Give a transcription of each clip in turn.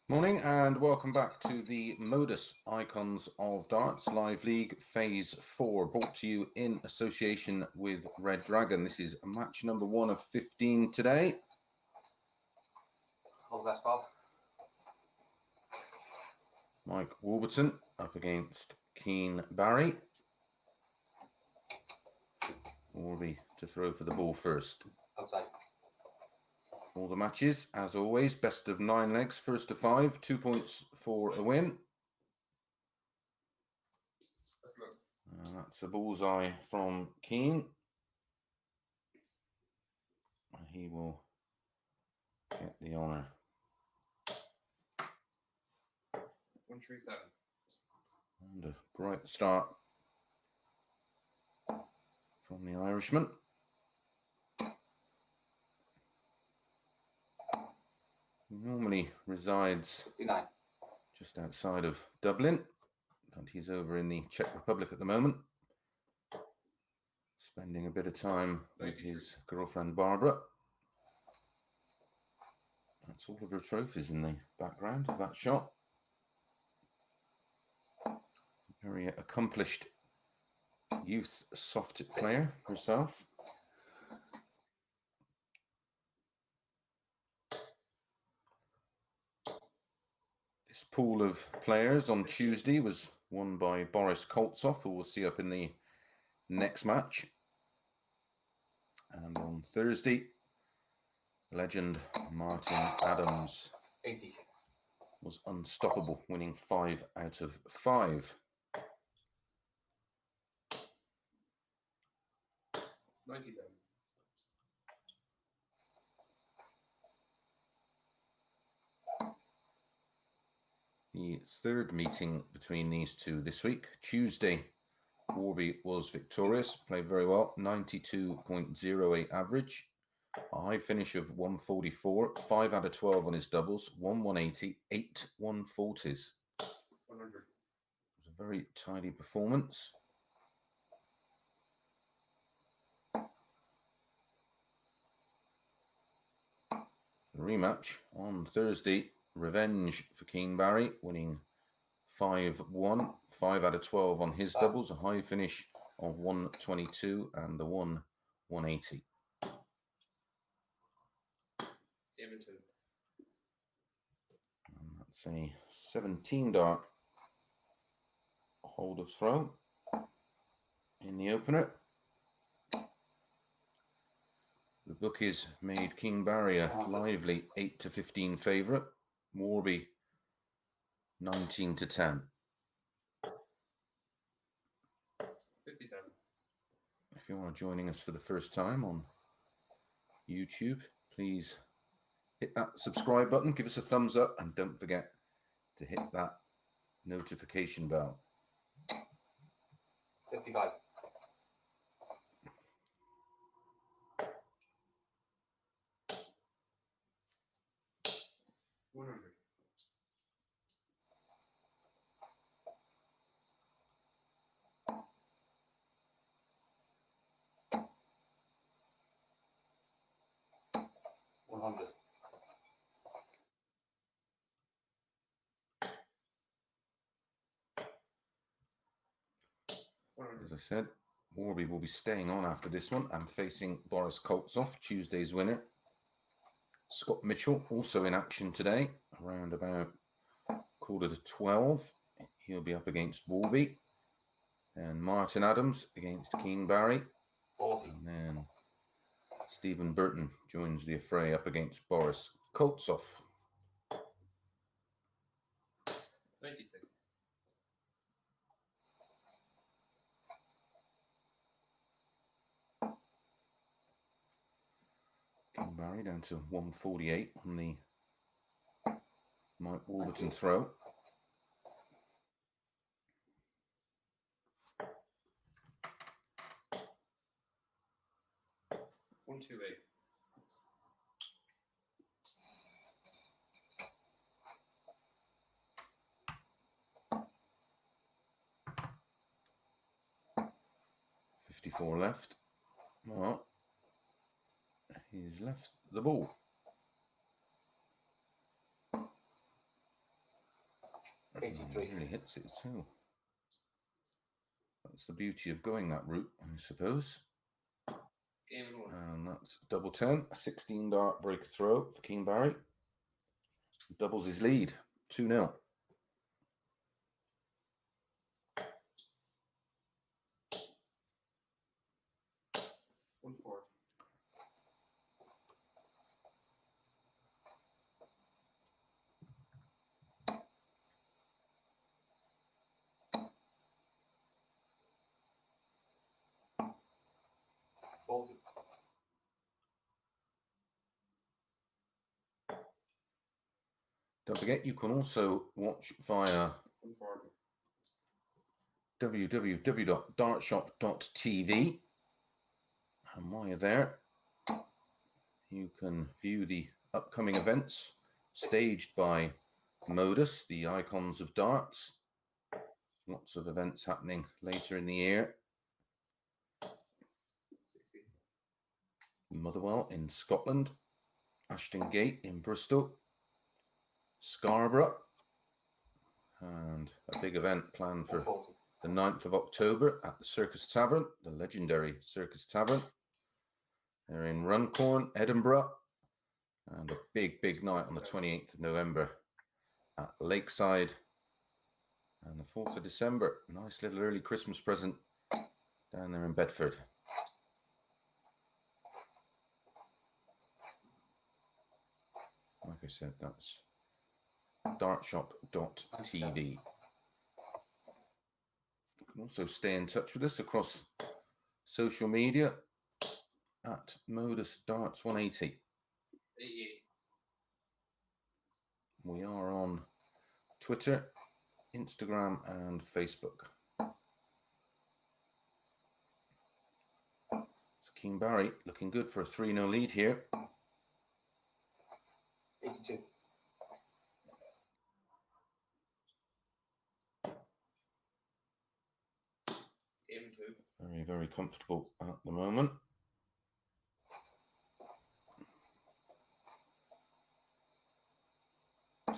Morning and welcome back to the MODUS Icons of Darts Live League Phase 4, brought to you in association with Red Dragon. This is match number 1 of 15 today. All the best, Bob. Mike Warburton up against Keen Barry. Warby to throw for the ball first. Outside. All the matches, as always, best of 9 legs, first to 5, 2 points for a win. That's a bullseye from Keen. He will get the honour. 137. And a bright start from the Irishman. He normally resides 59. just outside of Dublin, and he's over in the Czech Republic at the moment, spending a bit of time with his girlfriend Barbara. That's all of her trophies in the background of that shot. Very accomplished youth soft player herself. This pool of players on Tuesday was won by Boris Koltsov, who we'll see up in the next match. And on Thursday, legend Martin Adams 80. was unstoppable, winning 5 out of 5. 97. The third meeting between these two this week, Tuesday, Warby was victorious, played very well, 92.08 average, a high finish of 144, 5 out of 12 on his doubles, 180, 8 140s. 100. It was a very tidy performance. The rematch on Thursday, revenge for Keen Barry, winning 5-1, 5 out of 12 on his doubles, a high finish of 122 and the 180. Edmonton. And that's a 17 dart hold of throw in the opener. The bookies made King Barry a lively 8-15 favourite. Warby 19-10. 57. If you are joining us for the first time on YouTube, please hit that subscribe button, give us a thumbs up, and don't forget to hit that notification bell. 55. 100. 100. As I said, Warby will be staying on after this one and facing Boris Koltsov, Tuesday's winner. Scott Mitchell also in action today, around about 11:45. He'll be up against Warby. And Martin Adams against Keen Barry. 40. And then Stephen Burton joins the affray up against Boris Koltsov. 96. King Barry down to 148 on the Mike Warburton throw. 128. 54 left. Well, he's left the ball. 83. Really hits it too. That's the beauty of going that route, I suppose. Game and 1. And that's double 10, a 16 dart break throw for Keen Barry. Doubles his lead, 2-0. One 4. Folded. Don't forget, you can also watch via 140. www.dartshop.tv. And while you're there, you can view the upcoming events staged by MODUS, the Icons of Darts. Lots of events happening later in the year. 60. Motherwell in Scotland, Ashton Gate in Bristol, Scarborough, and a big event planned for 140. the 9th of October at the Circus Tavern, the legendary Circus Tavern. They're in Runcorn, Edinburgh, and a big, big night on the 28th of November at Lakeside. And the 4th of December, nice little early Christmas present down there in Bedford. Like I said, that's dartshop.tv. You can also stay in touch with us across social media at Modus Darts 180. 88. We are on Twitter, Instagram, and Facebook. So Keen Barry looking good for a 3-0 lead here. 82. Game and 2. Very, very comfortable at the moment.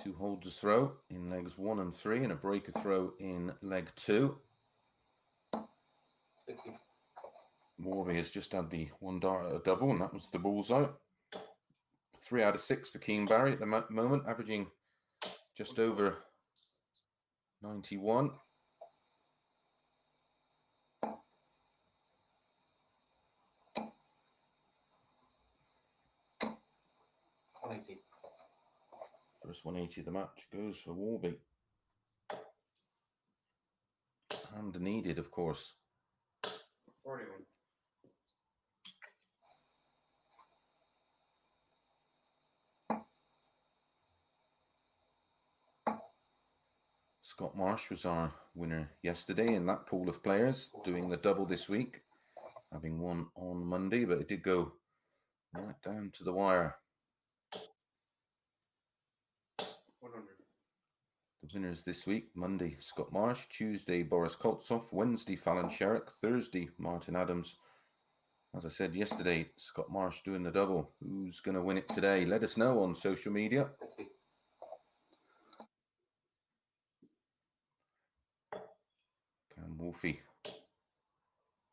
Two holds a throw in legs 1 and 3 and a break a throw in leg 2. 60. Warby has just had the 1 dart at a double, and that was the bullseye. 3 out of 6 for Keen Barry at the moment, averaging just over 91. First 180 of the match goes for Warby. And needed, of course. 41. Scott Marsh was our winner yesterday in that pool of players, doing the double this week, having won on Monday, but it did go right down to the wire. 100. The winners this week: Monday, Scott Marsh; Tuesday, Boris Koltsov; Wednesday, Fallon Sherrick; Thursday, Martin Adams. As I said yesterday, Scott Marsh doing the double. Who's going to win it today? Let us know on social media. Can Wolfie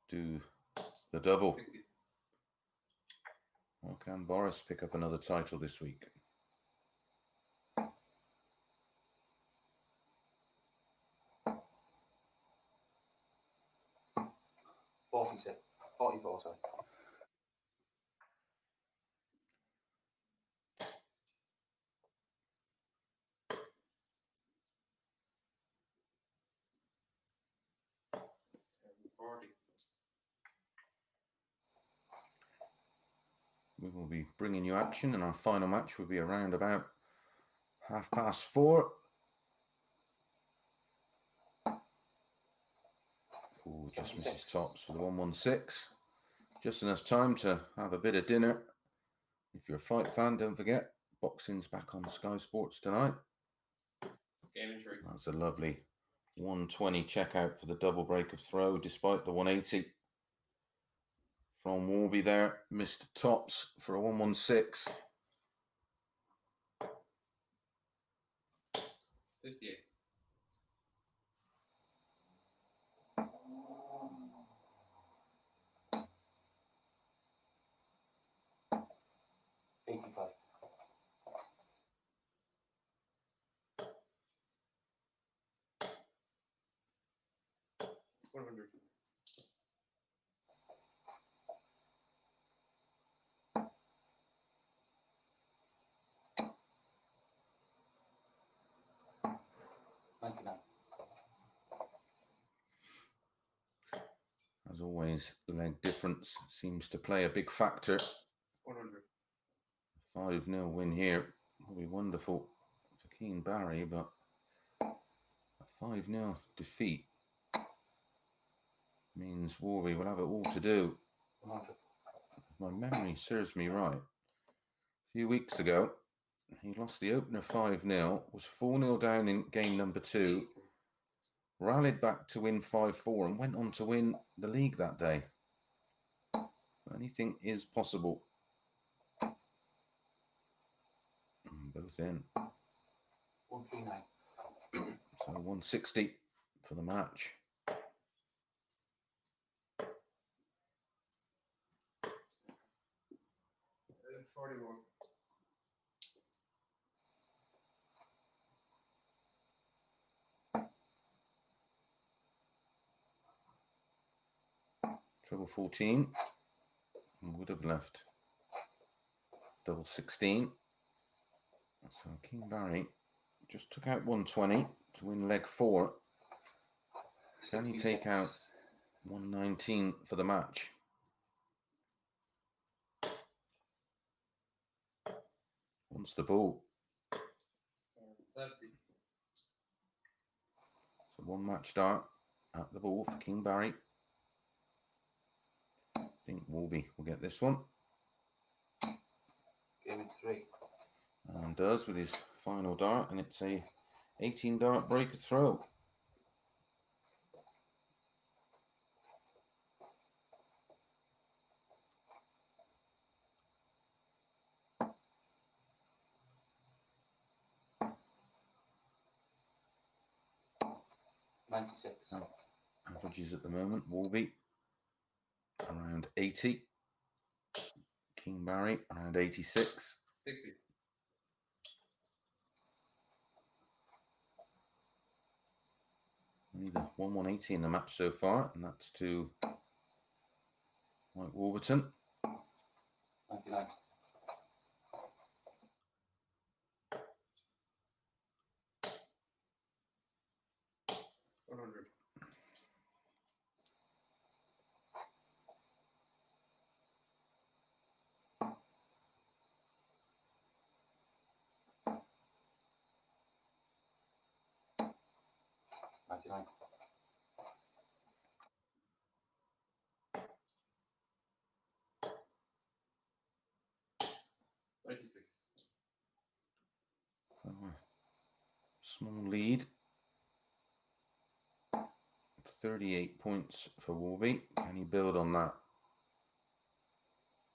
do the double? 60. Or can Boris pick up another title this week? Forty-six. 44, sorry. We will be bringing you action, and our final match will be around about 4:30. Oh, just misses tops for the 116. Just enough time to have a bit of dinner. If you're a fight fan, don't forget, boxing's back on Sky Sports tonight. Game and 3. That's a lovely 120 checkout for the double break of throw, despite the 180 from Warby there. Missed tops for a 116. 58. 99. As always, leg difference seems to play a big factor. 100. 5-0 win here will be wonderful for Keane Barry, but a 5-0 defeat means Warby will have it all to do. 100. If my memory serves me right, a few weeks ago, he lost the opener 5-0, was 4-0 down in game number 2, rallied back to win 5-4 and went on to win the league that day. Anything is possible. Both in. 139. So 160 for the match. Uh, 41. Treble 14 would have left double 16. So King Barry just took out 120 to win leg 4. Can he take out 119 for the match? Wants the ball. 70. So one match start at the ball for King Barry. I think Warby will get this one. Game in 3. And does with his final dart, and it's a 18 dart breaker throw. Averages at the moment, Warby around 80. King Barry around 86. 60. Only the 180 in the match so far, and that's to Mike Warburton. 99. 100. 99. 96. Small lead. 38 points for Warby. Can he build on that?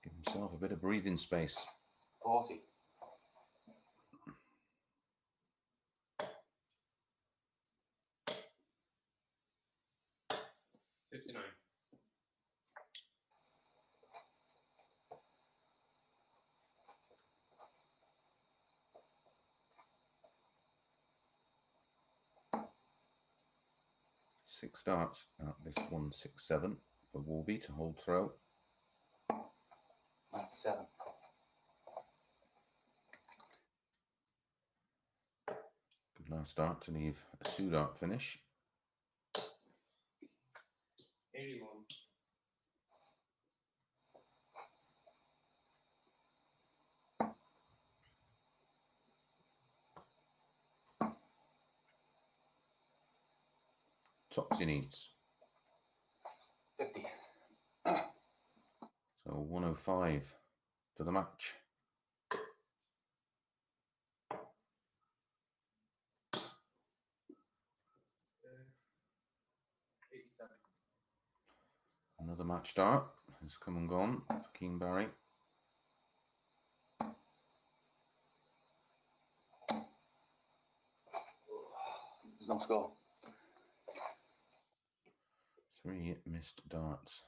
Give himself a bit of breathing space. 40. 59. 6 darts at this 167 for Warby to hold throw. 97. Good last dart to leave a 2 dart finish. 81. 'Topsy needs. 50. So 105 for the match. Another match dart has come and gone for King Barry. There's no score. 3 missed darts.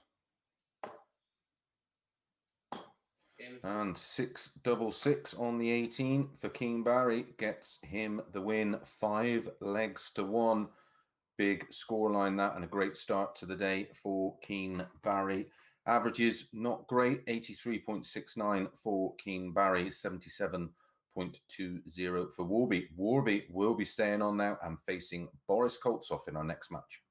Game And 6-6 on the 18 for King Barry gets him the win. 5 legs to 1. Big scoreline that, and a great start to the day for Keane Barry. Averages not great, 83.69 for Keane Barry, 77 0.20 for Warby. Warby will be staying on now and facing Boris Koltsov in our next match.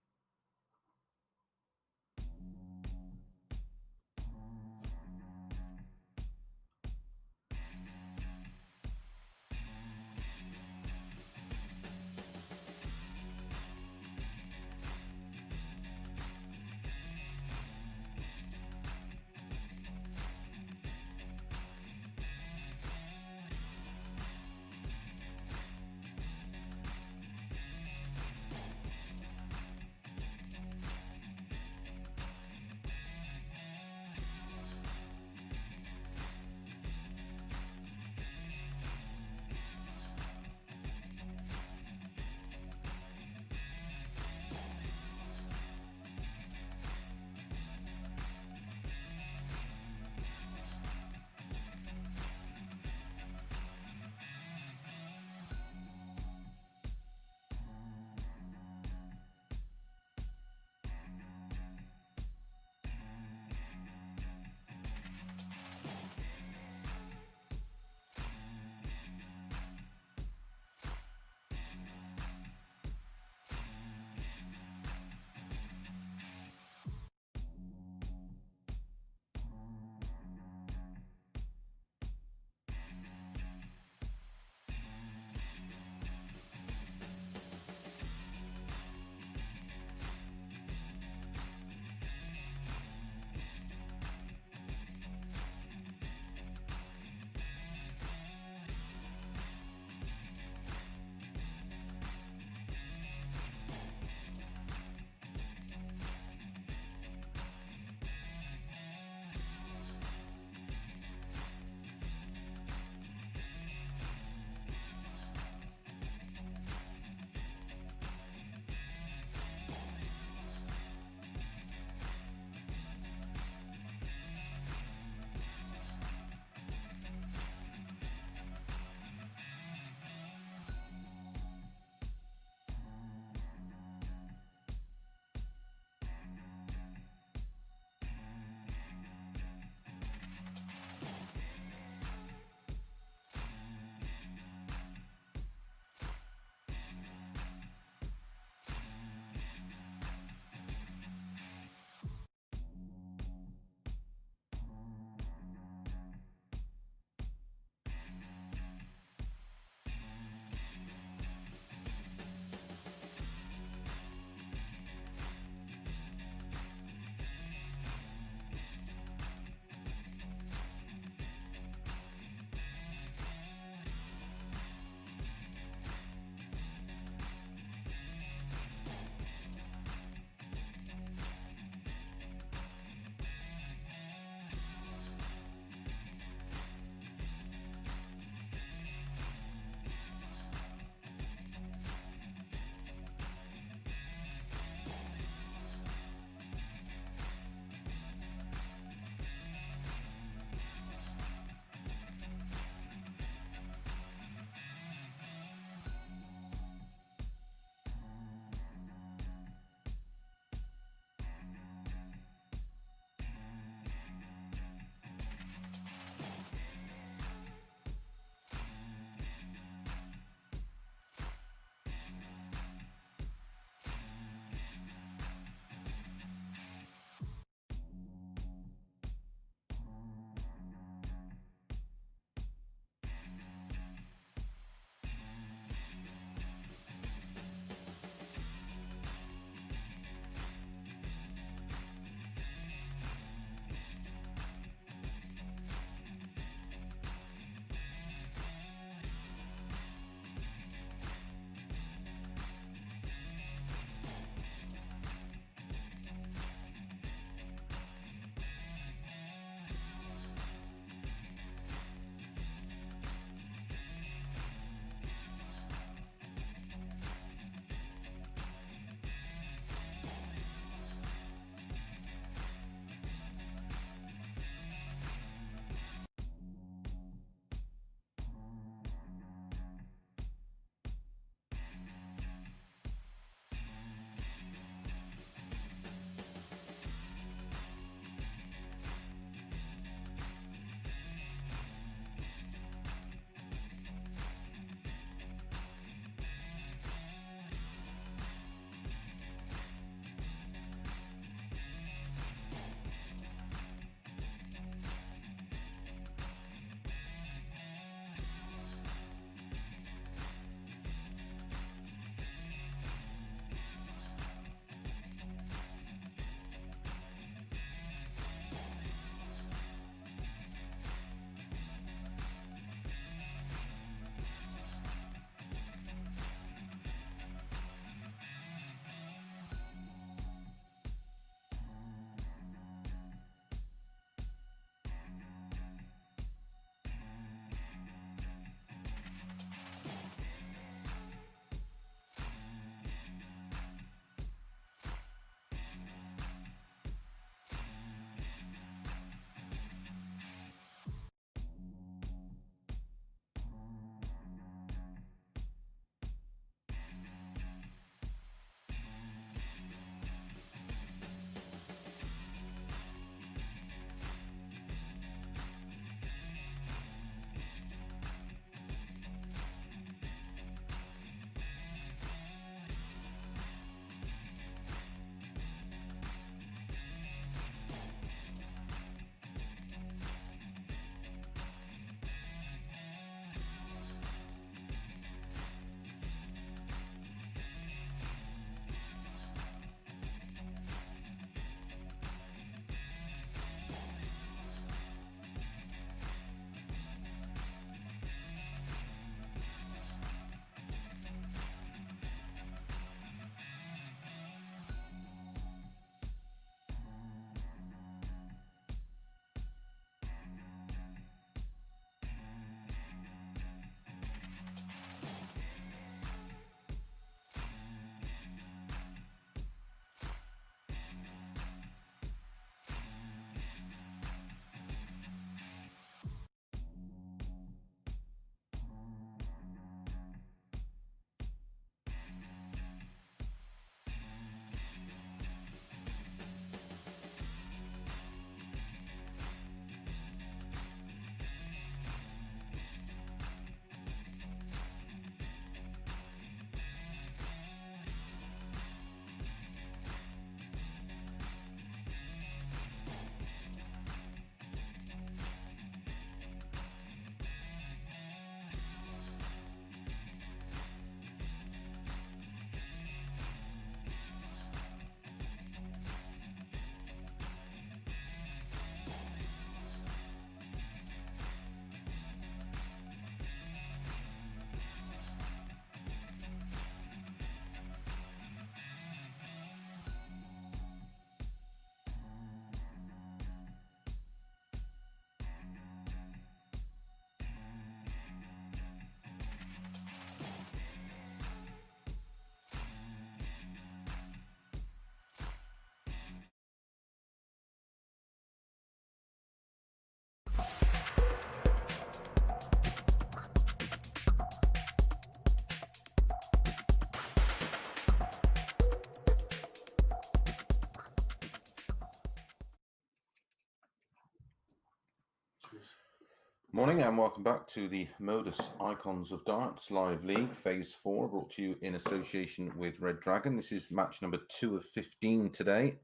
Morning and welcome back to the MODUS Icons of Darts Live League Phase 4, brought to you in association with Red Dragon. This is match number 2 of 15 today.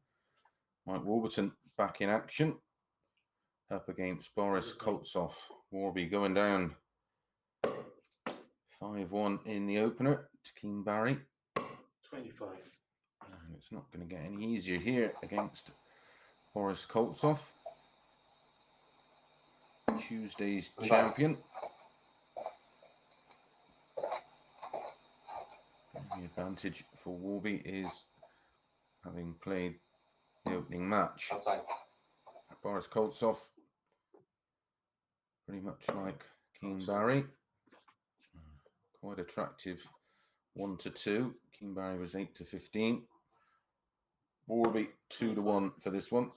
Mike Warburton back in action, up against Boris Koltsov. Warby going down 5-1 in the opener to Keen Barry. 25. And it's not going to get any easier here against Boris Koltsov, Tuesday's champion. The advantage for Warby is having played the opening match. Outside. Boris Koltsov, pretty much like Keen Barry, quite attractive 1-2. Keen Barry was 8-15. Warby 2-1 for this one.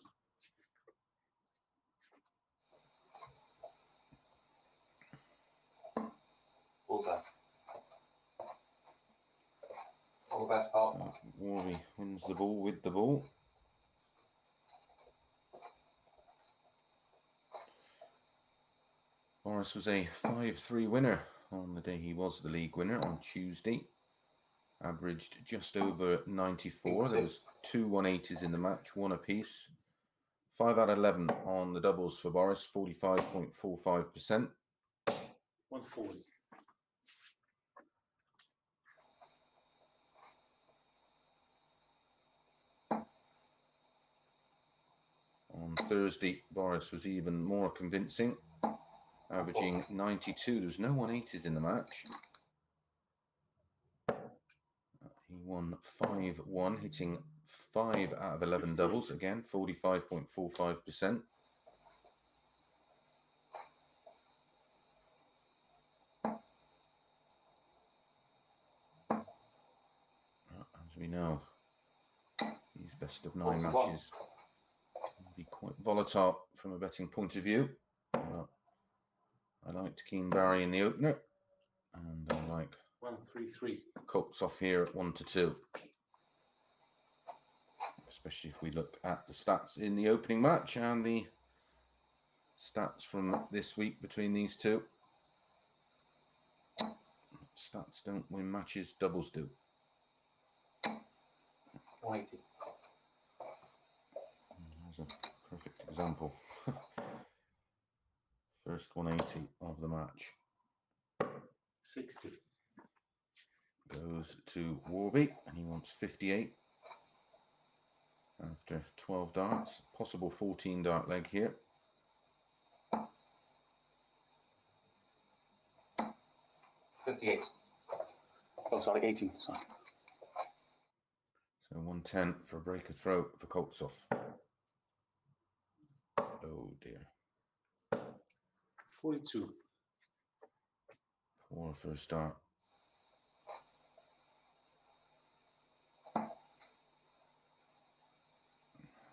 Bullseye. All the best, pal. So Warby wins the ball with the ball. Boris was a 5-3 winner on the day he was the league winner on Tuesday. Averaged just over 94. There was 2 180s in the match, one apiece. 5 out of 11 on the doubles for Boris, 45.45%. 140. On Thursday, Boris was even more convincing, averaging 92. There was no 180s in the match. He won 5-1, hitting 5 out of 11 doubles, again, 45.45%. As we know, these best of 9 matches can be quite volatile from a betting point of view. But I liked Keen Barry in the opener, and I like 133. Koltsov here at 1-2. Especially if we look at the stats in the opening match and the stats from this week between these two. Stats don't win matches, doubles do. 180. There's a perfect example. First 180 of the match 60. goes to Warby, and he wants 58 after 12 darts. Possible 14 dart leg here. 58. Oh, sorry, 18. Sorry. So 110 for a break of throat for Koltsov. Oh dear. 42. Poor first start.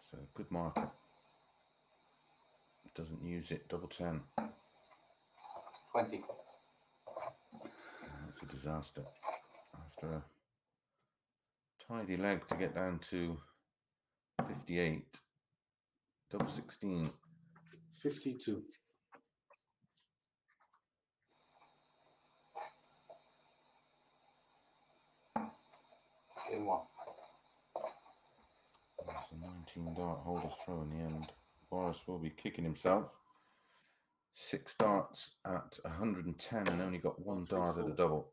So good marker. Doesn't use it. Double 10. 20. That's a disaster. After a tidy leg to get down to 58. Double 16. 52. In 1. It's a 19 dart holder's throw in the end. Boris will be kicking himself. 6 darts at 110 and only got 1 dart at a double.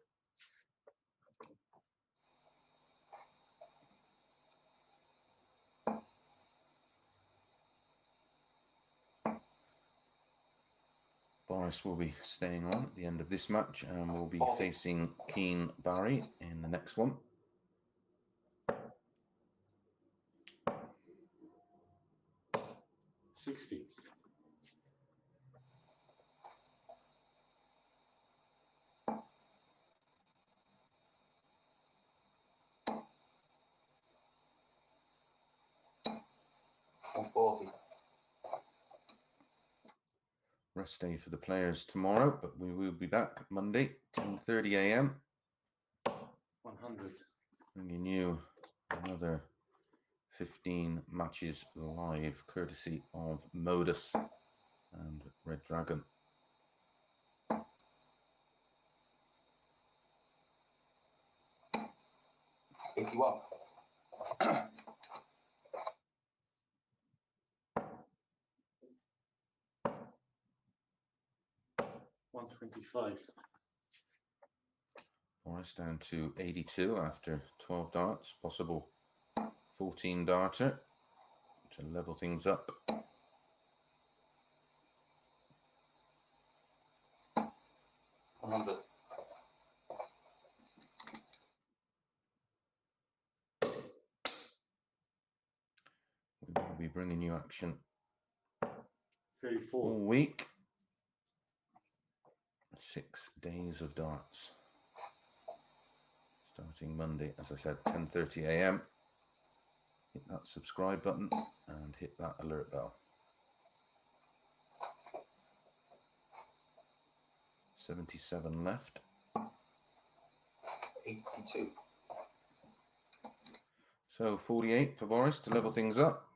Boris will be staying on at the end of this match and will be facing Keen Barry in the next one. $60. 140. Rest day for the players tomorrow, but we will be back Monday, 10:30 a.m. 100. Bringing you another 15 matches live, courtesy of MODUS and Red Dragon. 81. 125. Boris down to 82 after 12 darts. Possible 14 darter to level things up. 100. We will be bringing you action 34. all week. 6 days of darts. Starting Monday, as I said, 10:30 a.m. Hit that subscribe button and hit that alert bell. 77 left. 82. So 48 for Boris to level things up.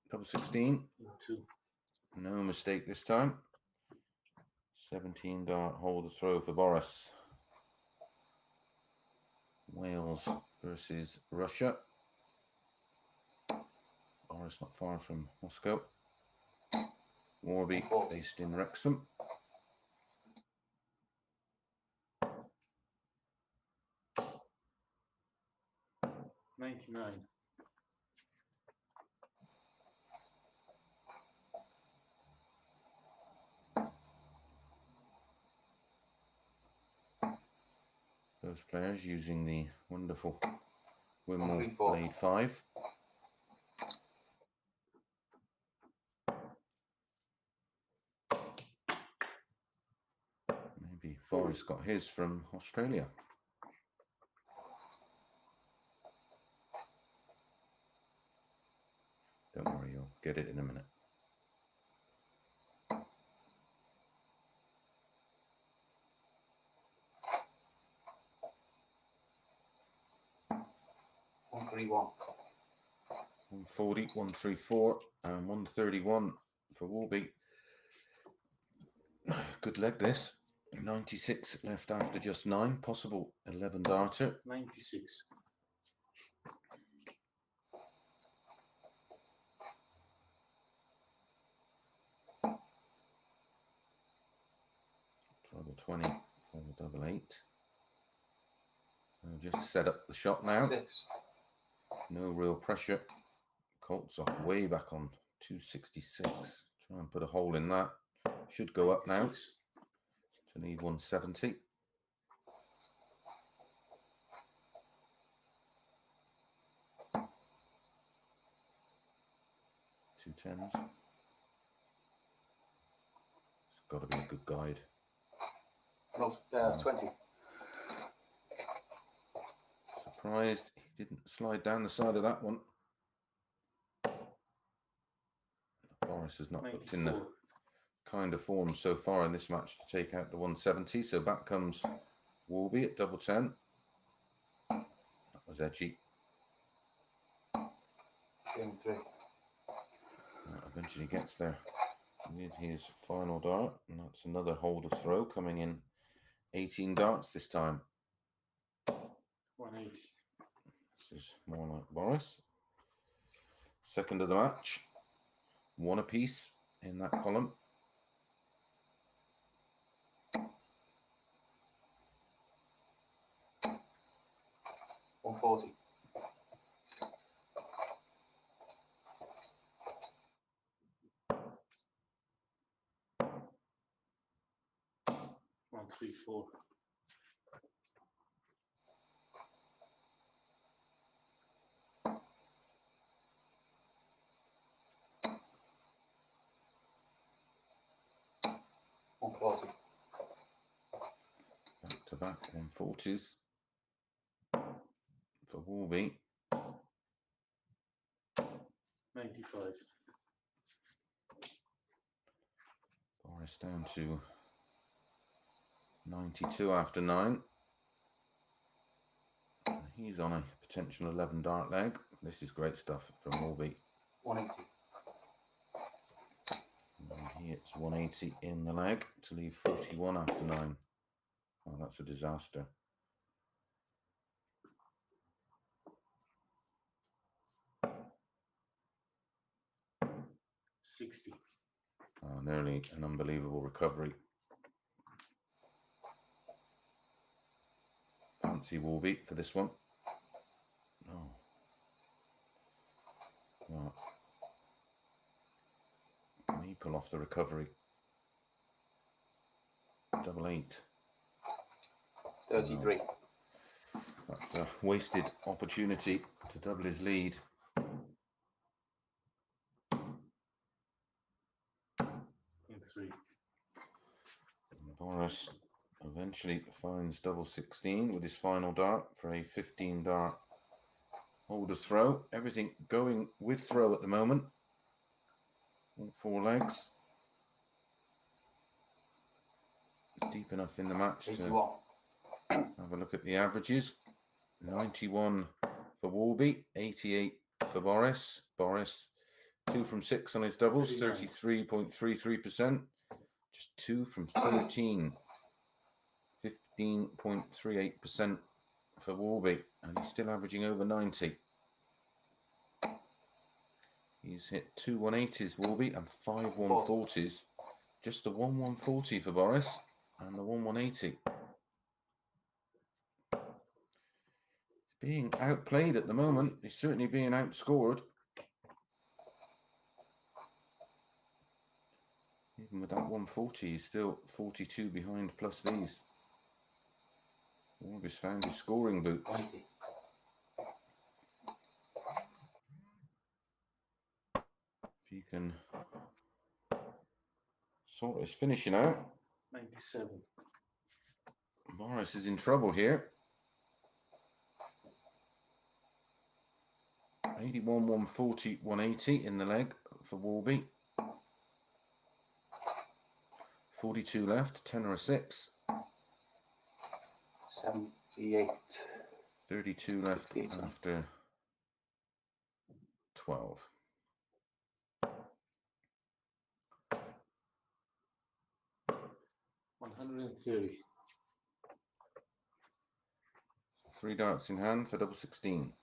Double 16. 2. No mistake this time. 17 dart hold to throw for Boris. Wales versus Russia. Boris not far from Moscow. Warby based in Wrexham. $99. Those players using the wonderful Wimble 134. Blade 5. Maybe Boris got his from Australia. Don't worry, you'll get it in a minute. $131. 140, 134, and 131 for Warby. Good leg this. 96 left after just 9. Possible 11 darter. 96. Treble 20 for the double 8. I'll just set up the shot now. 6. No real pressure. Colts off way back on 266. Try and put a hole in that. Should go up now 96. to leave 170. Two tens. It's got to be a good guide. No, 20. Surprised he didn't slide down the side of that one. Boris has not looked in the 94. kind of form so far in this match to take out the 170. So back comes Warby at double 10. That was edgy. 3. That eventually gets there with his final dart. And that's another hold of throw coming in 18 darts this time. 180. This is more like Boris. Second of the match. One apiece in that column. $140. 134. 140. Back to back 140s for Warby. 95. Boris down to 92 after 9. He's on a potential 11 dart leg. This is great stuff from Warby. 180. And he hits 180 in the leg to leave 41 after 9. Oh, that's a disaster. 60. Nearly an unbelievable recovery. Fancy Wolby for this one. Oh. Well, can he pull off the recovery? 88. 33. That's a wasted opportunity to double his lead. In 3. And Boris eventually finds double 16 with his final dart for a 15 dart holder throw. Everything going with throw at the moment. All 4 legs. Deep enough in the match 81. to have a look at the averages. 91 for Wolby, 88 for Boris. Boris 2 from 6 on his doubles, 33.33%. Just 2 from 13, 15.38% for Wolby, and he's still averaging over 90. He's hit 2 180s, Wolby, and 5 140s. Just the 1 140 for Boris and the 1 180. He's being outplayed at the moment. He's certainly being outscored. Even with that 140, he's still 42 behind plus these. Wolby's found his scoring boots. 20. If you can sort his finishing out. 97. Boris is in trouble here. 81, 140, 180 in the leg for Wolby. 42 left, 10 or a 6. 78. 32 left 68. after 12. $130. 3 darts in hand for double 16.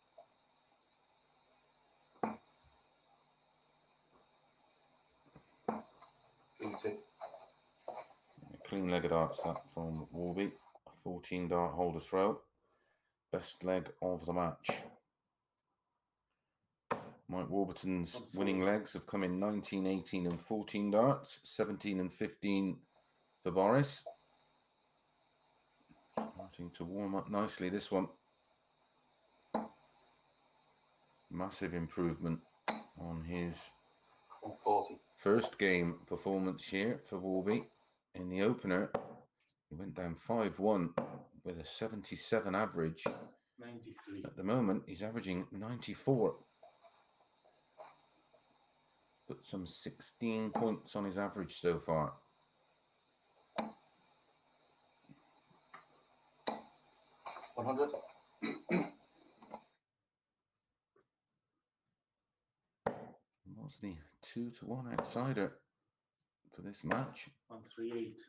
Clean leg of darts that from Wolby. A 14 dart holder throw. Best leg of the match. Mike Warburton's winning legs have come in 19, 18 and 14 darts. 17 and 15 for Boris. Starting to warm up nicely, this one. Massive improvement on his 140. first game performance here for Wolby. In the opener, he went down 5-1 with a 77 average. 93. At the moment, he's averaging 94. Put some 16 points on his average so far. $100. Was the 2-1 outsider for this match? 138.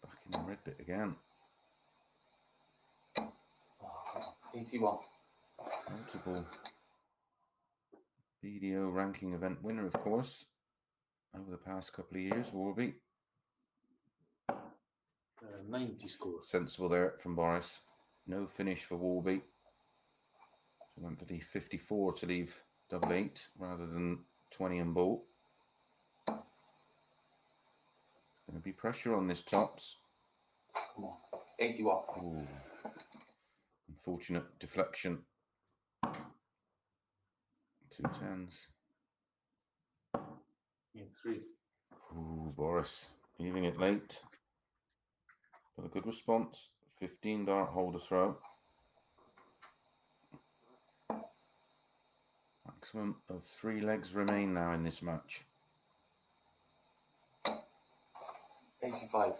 Back in the red bit again. 81. Multiple BDO ranking event winner, of course, over the past couple of years, Wolby. 90 score. Sensible there from Boris. No finish for Wolby. So went for the 54 to leave double 8 rather than 20 and ball. Going to be pressure on this tops. Come on. 81. Ooh. Unfortunate deflection. 2 10s. In 3. Ooh, Boris leaving it late. But a good response. 15 dart holder throw. Maximum of 3 legs remain now in this match. 85.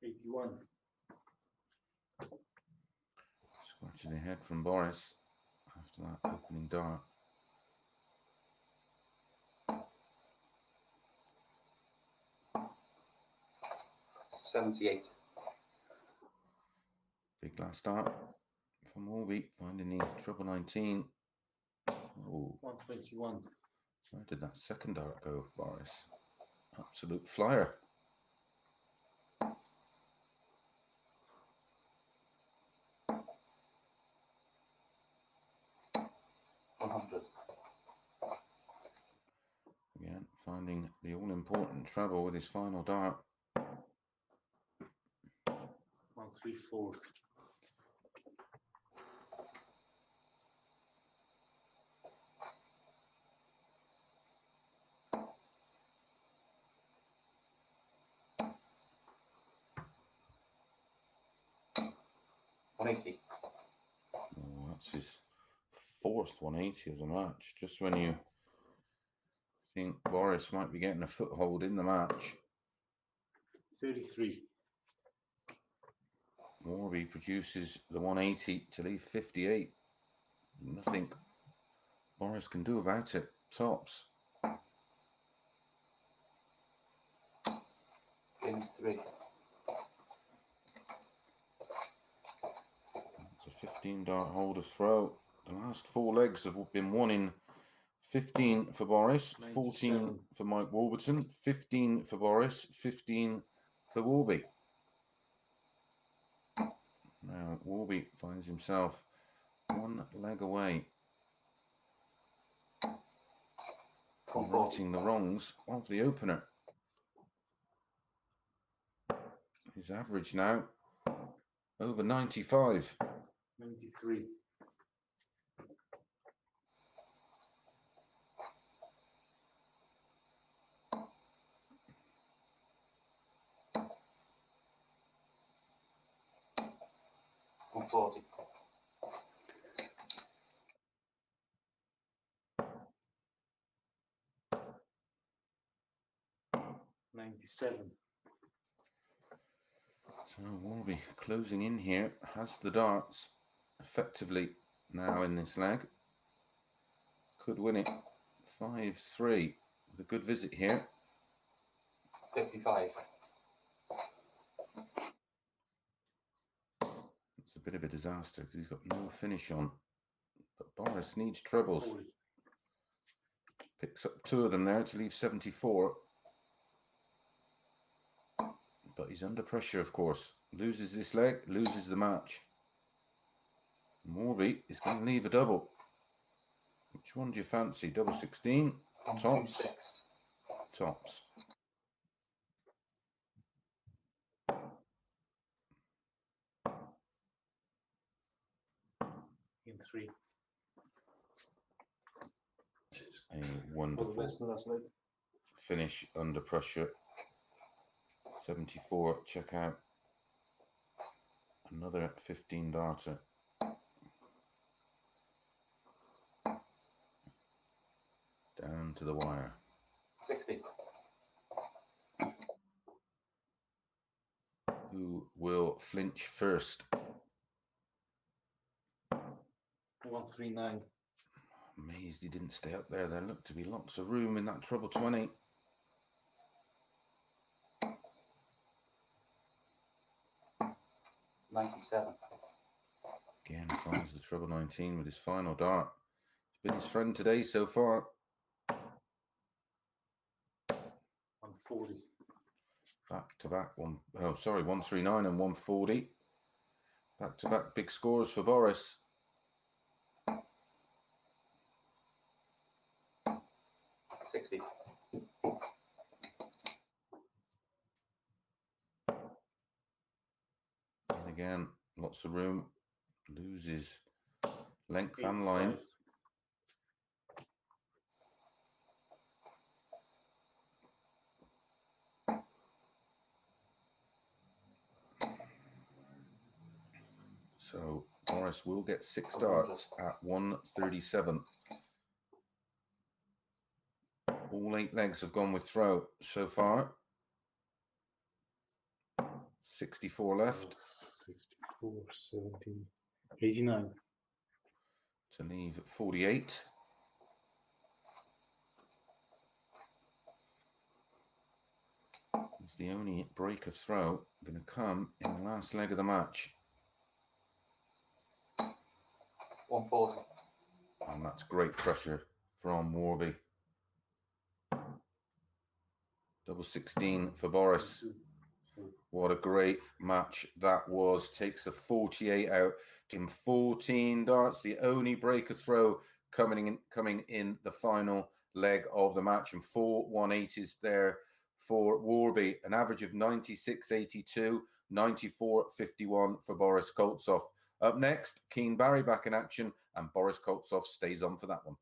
81. Scratching the head from Boris after that opening dart. 78. Big last dart from Orby, finding the treble 19. Oh, 121. where did that second dart go, Boris? Absolute flyer. Again, finding the all-important treble with his final dart. 134. $180. Oh, that's his fourth 180 of the match. Just when you think Boris might be getting a foothold in the match, 33. Orby produces the 180 to leave 58. Nothing Boris can do about it. Tops. In 3. It's a 15 dart holder throw. The last 4 legs have been won in 15 for Boris, 14 97. for Mike Warburton, 15 for Boris, 15 for Warby. Now Warby finds himself 1 leg away from righting the wrongs of the opener. His average now over 95. 93. $140. 97. So Warby closing in here, has the darts effectively now in this leg. Could win it 5-3 with a good visit here. 55. It's a bit of a disaster because he's got no finish on. But Boris needs trebles. 40. Picks up 2 of them there to leave 74. But he's under pressure, of course. Loses this leg, loses the match. Warby is going to leave a double. Which one do you fancy? Double 16? Tops. 126. Tops. In 3. A All the wonderful best in the last leg. finish under pressure. 74, check out. Another 15 darter. Down to the wire. 60. Who will flinch first? 139. Amazed he didn't stay up there. There looked to be lots of room in that treble 20. $97. Again, finds the treble 19 with his final dart. It's been his friend today so far. 140. Back to back 139 and 140. Back to back big scores for Boris. 60. And again, lots of room. Loses length 85. and line. So Boris will get 6 darts at 137. All 8 legs have gone with throw so far. 64 left 54, 70, 89. to leave 48. He's the only break of throw going to come in the last leg of the match. 140. And that's great pressure from Warby. Double 16 for Boris. What a great match that was. Takes the 48 out. Team 14 darts. The only break of throw coming in the final leg of the match. And 4 180s there for Warby. An average of 96.82, 94.51 for Boris Koltsov. Up next, Keen Barry back in action, and Boris Koltsov stays on for that one.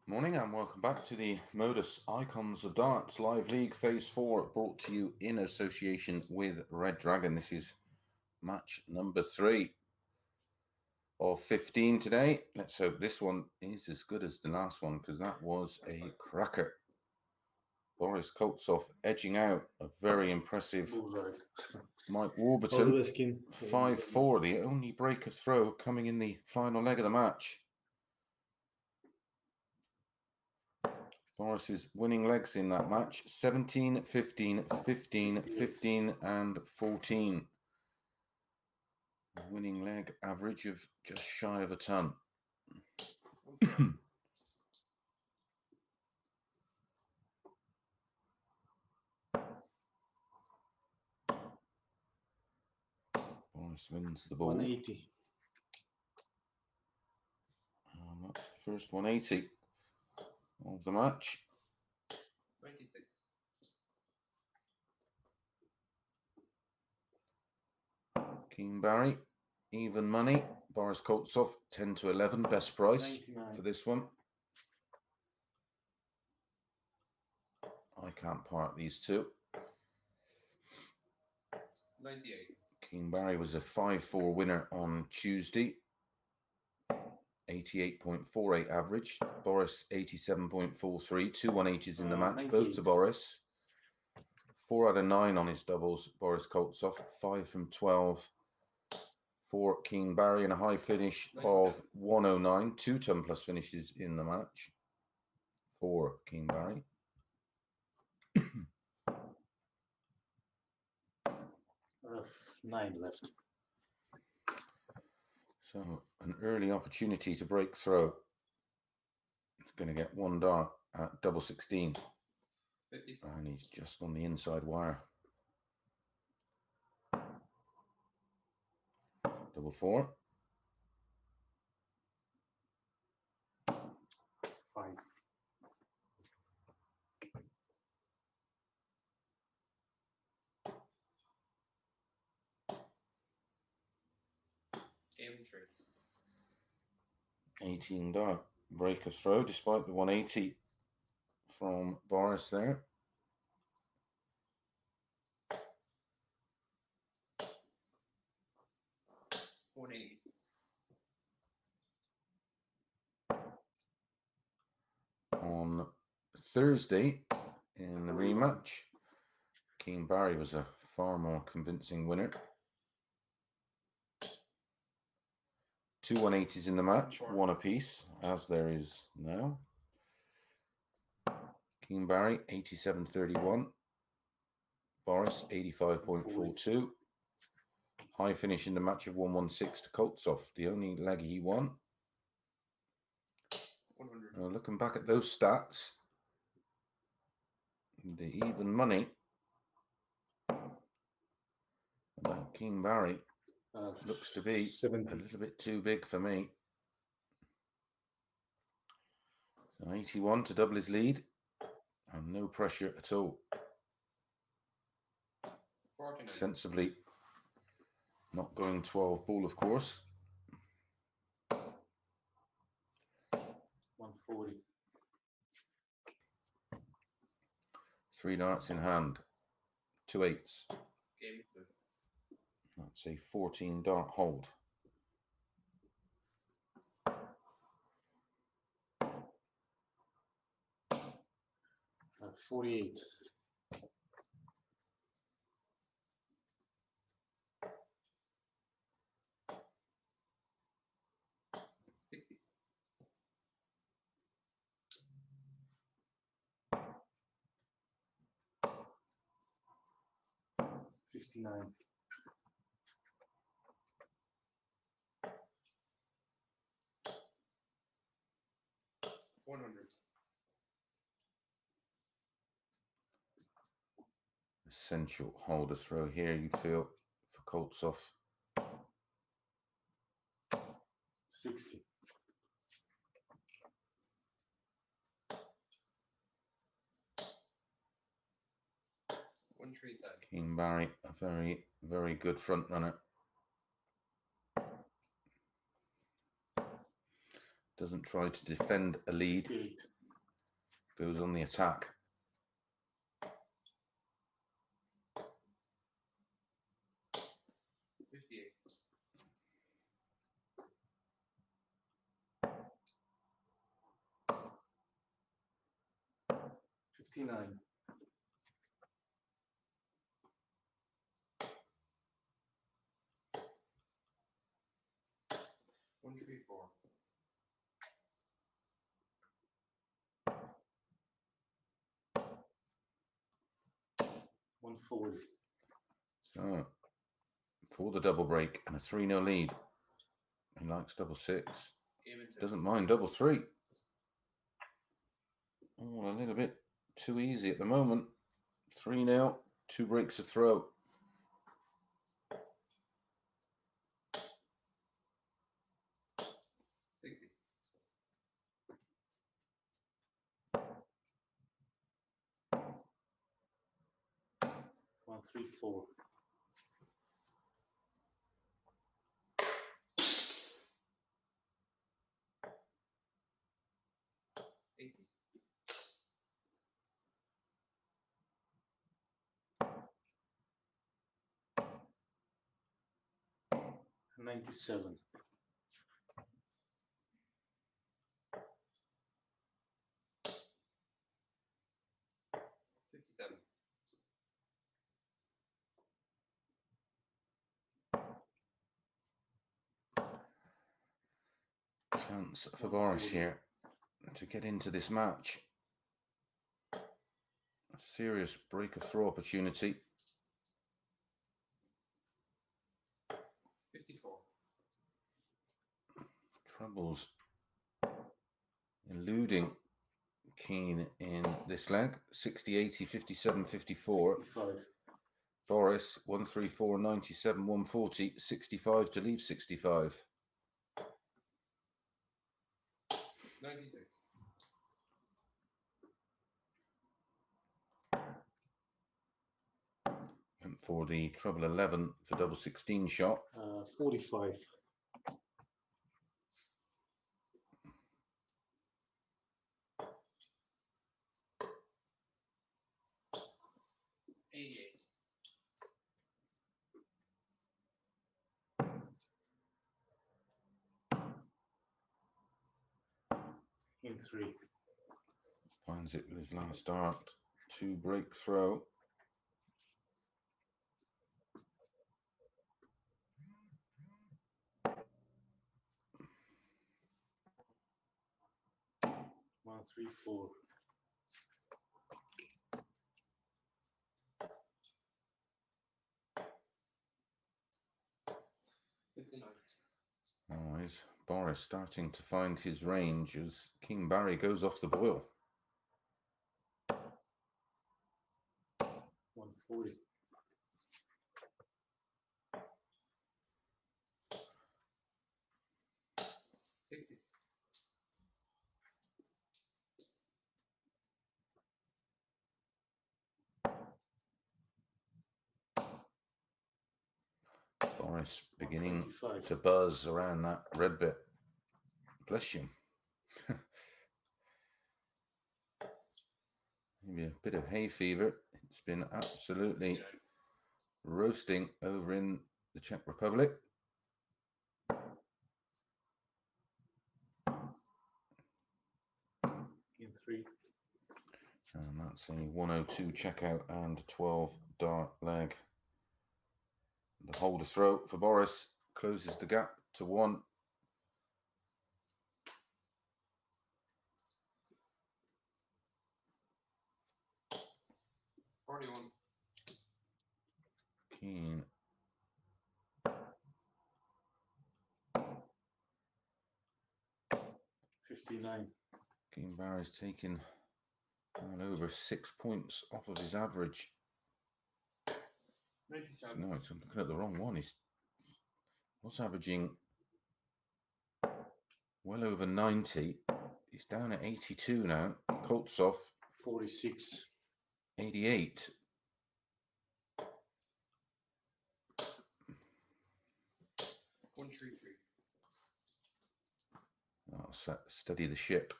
Morning and welcome back to the Modus Icons of Darts Live League Phase 4, brought to you in association with Red Dragon. This is match number 3. of 15 today. Let's hope this one is as good as the last one, because that was a cracker. Boris Koltsov edging out a very impressive Bullseye. Mike All the Warburton. best, Kim. 5-4, the only break of throw coming in the final leg of the match. Boris's winning legs in that match, 17, 15, 15, 15 and 14. Winning leg average of just shy of a ton. Boris wins the ball. 180. And that's the first 180 of the match. 26. King Barry, even money. Boris Koltsov, 10 to 11, best price 99. for this one. I can't part these two. 98. King Barry was a 5-4 winner on Tuesday. 88.48 average. Boris 87.43. 2 180s in the match, 98. both to Boris. 4 out of 9 on his doubles. Boris Koltsov, 5 from 12 for King Barry, and a high finish of 109. 2 ton plus finishes in the match for King Barry. 9 left. So an early opportunity to break through. He's going to get 1 dart at double 16. 50. And he's just on the inside wire. Double 4. 5. Game 3. 18 dart. Break a throw despite the 180 from Boris there. 180. On Thursday in the rematch, King Barry was a far more convincing winner. 2 180s in the match, 1 apiece, as there is now. King Barry 87.31. Boris 85.42. High finish in the match of 116 to Koltsov, the only leg he won. 100. Looking back at those stats, the even money, that King Barry looks to be 70. a little bit too big for me. So 81 to double his lead, and no pressure at all. 49. Sensibly not going 12 ball, of course. 140. 3 darts in hand, 2 8s. Game 2. That's a 14 dart hold. Uh, 48. 60. 59. 100. Essential holder throw here, you'd feel, for Koltsov. 60. 135. King Barry, a very, very good front runner. Doesn't try to defend a lead, 58. goes on the attack. 58. 59. One, three, four. 140. So, for the double break and a 3-0 lead. He likes double six. Game into Doesn't mind double three. Oh, a little bit too easy at the moment. 3-0, 2 breaks a throw. 60. 134. 80. 97. 57. Chance for Boris here to get into this match. A serious break of throw opportunity. 54. Troubles eluding Keane in this leg. 60, 80, 57, 54. 65. Boris 134, 97, 140, 65 to leave 65. 96. And for the treble 11 for double 16 shot. 45. 88. 3. Finds it with his last dart. 2 break throw. 134. 59. Oh, is Boris starting to find his range as King Barry goes off the boil. 140. 60. 'Boris beginning 125. to buzz around that red bit. Bless you. Maybe a bit of hay fever. It's been absolutely roasting over in the Czech Republic. 3. And that's a 102 checkout and 12 dart leg. The holder throw for Boris closes the gap to 1. 41. Keane. 59. Keane Barry's taken well over 6 points off of his average. 97. No, I'm looking at the wrong one. He's averaging well over 90. He's down at 82 now. Koltsov 46. 88. 133. Oh, steady the ship.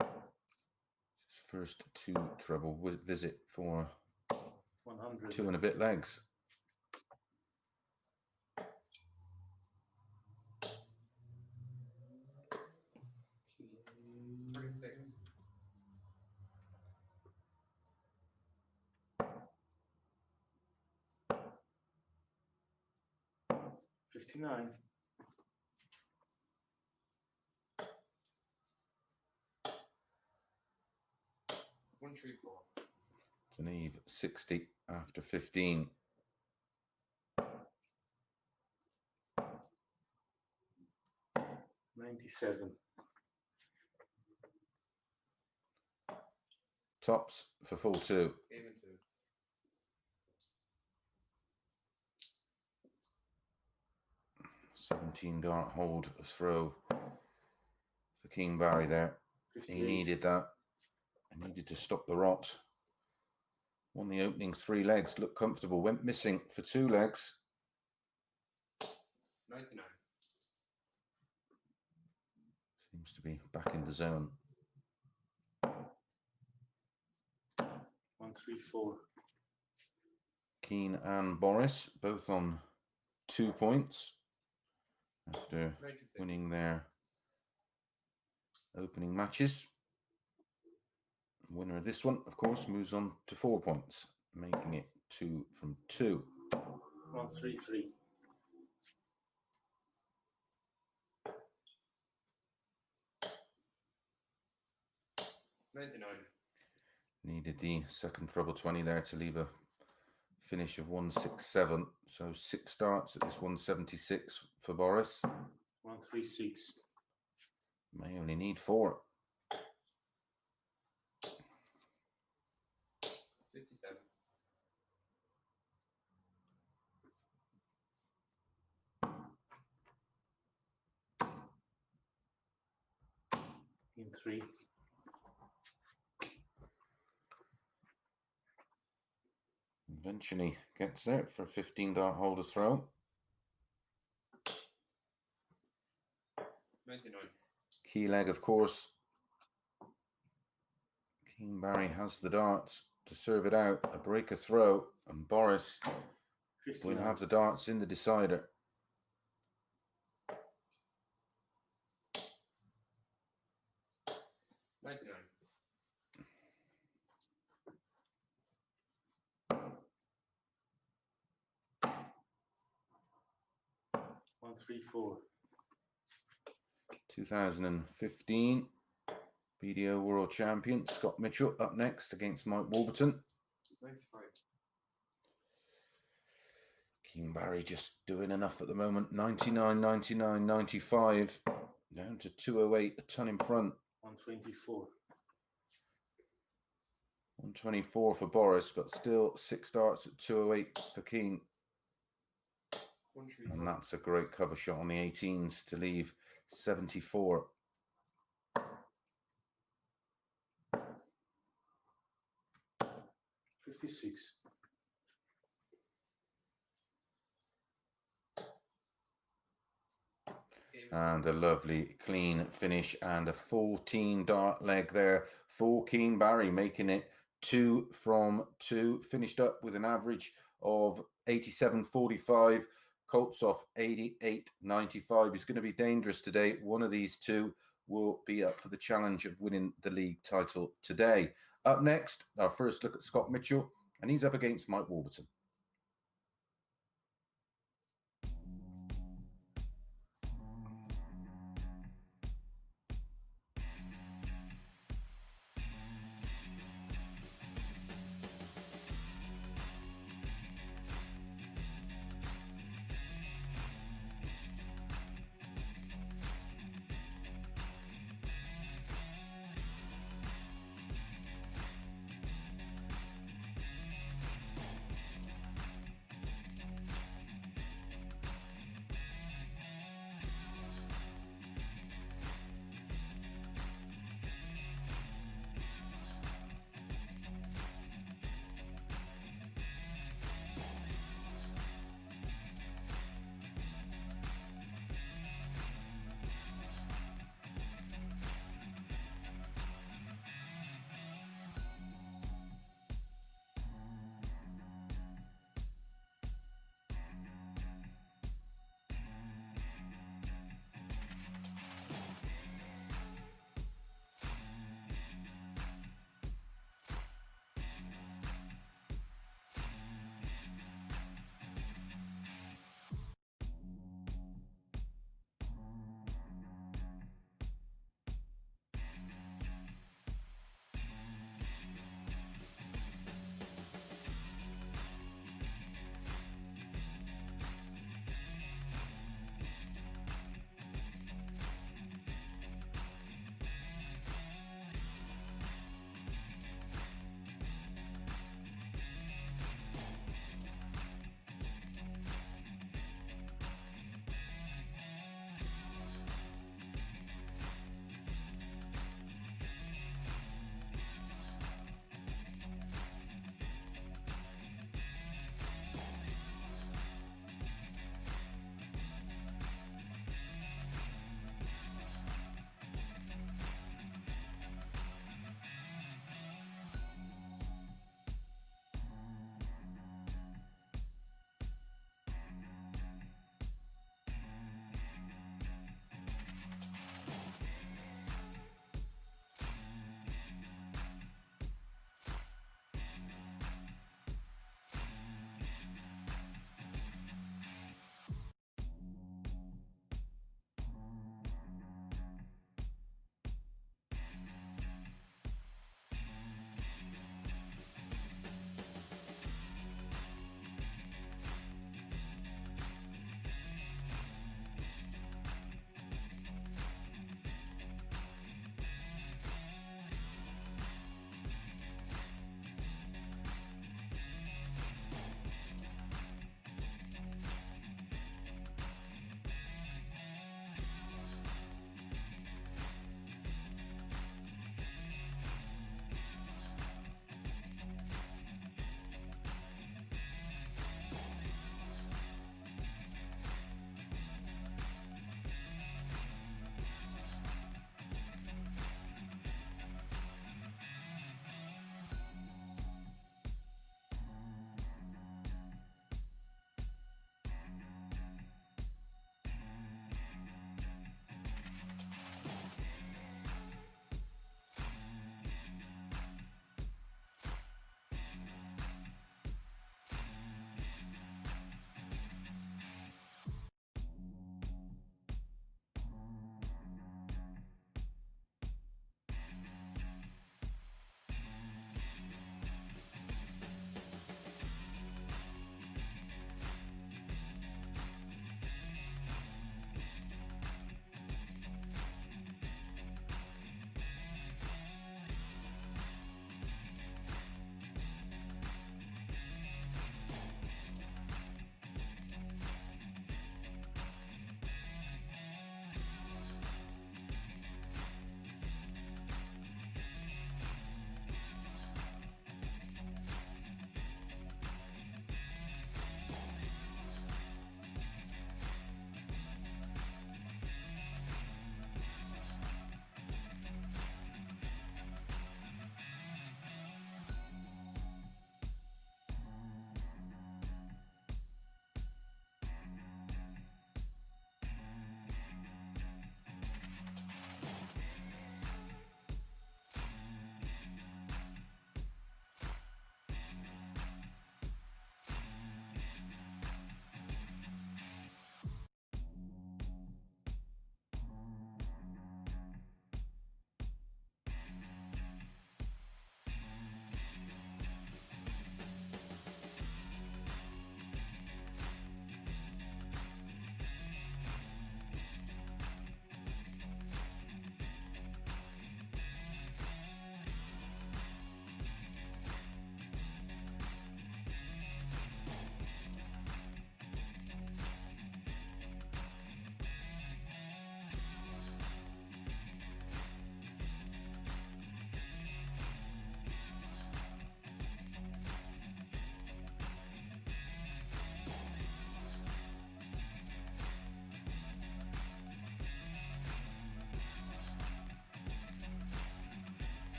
His first 2 treble visit for 100. 2 and a bit legs. 36. 59. One, three, four. It's an Eve 60 after 15. $97. Tops for full 2. Game and two. $17 hold throw for King Barry there. He 58. needed that. He needed to stop the rot. Won the opening 3 legs, looked comfortable, went missing for 2 legs. 99. Seems to be back in the zone. 134. Keane and Boris both on 2 points after 96. winning their opening matches. Winner of this one, of course, moves on to 4 points, making it 2 from 2. 133. $99. Needed the second treble 20 there to leave a finish of 167. So 6 starts at this 176 for Boris. 136. May only need 4. 57. In 3. Eventually gets there for a $15 holder throw. 99. Key leg, of course. King Barry has the darts to serve it out. A breaker throw, and Boris 59. will have the darts in the decider. $99. 134. 2015 BDO World Champion Scott Mitchell up next against Mike Warburton. 95. King Barry just doing enough at the moment. 99, 99, 95. Down to 208, a ton in front. 124. 124 for Boris, but still 6 starts at 208 for King. 134. And that's a great cover shot on the 18s to leave 74. $56. Game And a lovely clean finish and a 14 dart leg there for King Barry, making it 2 from 2. Finished up with an average of 87.45. Colts off 88.95. He's going to be dangerous today. One of these two will be up for the challenge of winning the league title today. Up next, our first look at Scott Mitchell, and he's up against Mike Warburton.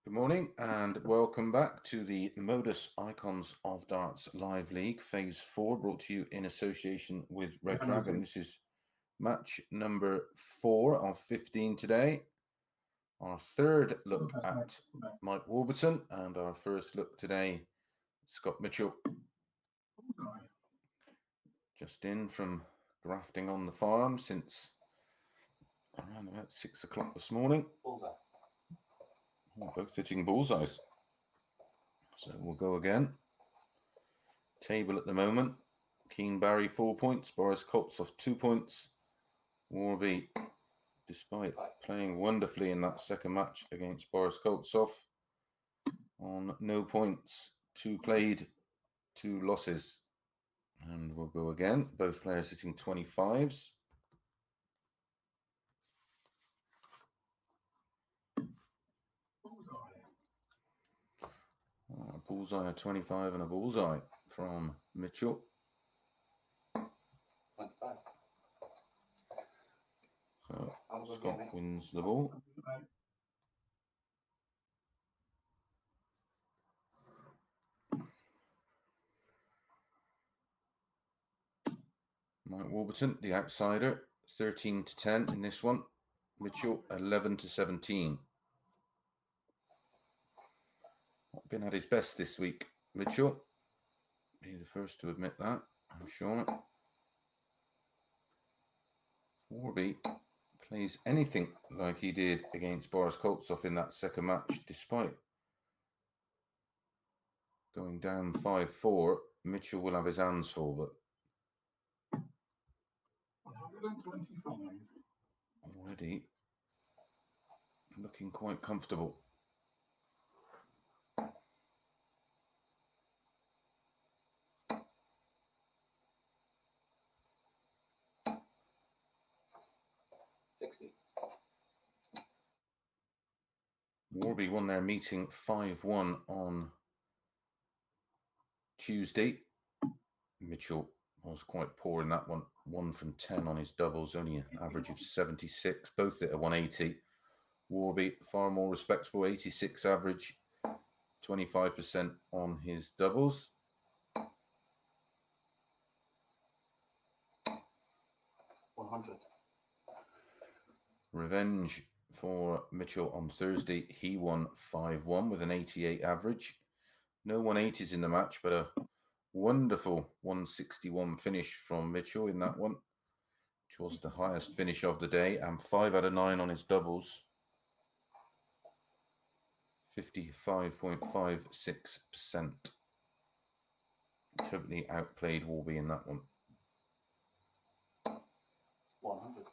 Good morning and welcome back to the MODUS Icons of Darts Live League Phase 4, brought to you in association with Red Dragon. This is match number 4 of 15 today. Our third look at Mike Warburton and our first look today, Scott Mitchell. Just in from grafting on the farm since around about 6 o'clock this morning. Oh, both hitting bullseyes. So we'll go again. Table at the moment. Keen Barry 4 points. Boris Koltsov 2 points. Warby, despite playing wonderfully in that second match against Boris Koltsov, on no points. 2 played, 2 losses. And we'll go again. Both players hitting 25s. A bullseye, a 25 and a bullseye from Mitchell. 25. So Scott wins the ball. Mike Warburton, the outsider, 13 to 10 in this one. Mitchell, 11 to 17. Not been at his best this week, Mitchell. Be the first to admit that, I'm sure. Warby plays anything like he did against Boris Koltsov in that second match, despite going down 5-4. Mitchell will have his hands full, but 125. already looking quite comfortable. Warby won their meeting 5-1 on Tuesday. Mitchell was quite poor in that one. 1 from 10 on his doubles, only an average of 76. Both at a 180. Warby, far more respectable, 86 average, 25% on his doubles. 100. Revenge for Mitchell on Thursday. He won 5-1 with an 88 average. No 180s in the match, but a wonderful 161 finish from Mitchell in that one, which was the highest finish of the day, and 5 out of 9 on his doubles. 55.56%. Totally outplayed Warby in that one. 100.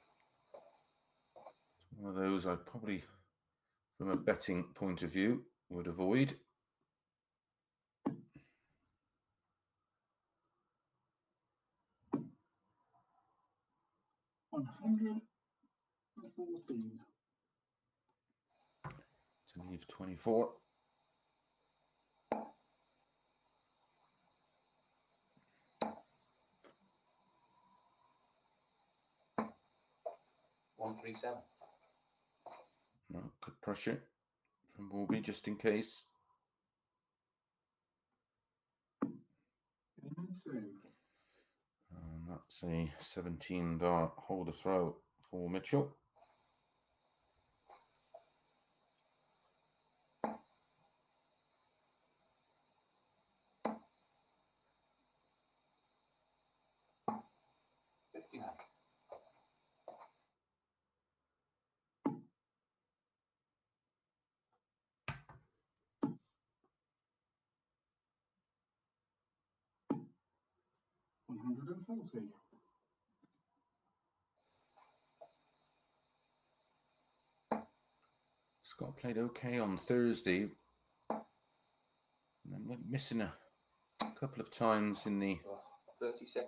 One of those I probably, from a betting point of view, would avoid. $114. To leave 24. $137. No, good pressure from Warby just in case. And that's a 17 dart holder throw for Mitchell. $140. Scott played okay on Thursday, and then went missing a couple of times in the 36.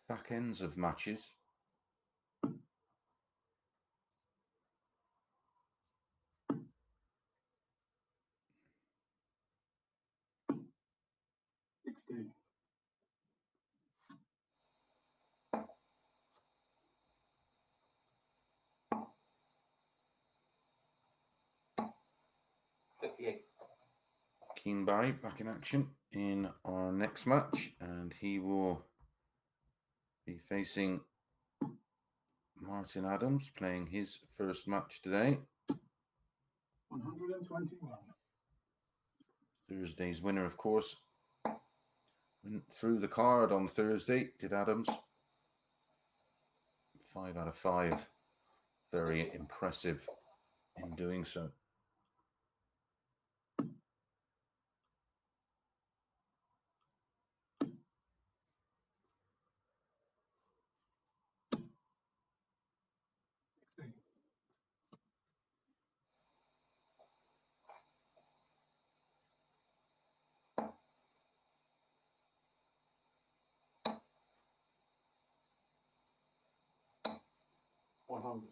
back ends of matches. $60. Keen Barry back in action in our next match, and he will be facing Martin Adams, playing his first match today. 121. Thursday's winner, of course, went through the card on Thursday, did Adams. 5 out of 5. Very impressive in doing so. $100.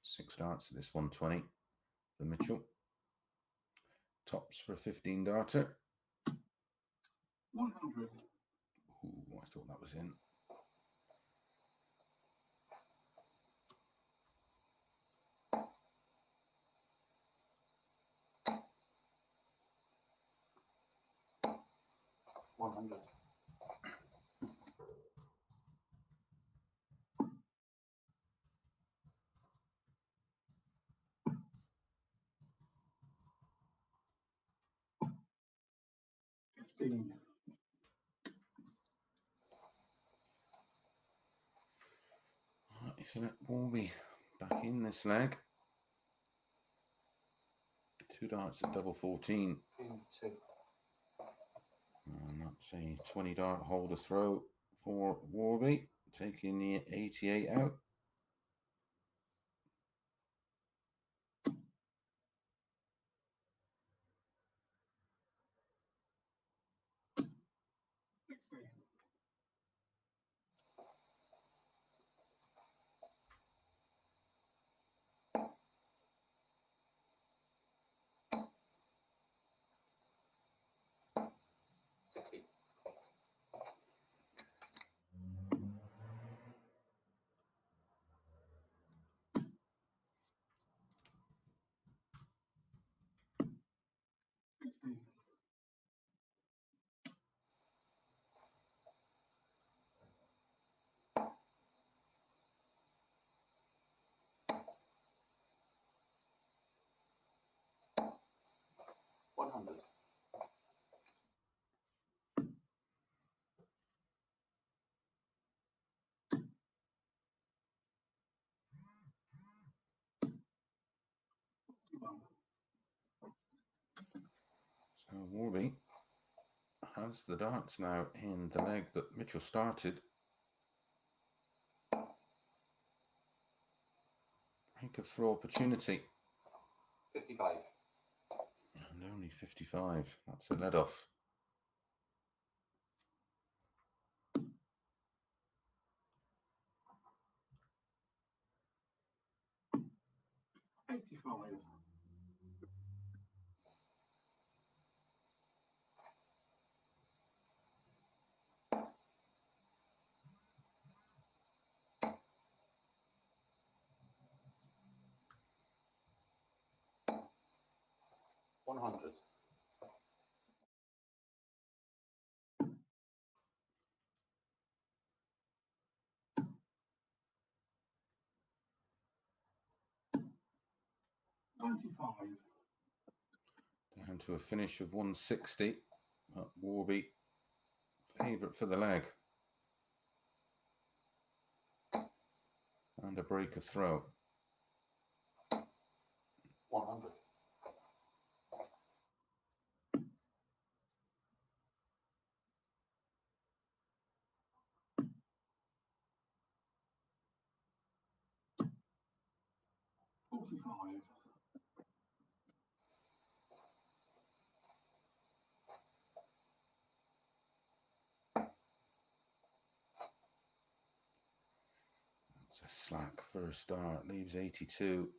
6 darts at this 120 for Mitchell. Tops for a 15 darter. 100. Ooh, I thought that was in. $100. 15. Right, so that will be back in this leg. 2 darts at double 14. 2. And that's a 20 dart holder throw for Warby, taking the 88 out. 60. 60. 60. 100. 51. So Warby has the darts now in the leg that Mitchell started. Break of throw opportunity. 55. And only 55. That's a let off. 85. 100. 95. Down to a finish of 160. Warby, favourite for the leg. And a break of throw. 100. 45. 'It's a slack first start. Leaves 82.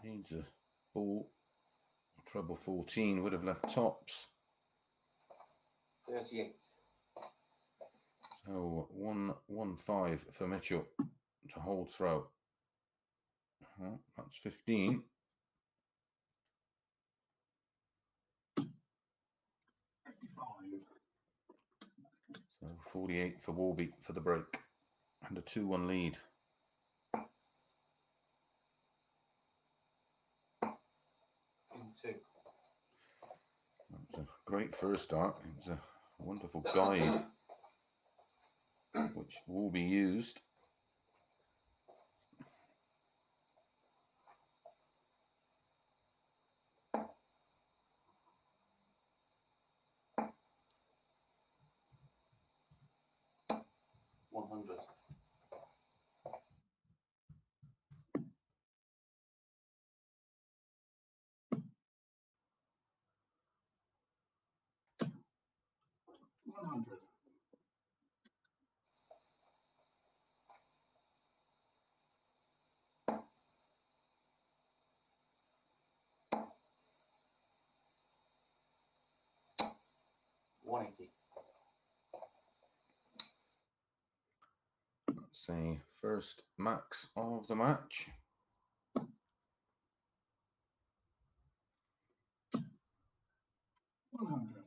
Needs a ball. Treble 14 would have left tops. 38. So 1-1-5 for Mitchell to hold throw. Well, that's 15. 55. So 48 for Warby for the break. And a 2-1 lead. 2. That was a great first start. It was a wonderful guide which Warby used. $100. 100. 180. That's a first max of the match. 100.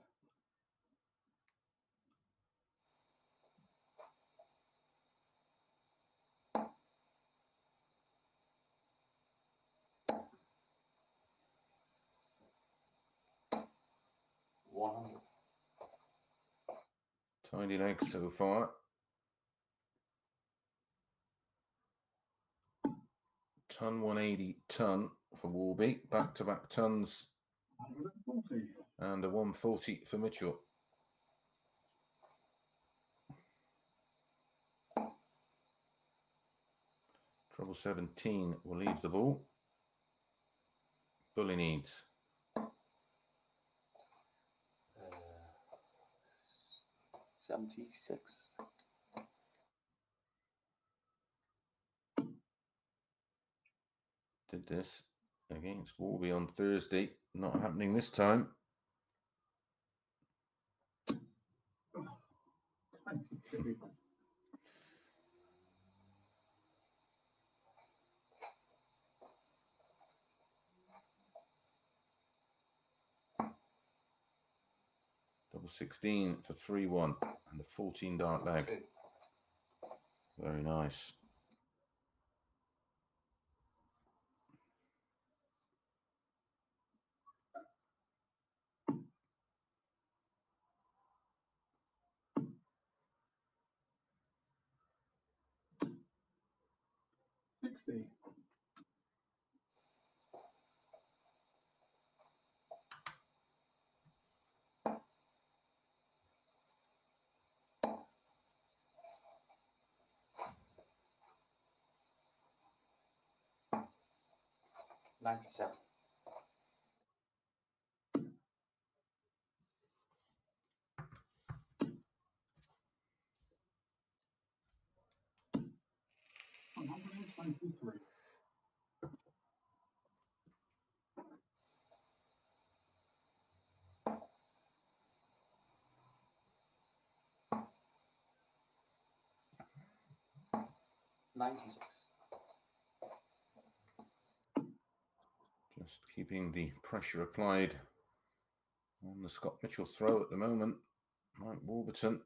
100. Tidy legs so far. Ton 180 ton for Warby. Back-to-back tons 140. and a 140 for Mitchell. Trouble 17 will leave the ball. Bully needs. 76. Did this against Warby on Thursday. Not happening this time. 22. Double 16 for 3-1 and a 14 dart leg. 2. Very nice. $60. 97. 123. 96. Just keeping the pressure applied on the Scott Mitchell throw at the moment. Mike Warburton.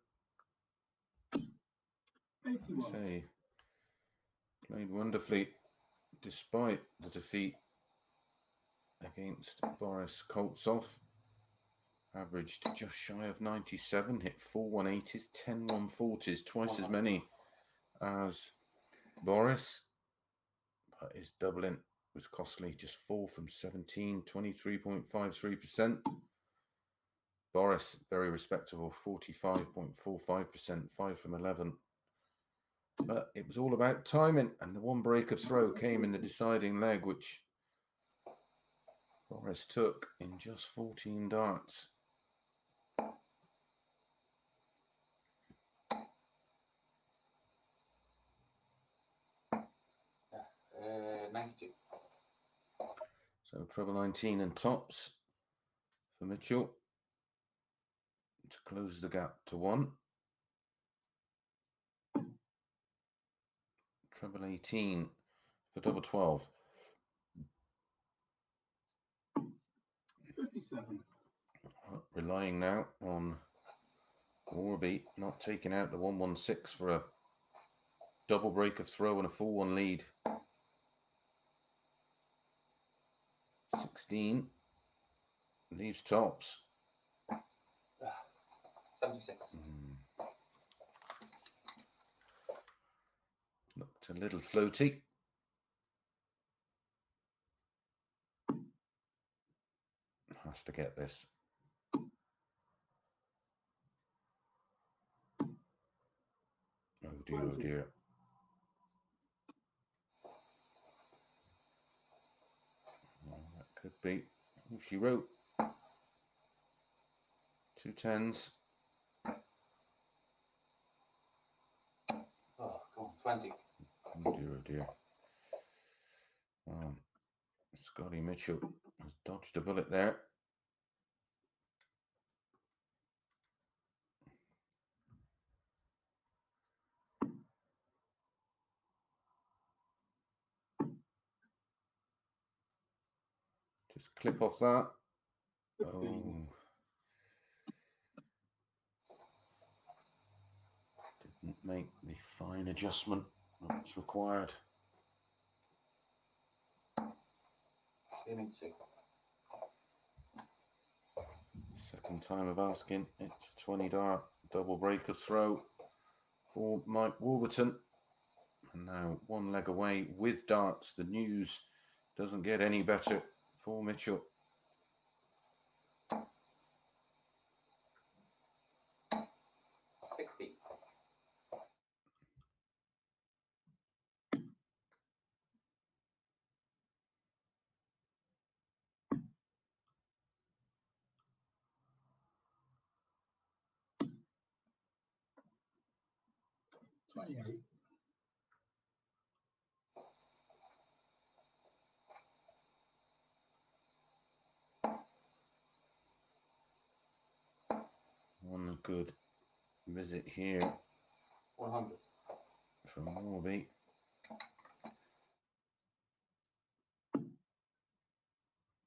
81. Say, played wonderfully despite the defeat against Boris Koltsov. Averaged just shy of 97, hit 4 180s, 10 140s, twice as many as Boris. But his doubling was costly, just 4 from 17, 23.53%. Boris, very respectable, 45.45%, 5 from 11. But it was all about timing, and the one break of throw came in the deciding leg, which Boris took in just 14 darts. 92. So treble 19 and tops for Mitchell to close the gap to 1. Treble 18 for double 12. 27. Relying now on Warby not taking out the 116 for a double break of throw and a 4-1 lead. 16 leaves tops. 76. Looked a little floaty. Has to get this. Oh dear, oh dear. Well, that could be. Oh, she wrote 2 10s. Oh, come on, 20. Oh dear, oh dear. Scotty Mitchell has dodged a bullet there. Just clip off that. Oh. Didn't make the fine adjustment that's required. Aiming 2. Second time of asking. It's a 20 dart double break of throw for Mike Warburton. And now 1 leg away with darts. The news doesn't get any better for Mitchell. 60. Twenty-eight. One good visit here 100. from Warby.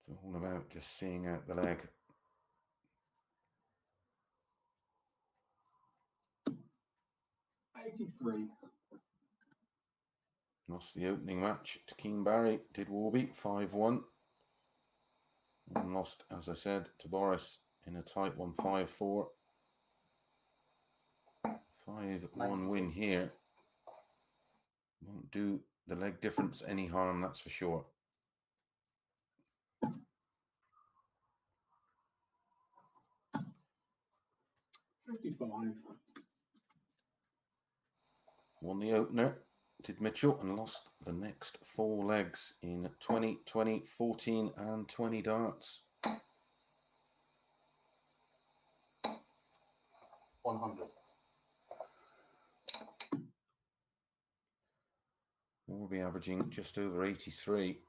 It's all about just seeing out the leg. 83. Lost the opening match to Keen Barry, did Warby, 5-1. And lost, as I said, to Boris in a tight one, 5-4. 5-1 win here. Won't do the leg difference any harm, that's for sure. $55. Won the opener, did Mitchell, and lost the next 4 legs in 20, 20, 14 and 20 darts. 100. Warby averaging just over 83.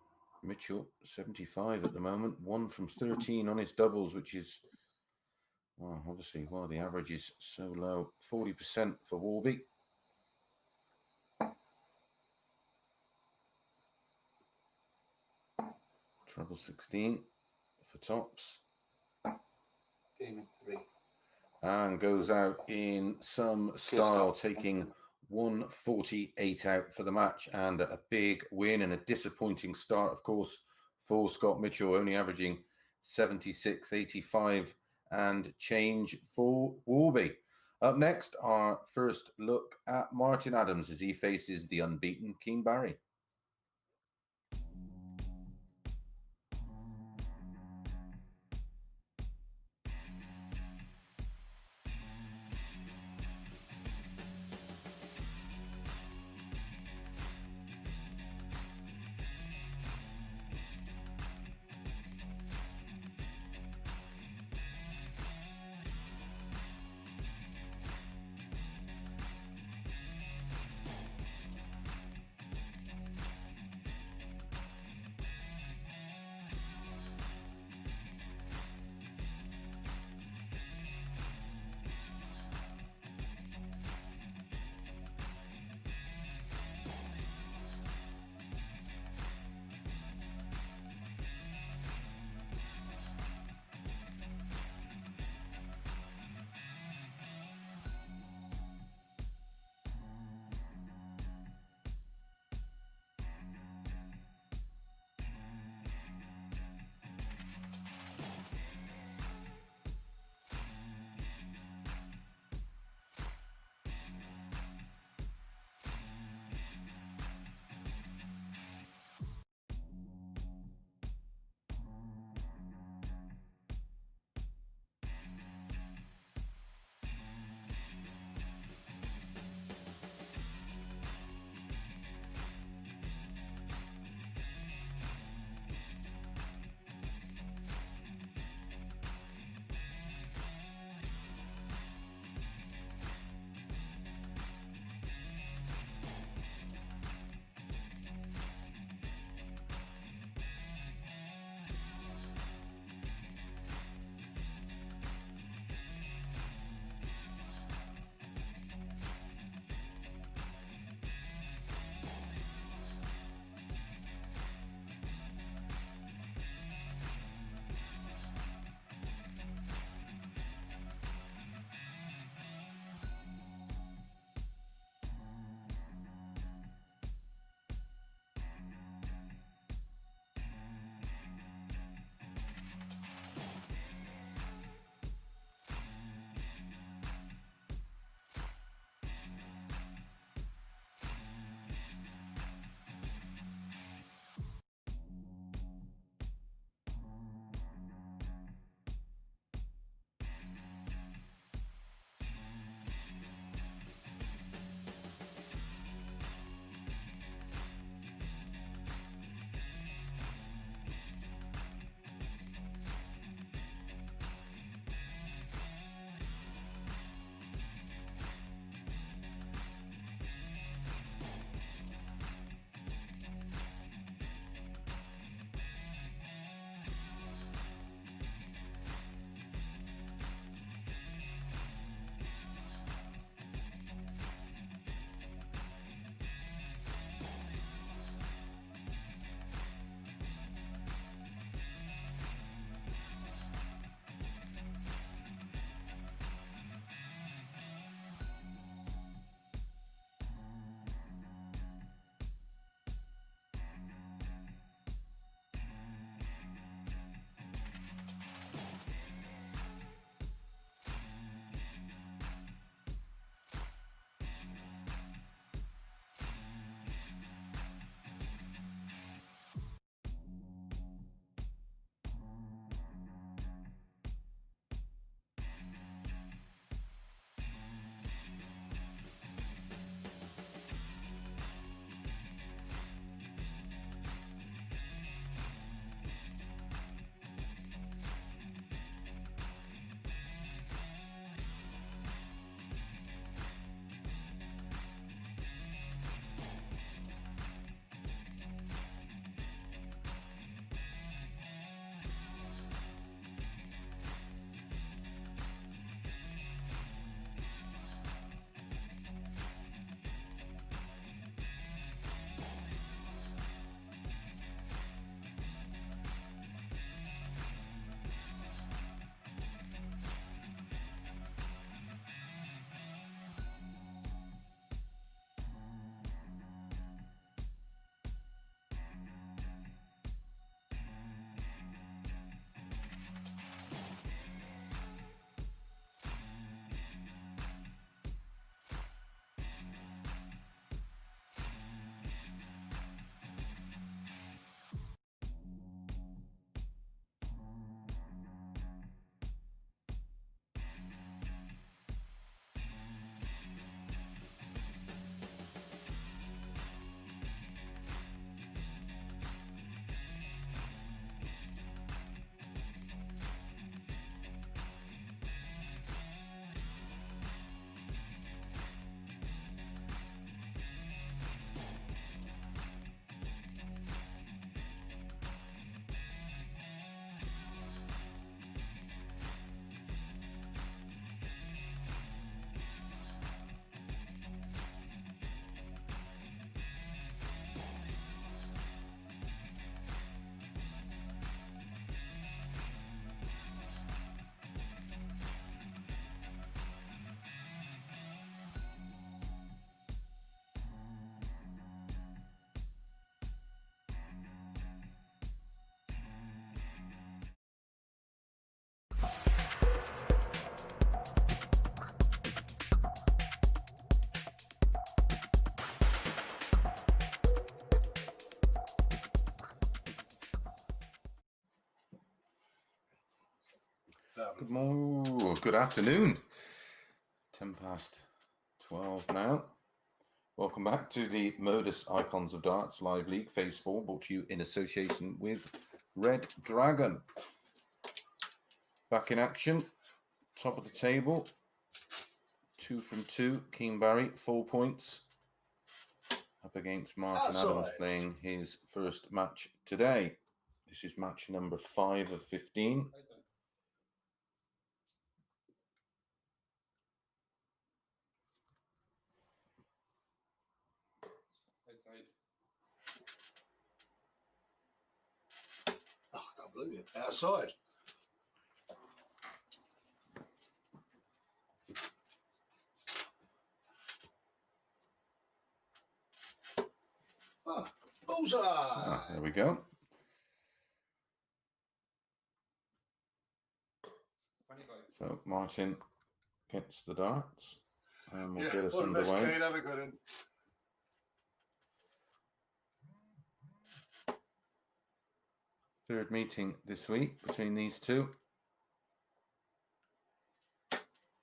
Mitchell 75 at the moment. 1 from 13 on his doubles, which is, well, obviously why the average is so low. 40% for Warby. Treble 16 for tops. Aiming 3. And goes out in some style, taking 148 out for the match, and a big win and a disappointing start, of course, for Scott Mitchell, only averaging 76, 85 and change for Warby. Up next, our first look at Martin Adams as he faces the unbeaten Keen Barry. Good morning. Good afternoon. 12:10 now. Welcome back to the MODUS Icons of Darts Live League Phase 4, brought to you in association with Red Dragon. Back in action, top of the table, 2 from 2. Keen Barry, 4 points. Up against Martin Adams, playing his first match today. This is match number 5 of 15. Oh, I can't believe it. Outside. Ah, bullseye. Ah, there we go. So Martin gets the darts and we'll get us all the best, underway. Kane. Have a good one. Third meeting this week between these two.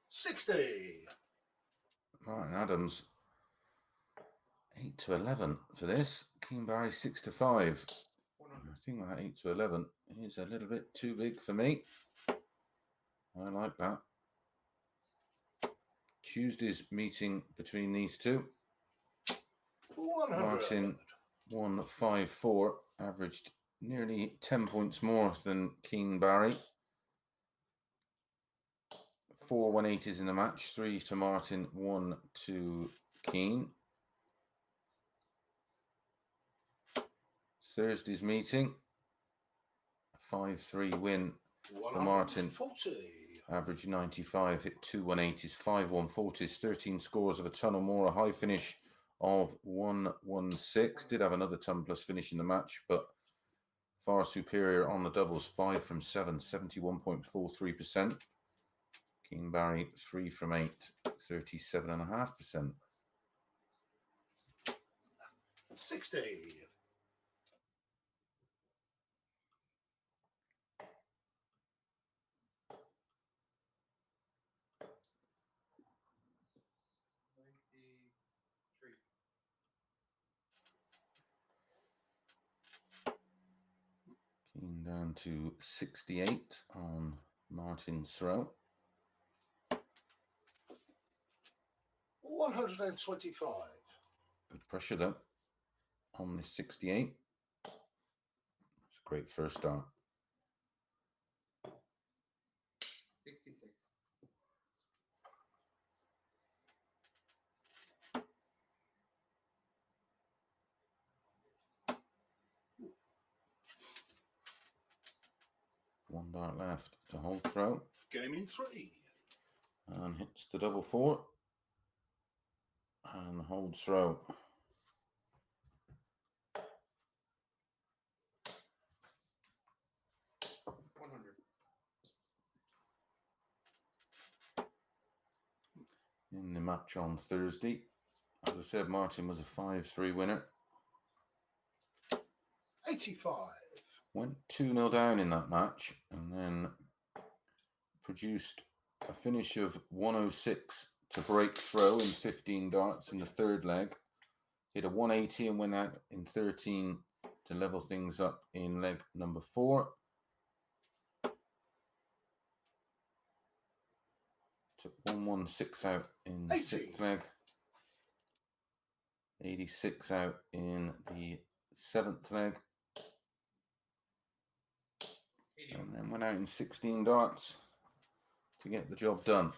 60. Martin Adams 8 to 11 for this. Keen Barry 6 to 5. I think that 8 to 11 is a little bit too big for me. I like that. Tuesday's meeting between these two. 100. Martin 154, averaged nearly 10 points more than Keen Barry. 4 180s in the match, 3 to Martin, 1 to Keen. Thursday's meeting, a 5-3 win for Martin. 140. Average 95, hit 2 180s, 5 140s, 13 scores of a ton or more, a high finish of 116. Did have another ton plus finish in the match, but far superior on the doubles, 5 from 7, 71.43%. Keen Barry 3 from 8, 37.5%. 60. Keen down to 68 on Martin Sorrell. 125. Good pressure though on this 68. It's a great first start. 66. One dart left to hold throw. Game in 3. And hits the double 4. And holds throw. In the match on Thursday, as I said, Martin was a 5-3 winner. 85. Went 2-0 down in that match and then produced a finish of 106 to break throw in 15 darts in the third leg. Hit a 180 and went out in 13 to level things up in leg number 4. Took 116 out in the 6th leg. 86 out in the 7th leg. And then went out in 16 darts to get the job done.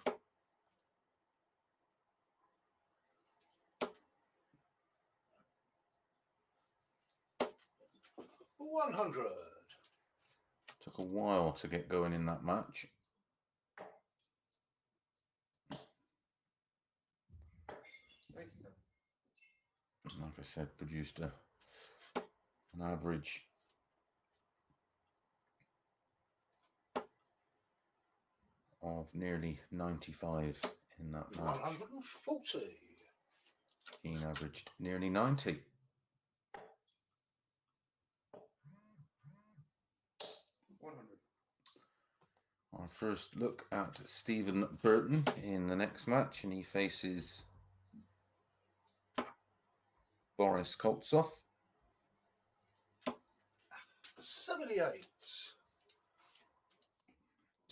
$100. Took a while to get going in that match. Like I said, produced an average of nearly 95 in that match. 140. Keen averaged nearly 90. 100. first look at Stephen Burton in the next match, and he faces Boris Koltsov. 78.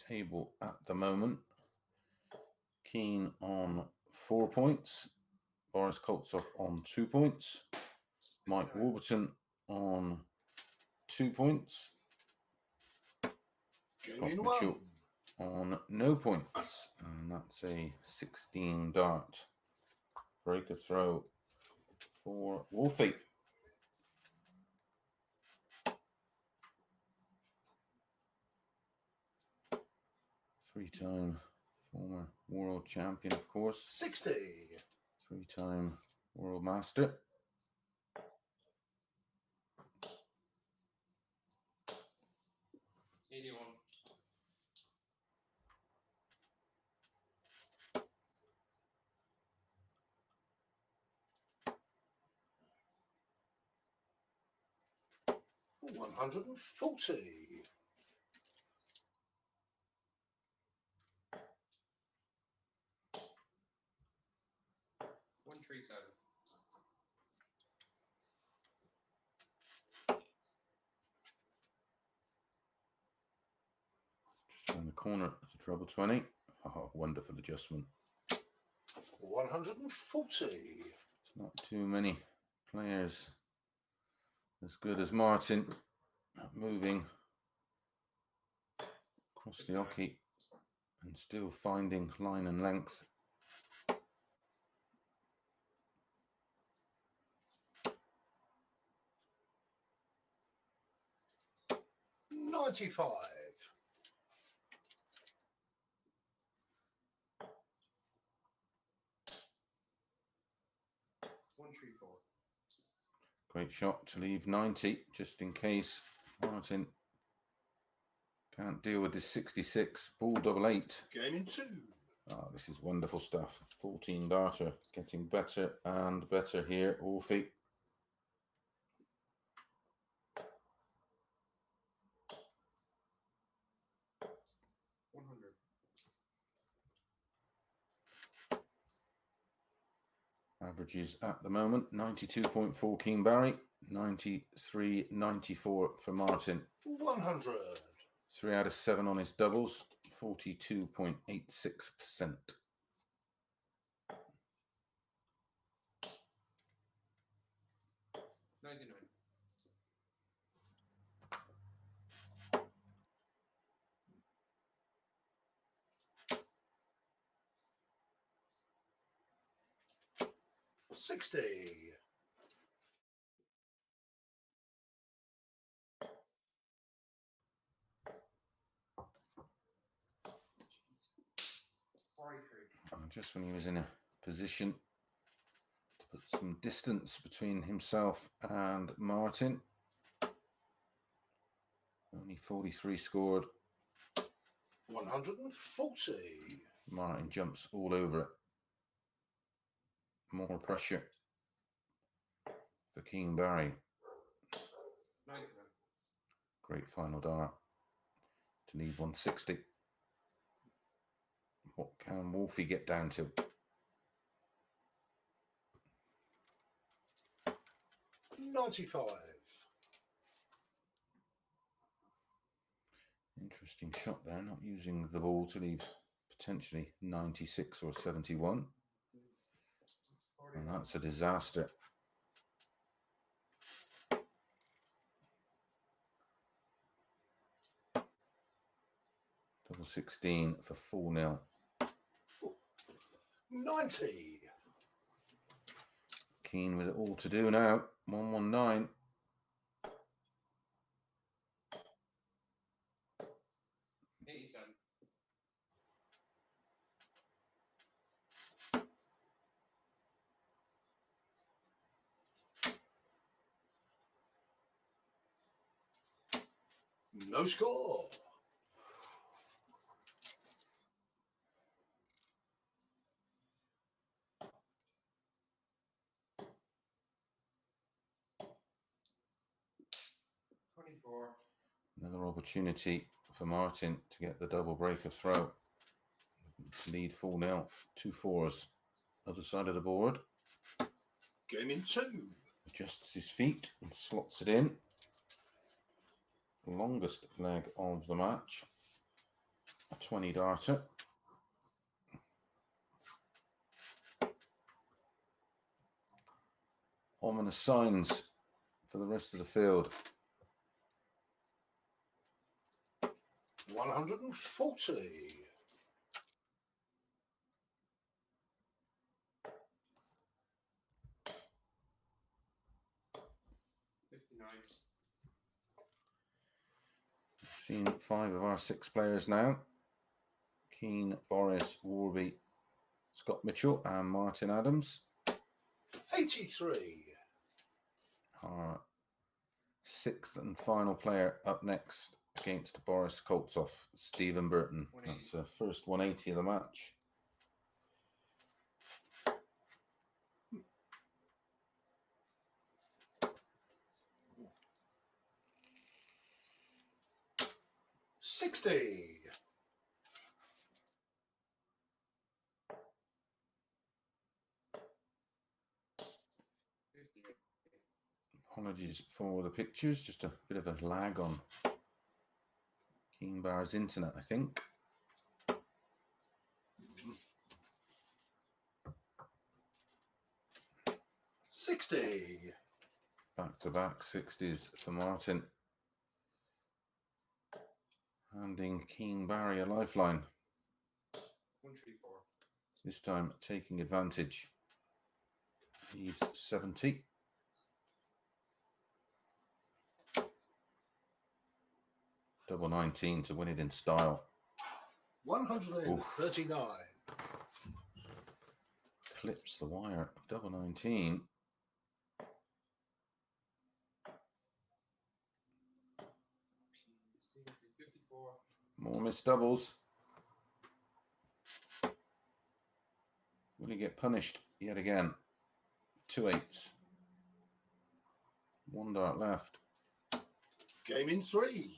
Table at the moment. Keane on 4 points. Boris Koltsov on 2 points. Mike Warburton on 2 points. Game Scott in Mitchell one. on no points. And that's a 16 dart. Break a throw for Wolfie. Three-time former world champion, of course. 60. Three-time world master. $140. 137. Just around the corner at the treble 20. Oh, wonderful adjustment. 140. It's not too many players as good as Martin moving across the oche and still finding line and length. $95. 134. Great shot to leave 90 just in case Martin can't deal with this 66. Ball double 8. Game in two. Oh, this is wonderful stuff. 14 darter, getting better and better here. Wolfie. 100. Averages at the moment 92.4 King Barry, 93.94 for Martin. 100. 3 out of 7 on his doubles, 42.86%. $99. 60. 43. Just when he was in a position to put some distance between himself and Martin. Only 43 scored. 140. Martin jumps all over it. More pressure for King Barry. 99. Great final dart to leave 160. What can Wolfie get down to? $95. Interesting shot there, not using the ball to leave potentially 96 or 71. And that's a disaster. Double 16 for 4-0. 90. Keane with it all to do now. 119. 87. No score. Another opportunity for Martin to get the double break of throw. To lead 4-0. 2 4s. Other side of the board. Game in 2. Adjusts his feet and slots it in. Longest leg of the match. A 20 darter. Ominous signs for the rest of the field. 140. 59. Seen 5 of our 6 players now. Keane, Boris, Warby, Scott Mitchell and Martin Adams. 83. Our 6th and final player up next against Boris Koltsov, Stephen Burton. 180. That's the first 180 of the match. $60. Apologies for the pictures, just a bit of a lag on Keen Bar's internet, I think. $60. Back-to-back 60s for Martin. Handing Keen Barry a lifeline. 134. This time taking advantage. Leaves 70. Double 19 to win it in style. 139. Clips the wire of double 19. PC 54. More missed doubles. Will he get punished yet again? 2 8s. 1 dart left. Game in 3.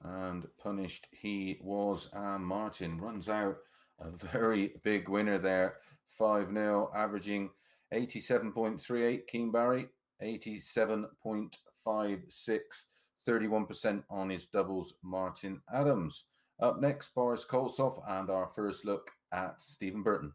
And punished he was, and Martin runs out a very big winner there. 5-0, averaging 87.38. Keen Barry, 87.56. 31% on his doubles, Martin Adams. Up next, Boris Koltsov, and our first look at Stephen Burton.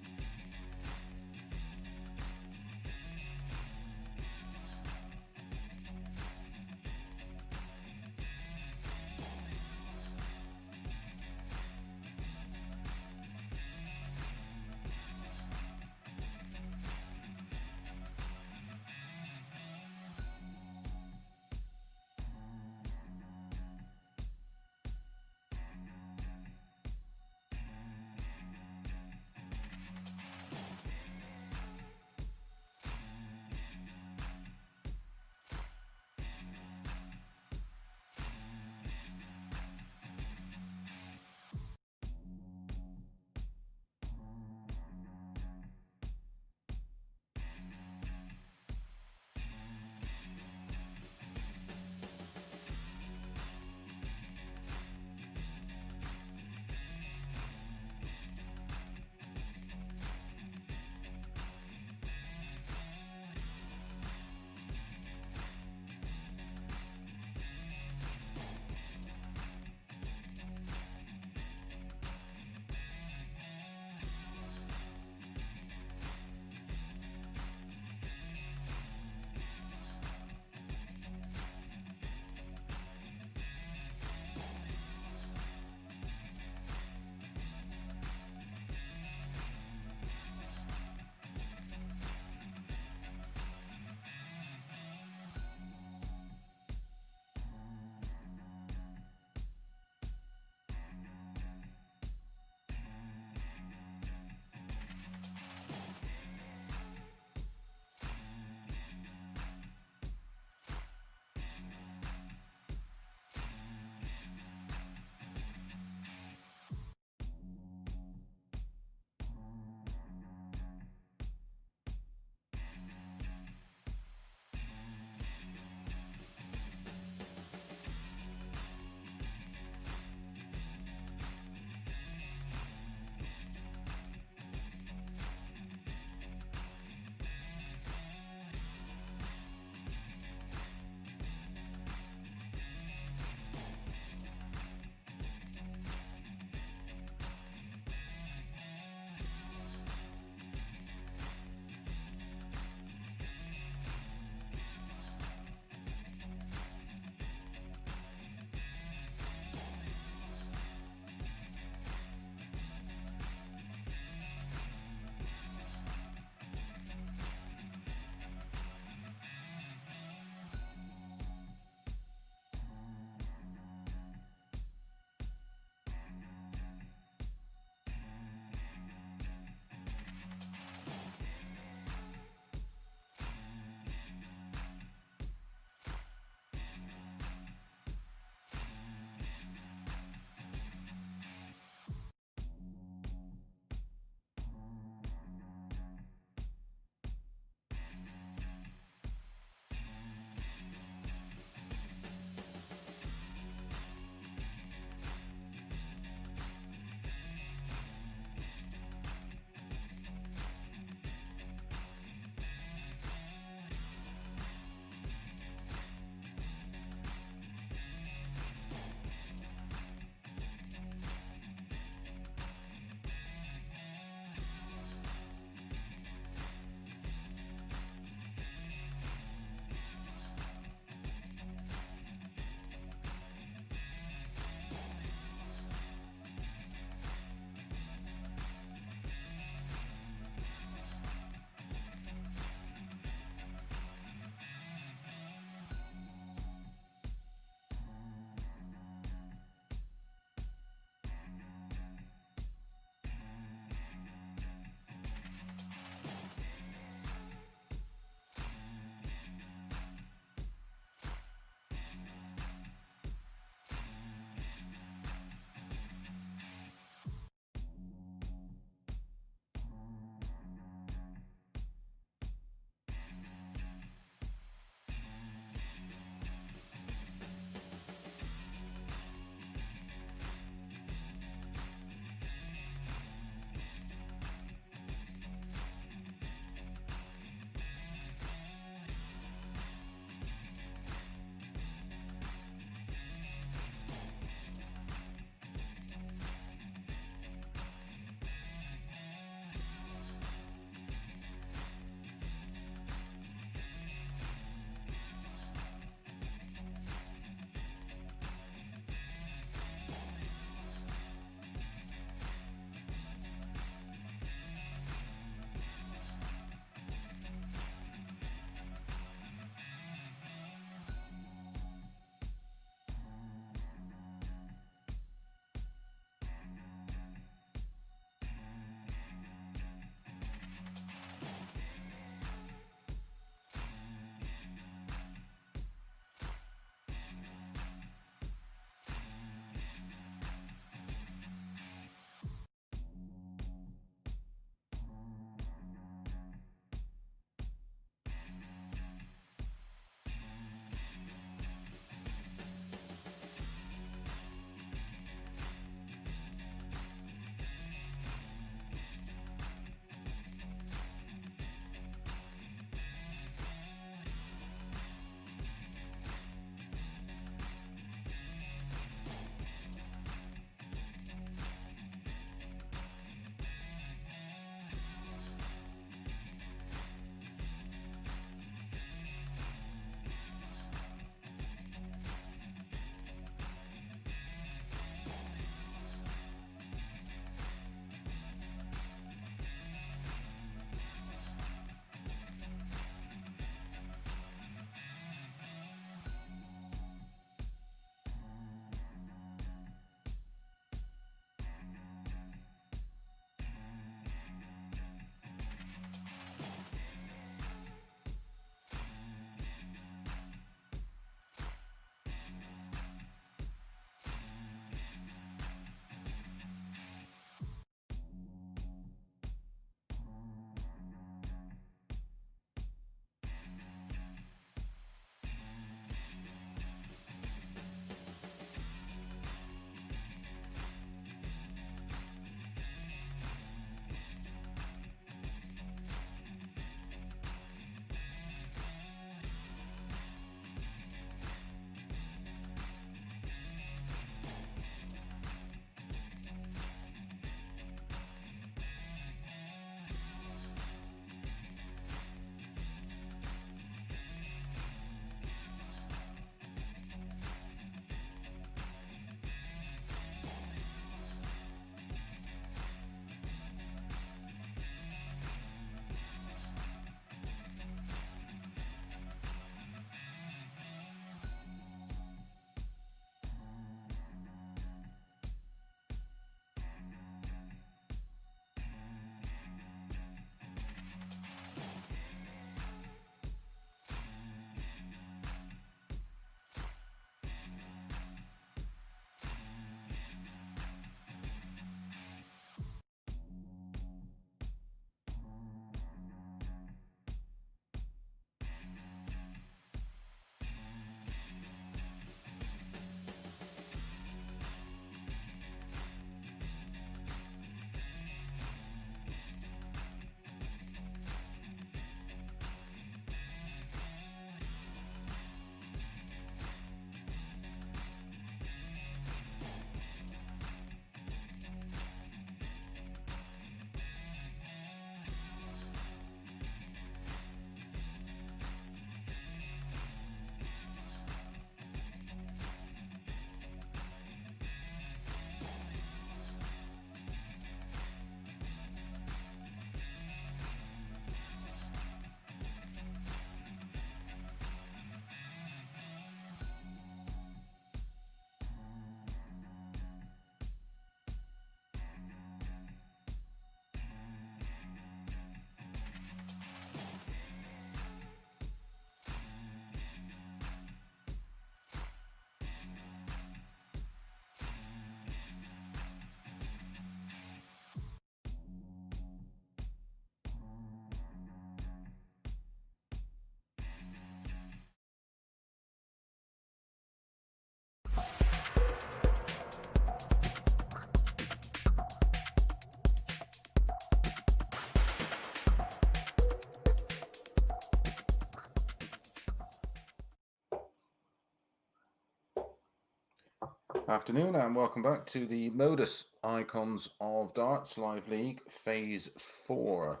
Afternoon and welcome back to the MODUS Icons of Darts Live League Phase 4,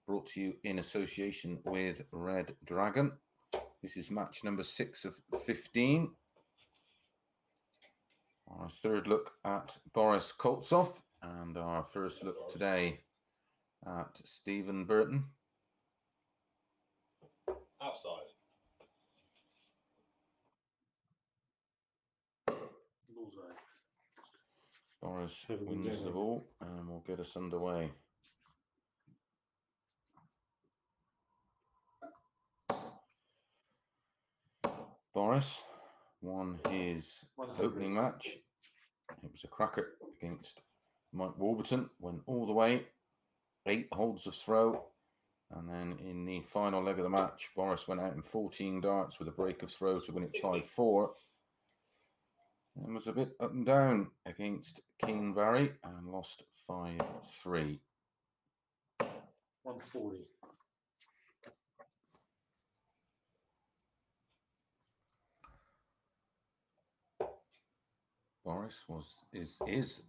brought to you in association with Red Dragon. This is match number 6 of 15. Our third look at Boris Koltsov and our first look today at Stephen Burton. Outside. Bullseye. Boris Have a good wins day, the mate. ball and will get us underway. Boris won his 100. opening match. It was a cracker against Mike Warburton, went all the way, 8 holds of throw, and then in the final leg of the match, Boris went out in 14 darts with a break of throw to win it 5-4. And was a bit up and down against Keane Barry and lost 5-3. 140. Boris is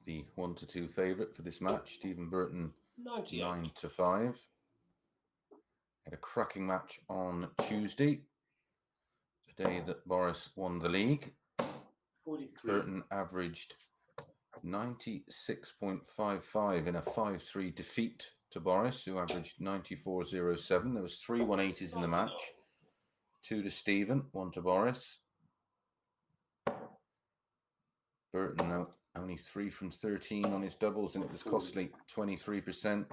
the 1-2 favourite for this match. Stephen Burton 98. 9-5. Had a cracking match on Tuesday, the day that Boris won the league. 43. Burton averaged 96.55 in a 5-3 defeat to Boris, who averaged 94.07. There was 3 180s in the match. 2 to Stephen, 1 to Boris. Burton though, only 3 from 13 on his doubles, and it was costly, 23%.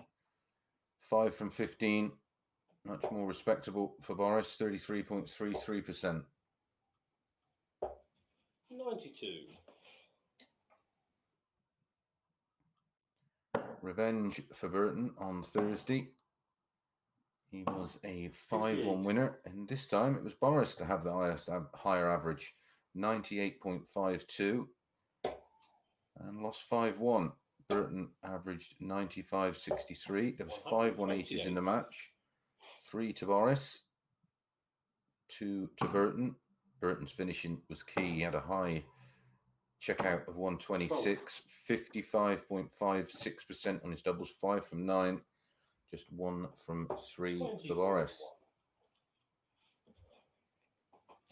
5 from 15, much more respectable for Boris, 33.33%. 92. Revenge for Burton on Thursday. He was a 5-1 58. winner, and this time it was Boris to have the higher average, 98.52, and lost 5-1. Burton averaged 95.63. There was 5 180s in the match. 3 to Boris, 2 to Burton. Burton's finishing was key. He had a high checkout of 126, 55.56% on his doubles, 5 from 9, just 1 from 3 for Boris.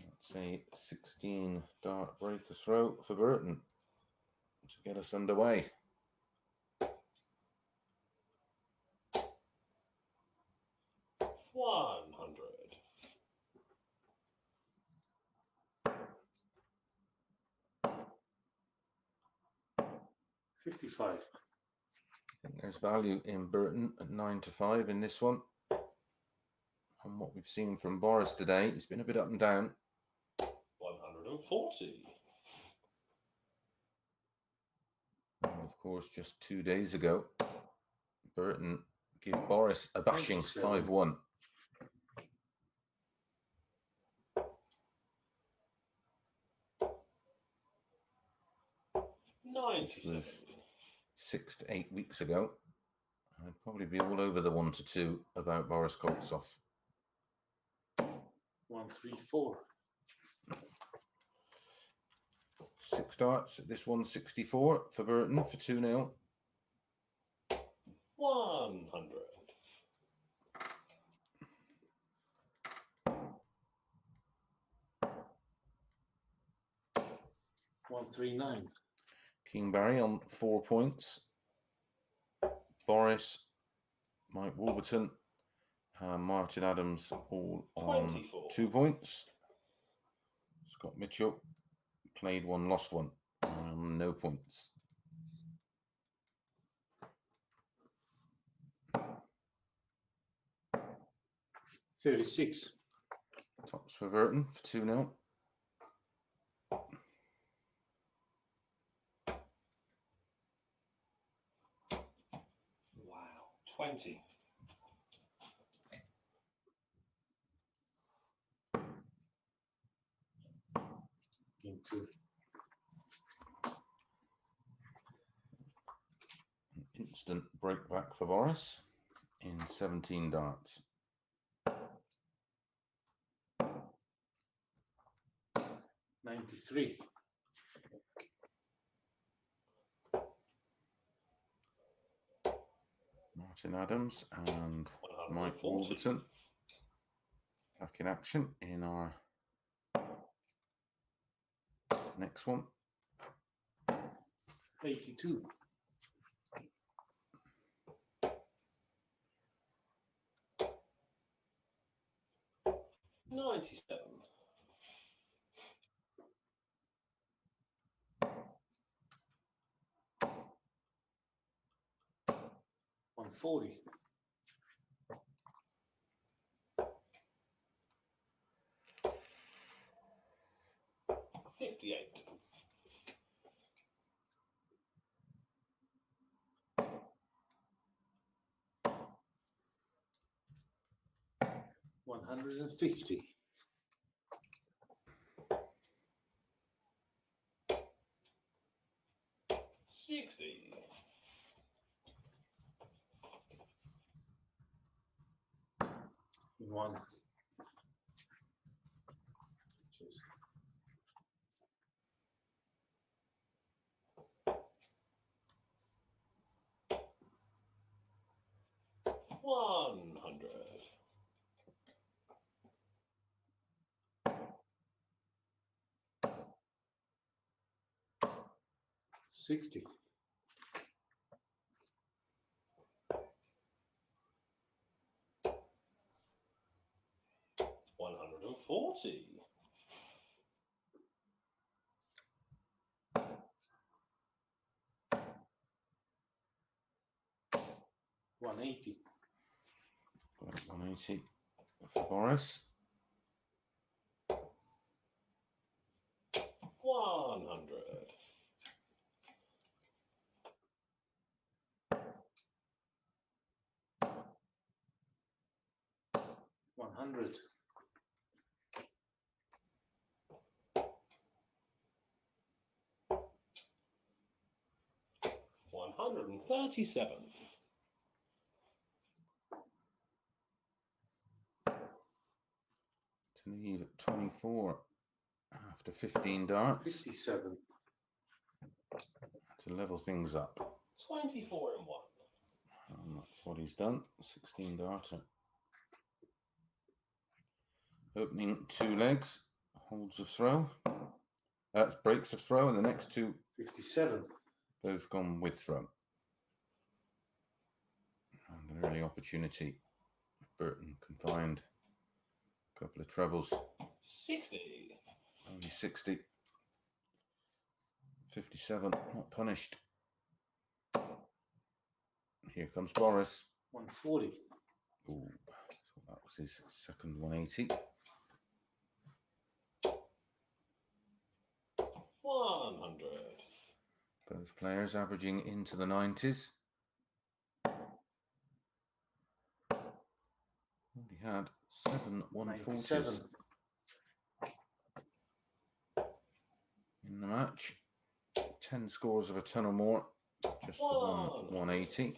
That's a 16 dart breaker throw for Burton to get us underway. $55. I think there's value in Burton at 9-5 in this one. And what we've seen from Boris today, it's been a bit up and down. 140. And of course, just 2 days ago, Burton gave Boris a bashing 5-1. This was 6 to 8 weeks ago. I'd probably be all over the 1-2 about Boris Koltsov. 134. 6 darts at this 164 for Burton for 2-0. 100. 139. King Barry on 4 points. Boris, Mike Warburton, Martin Adams all on 24. 2 points. Scott Mitchell played 1, lost 1. No points. $36. Tops for Burton for 2-0. Wow. 20. Into Instant break back for Boris in 17 darts. 93. Martin Adams and Mike 140. Wolverton back in action in our next one. 82. 97. 140. 58. 150. 60. 1. $100. 60. 140. 180. 180 for Boris. 100. 100. 137. To leave at 24 after 15 darts 57. to level things up. 24 and 1. And that's what he's done. 16 darter. Opening 2 legs, holds a throw. Breaks a throw, and the next 2 57. both gone with throw. And an early opportunity. Burton can find a couple of trebles. 60. Only 60. 57, not punished. Here comes Boris. 140. Ooh, so that was his second 180. 100. Both players averaging into the 90s. Already had 7 140s 97. in the match. 10 scores of a ton or more. Just the one 180.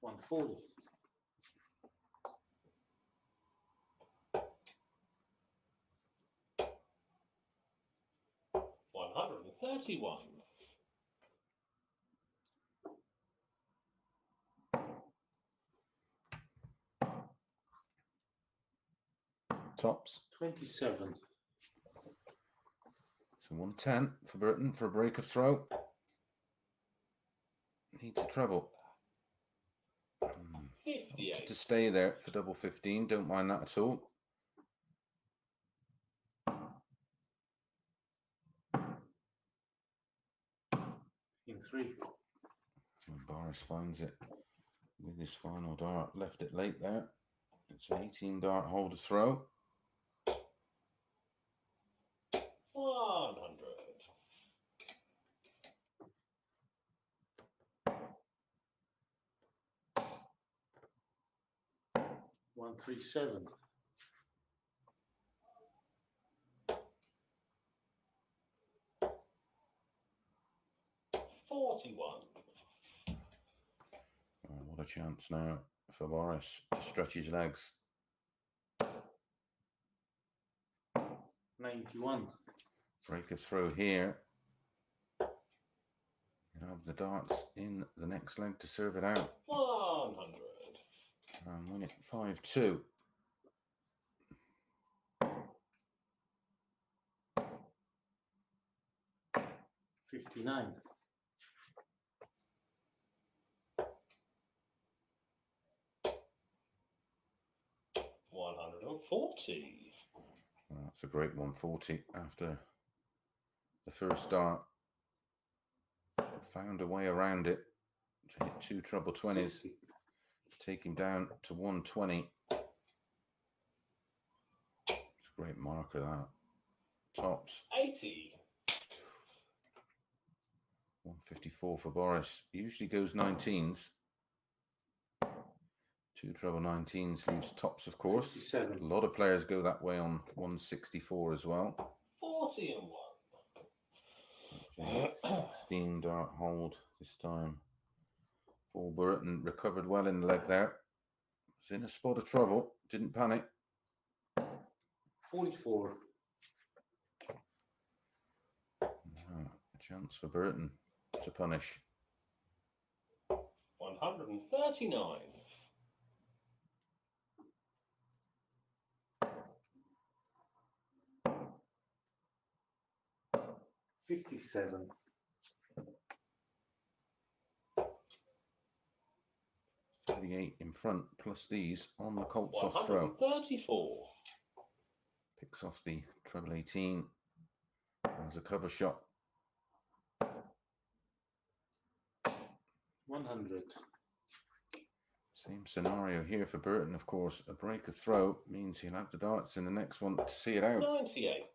140. 131. Tops. 27. So 110 for Burton for a break of throw. Needs a treble. 58. To stay there for double 15. Don't mind that at all. In 3. And Boris finds it with his final dart. Left it late there. It's an 18 dart hold a throw. 100. 137. 41. Oh, what a chance now for Boris to stretch his legs. 91. break a throw here. You have the darts in the next leg to serve it out 100. and win it 5-2. 59. 140. Well, that's a great 140 after the first dart. Found a way around it to hit 2 treble 20s, 60. take him down to 120. It's a great marker, that. Tops. 80. 154 for Boris. Usually goes 19s. 2 treble 19s leaves tops, of course. 57. A lot of players go that way on 164 as well. 40 and 1. It's a 16 dart hold this time. Paul Burton recovered well in the leg there. Was in a spot of trouble. Didn't panic. 44. A chance for Burton to punish. 139. 57. 38 in front, plus these on the Colts off throw. 134. Picks off the treble 18 as a cover shot. 100. Same scenario here for Burton, of course. A break of throw means he'll have the darts in the next one to see it out. 98.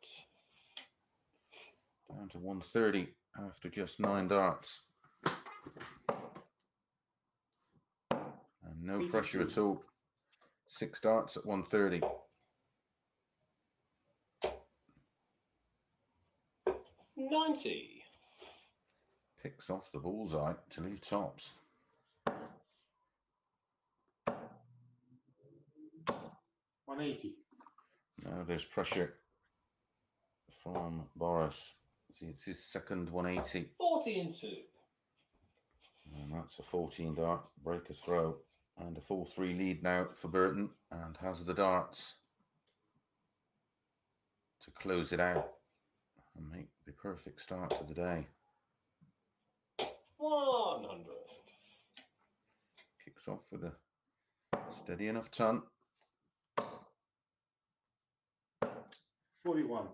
Down to 130 after just 9 darts. And no 82. pressure at all. 6 darts at 130. 90. Picks off the bullseye to leave tops. 180. Now there's pressure from Boris. See, it's his second 180. 40 and 2. And that's a 14 dart, break a throw, and a full 3 lead now for Burton, and has the darts to close it out and make the perfect start to the day. 100. Kicks off with a steady enough ton. 41.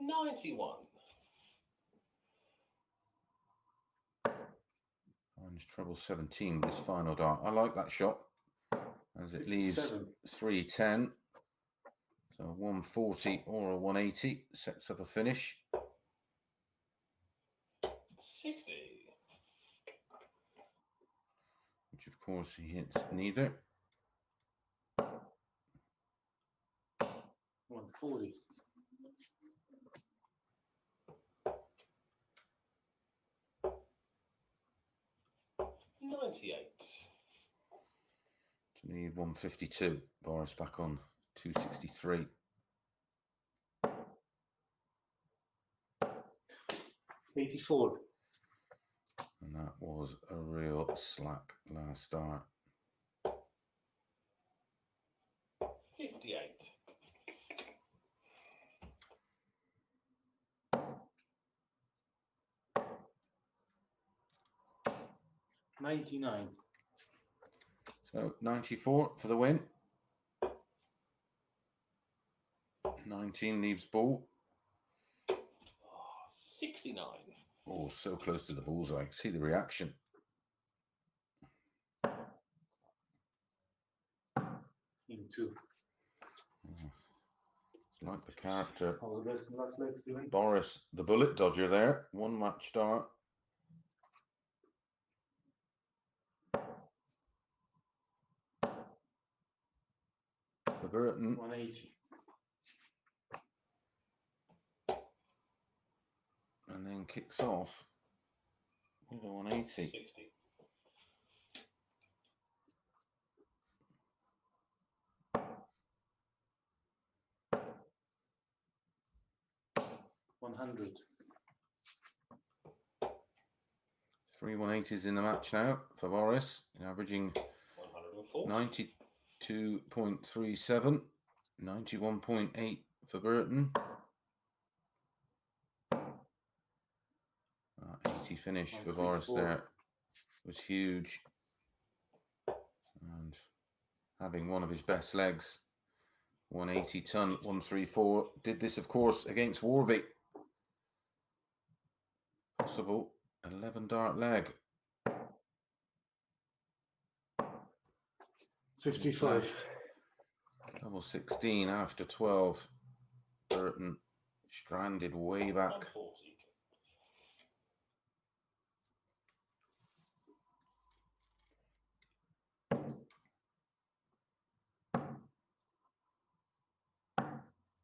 91. Finds treble 17 with his final dart. I like that shot as it leaves 57. 310. So a 140 or a 180 sets up a finish. 60. Which of course he hits neither. 140. 98. To leave 152. Boris back on 263. 84. And that was a real slack last start. 58. 99. So 94 for the win. 19 leaves ball. 69. Oh, so close to the bullseye. See the reaction. In 2. It's like the character How was the best and last leg, Stephen? Boris, the bullet dodger there. 1 match start. For Burton. 180. And then kicks off with a 180. 60. 100. 3 180s in the match now for Boris, averaging 104. 92.37, 91.8 for Burton. 80 finish for Boris 134. there was huge. And having one of his best legs, 180 ton, 134. Did this, of course, against Warby. Possible 11 dart leg. 55. Double 16 after 12. Burton stranded way back. 140.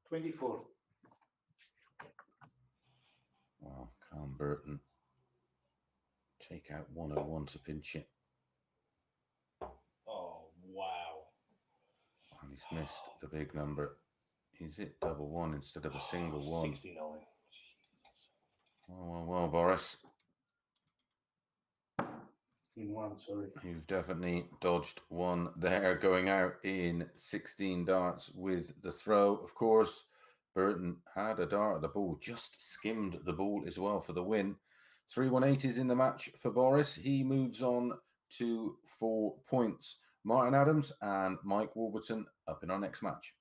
24. Wow, Calm Burton. Take out 101 to pinch it. Oh, wow. And he's missed the big number. He's hit double one instead of a single one. 69. Well, Boris. In one, sorry. You've definitely dodged one there, going out in 16 darts with the throw. Of course, Burton had a dart at the ball, just skimmed the ball as well for the win. 3 180s in the match for Boris. He moves on to 4 points. Martin Adams and Mike Warburton up in our next match.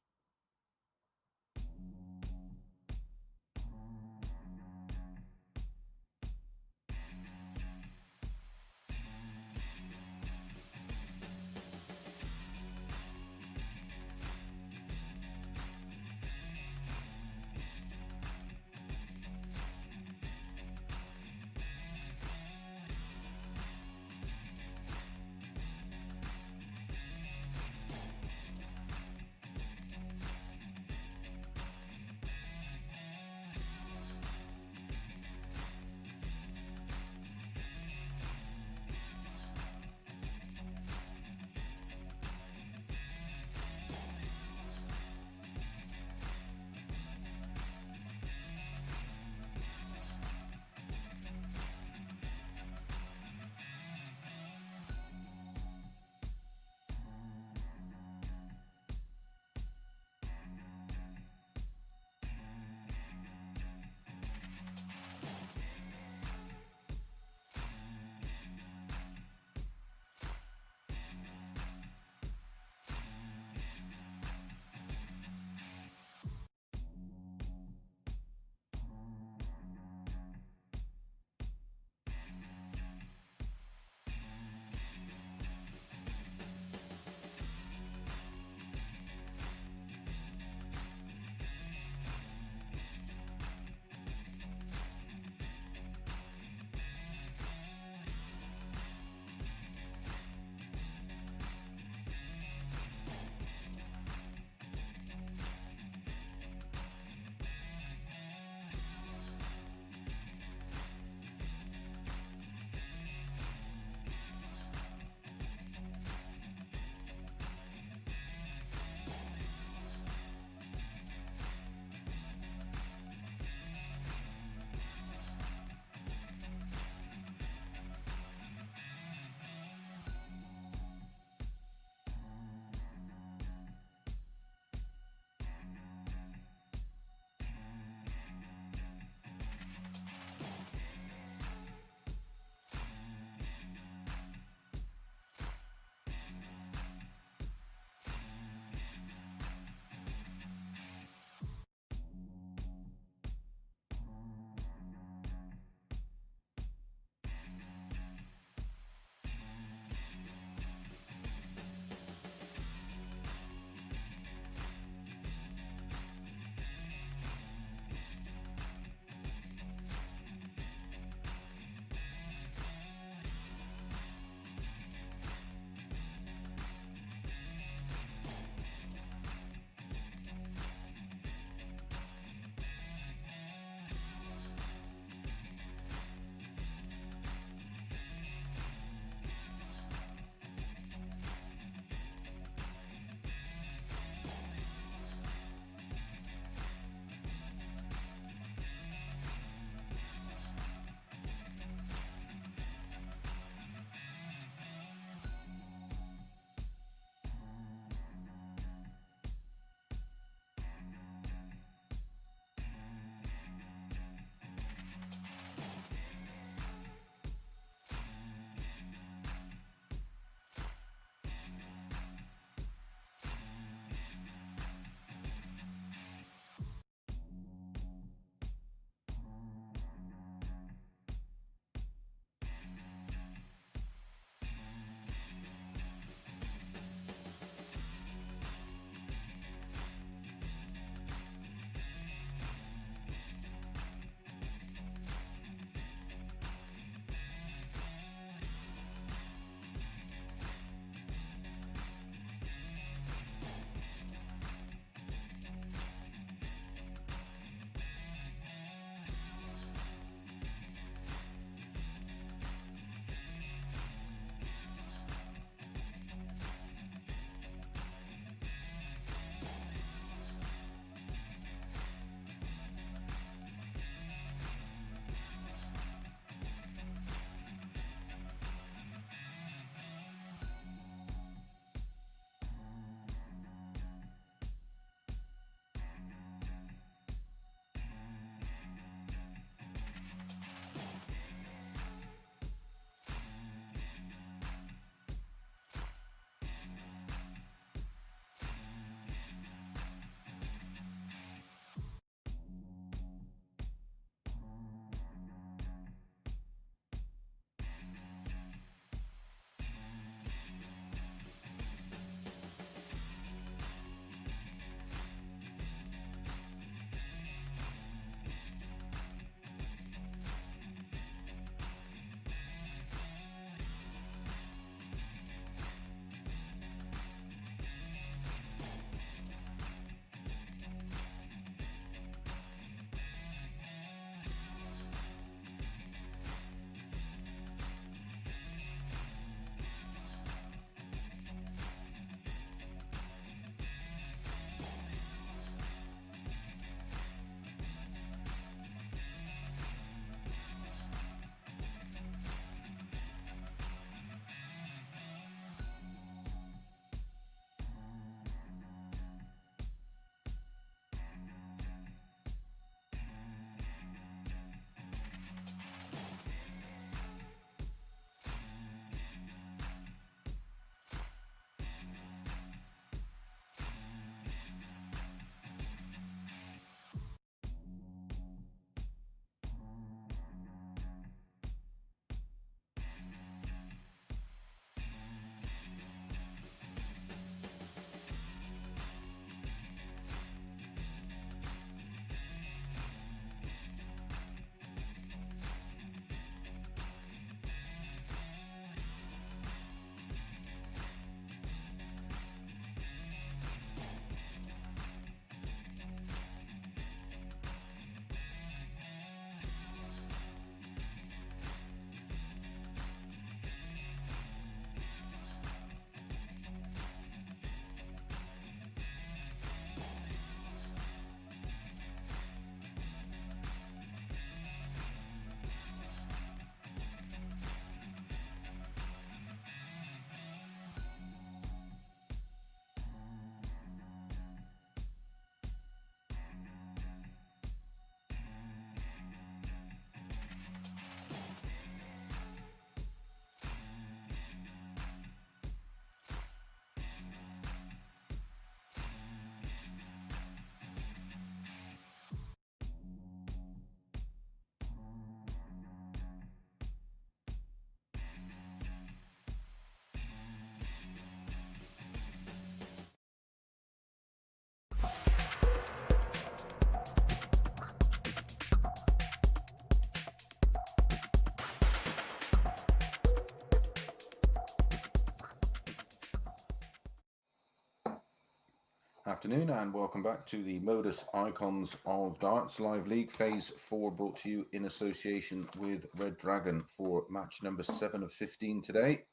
Afternoon and welcome back to the Modus Icons of Darts Live League Phase 4, brought to you in association with Red Dragon for match number 7 of 15 today.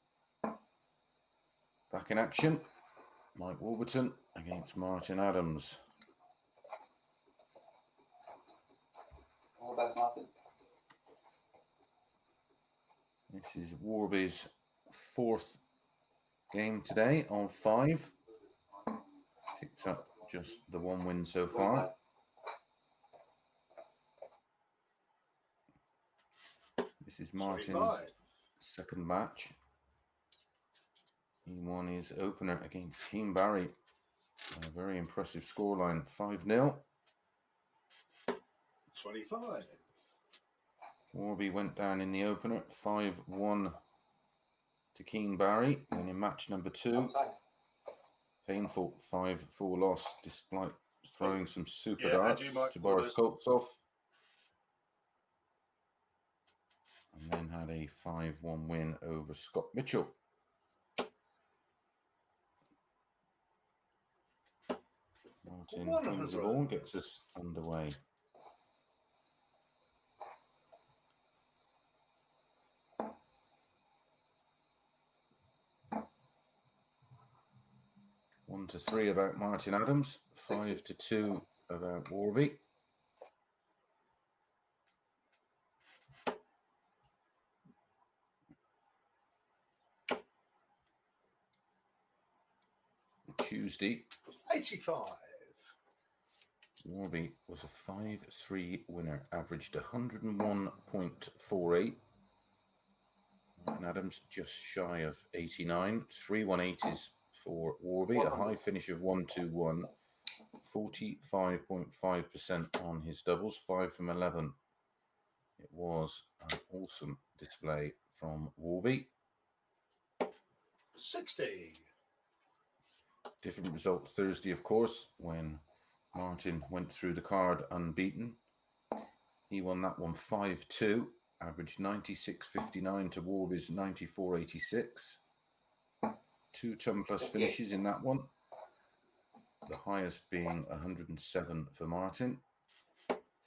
Back in action, Mike Warburton against Martin Adams. All the best, Martin. This is Warby's 4th game today of 5. Picked up just the 1 win so far. This is Martin's 25. second match. He won his opener against Keane Barry. A very impressive scoreline, 5-0. 25. Warby went down in the opener, 5-1 to Keane Barry. Then in match number 2, Outside. painful 5-4 loss despite throwing some super Yeah, darts and you might to call Boris this- Koltsov. And then had a 5-1 win over Scott Mitchell. Martin wins the ball and gets us underway. One to 3 about Martin Adams, 5-2 about Warby. Tuesday, 85. Warby was a 5-3 winner, averaged 101.48. Martin Adams just shy of 89, 3 180s for Warby, a high finish of 1-2-1, 45.5% on his doubles, 5 from 11. It was an awesome display from Warby. 60. Different result Thursday, of course, when Martin went through the card unbeaten. He won that one 5-2, averaged 96.59 to Warby's 94.86. 2 ton plus finishes in that one. The highest being 107 for Martin.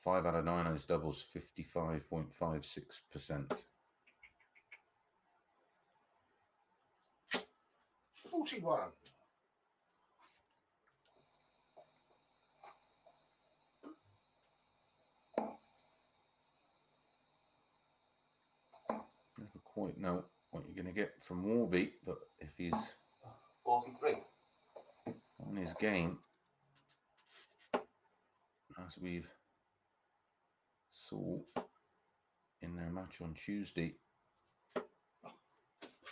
5 out of 9 on his doubles, 55.56%. 41. Never quite know what you're going to get from Warby, but if he's 43. on his game, as we've saw in their match on Tuesday,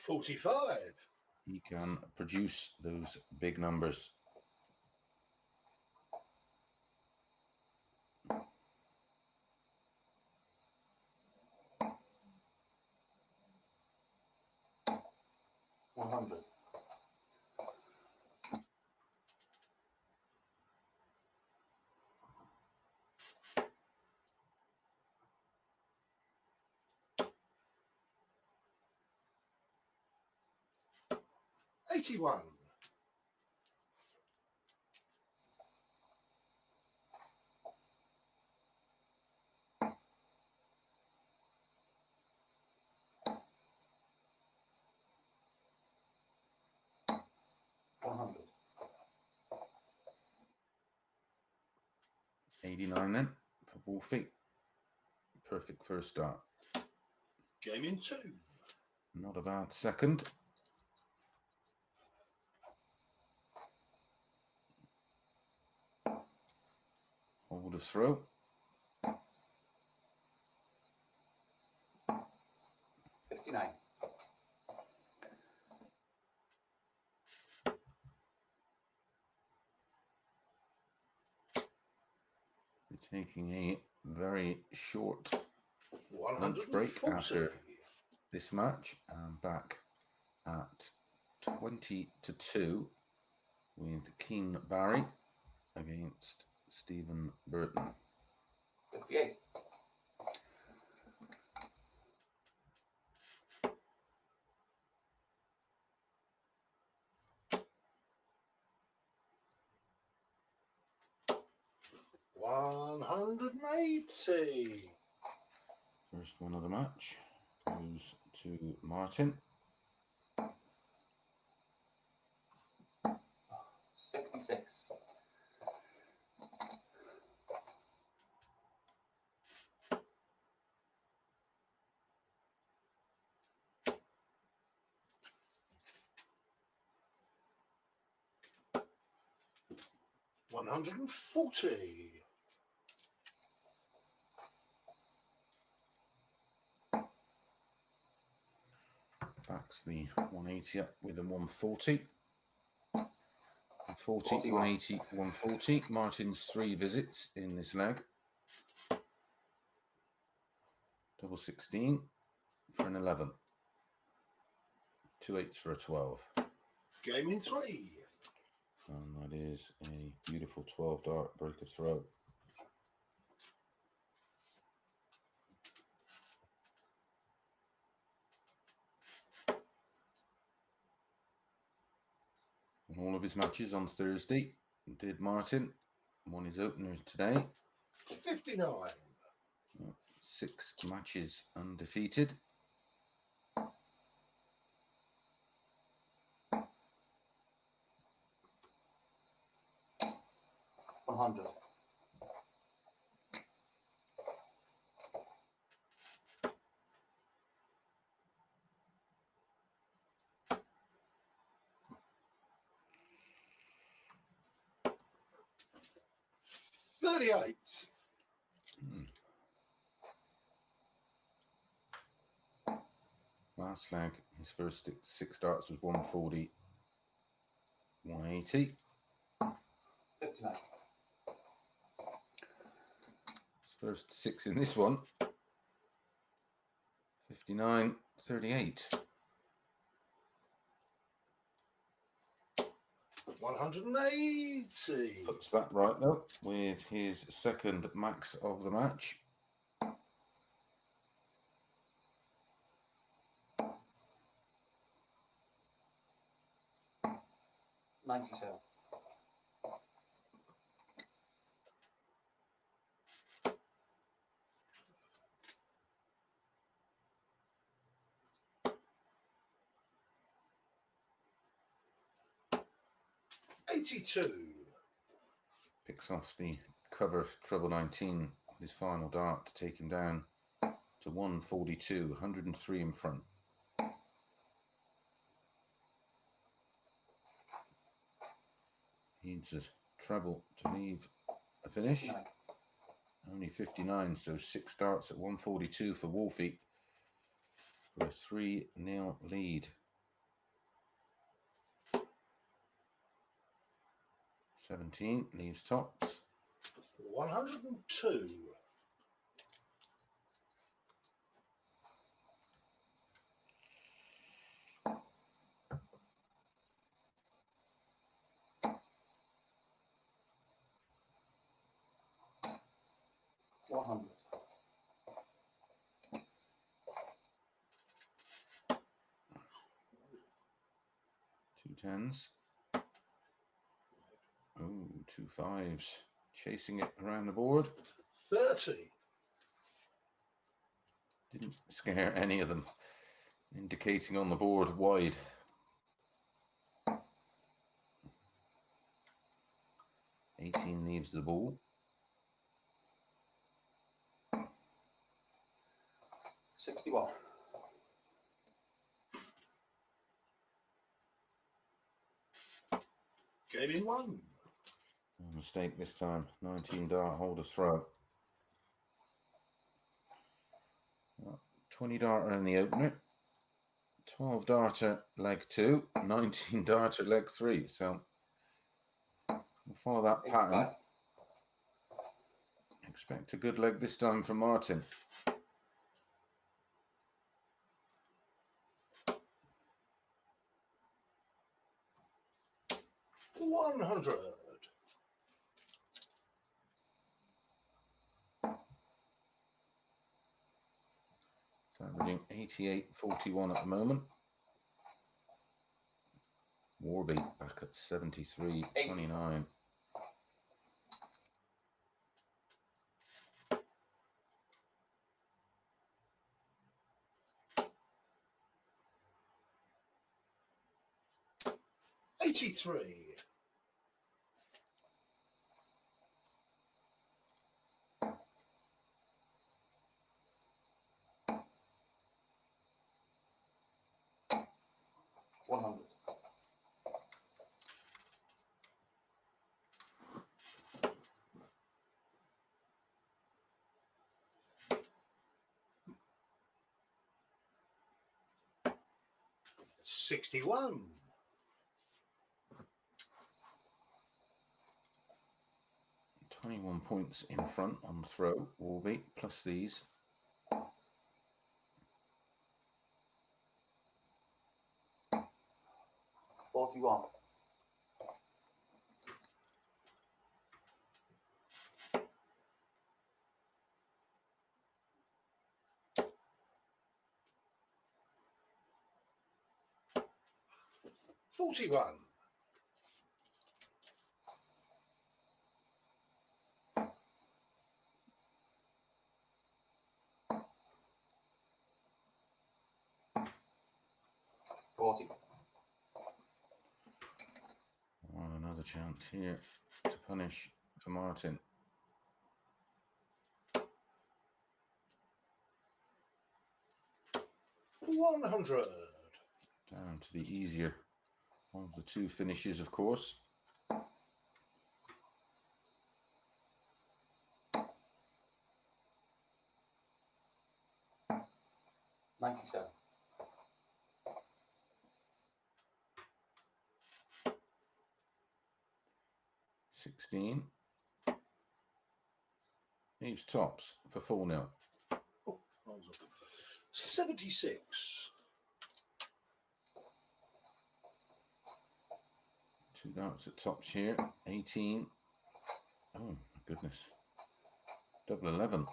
45. he can produce those big numbers. $100. 81. 100. 89 then for Wolfie. Perfect first start. Game in 2. Not a bad second. Hold a throw. 59. We're taking a very short lunch 140. break after this match. And back at 20-2 with Keane Barry against Stephen Burton. 58. 180. First one of the match goes to Martin. 66. $140. Backs the 180 up with a 140. 40, 41. 180, 140. Martin's 3 visits in this leg. Double 16 for an 11. 2 8s for a 12. Game in 3. And that is a beautiful 12 dart break of throw. In all of his matches on Thursday, did Martin. Won his openers today. 59. 6 matches undefeated. 100. $38. Last leg, his first 6 darts was 140, 180. 59. His first 6 in this one, 59, 38. 180. Puts that right though, with his second max of the match. $97. $82. Picks off the cover treble 19 with his final dart to take him down to 142, 103 in front. Needs a treble to leave a finish. 59. Only 59, so 6 darts at 142 for Wolfie for a 3-0 lead. 17 leaves tops. 102. $100. 2 10s. Oh, 2 5s. Chasing it around the board. 30. Didn't scare any of them. Indicating on the board wide. 18 leaves the ball. 61. Game in 1. No mistake this time. 19 dart holder throw. 20 darter in the opener. 12 darter leg 2. 19 darter leg 3. So we'll follow that pattern. 85. Expect a good leg this time from Martin. $100. It's averaging 88.41 at the moment. Warby back at 73.29. 83. $100. 61. 21 points in front on the throw, will be, plus these. $41. 41. 40. Oh, another chance here to punish for Martin. $100. Down to the easier of the two finishes, of course. $97. 16. Leaves tops for 4-0. Oh, 76. Two darts at tops here. 18. Oh, my goodness. Double 11.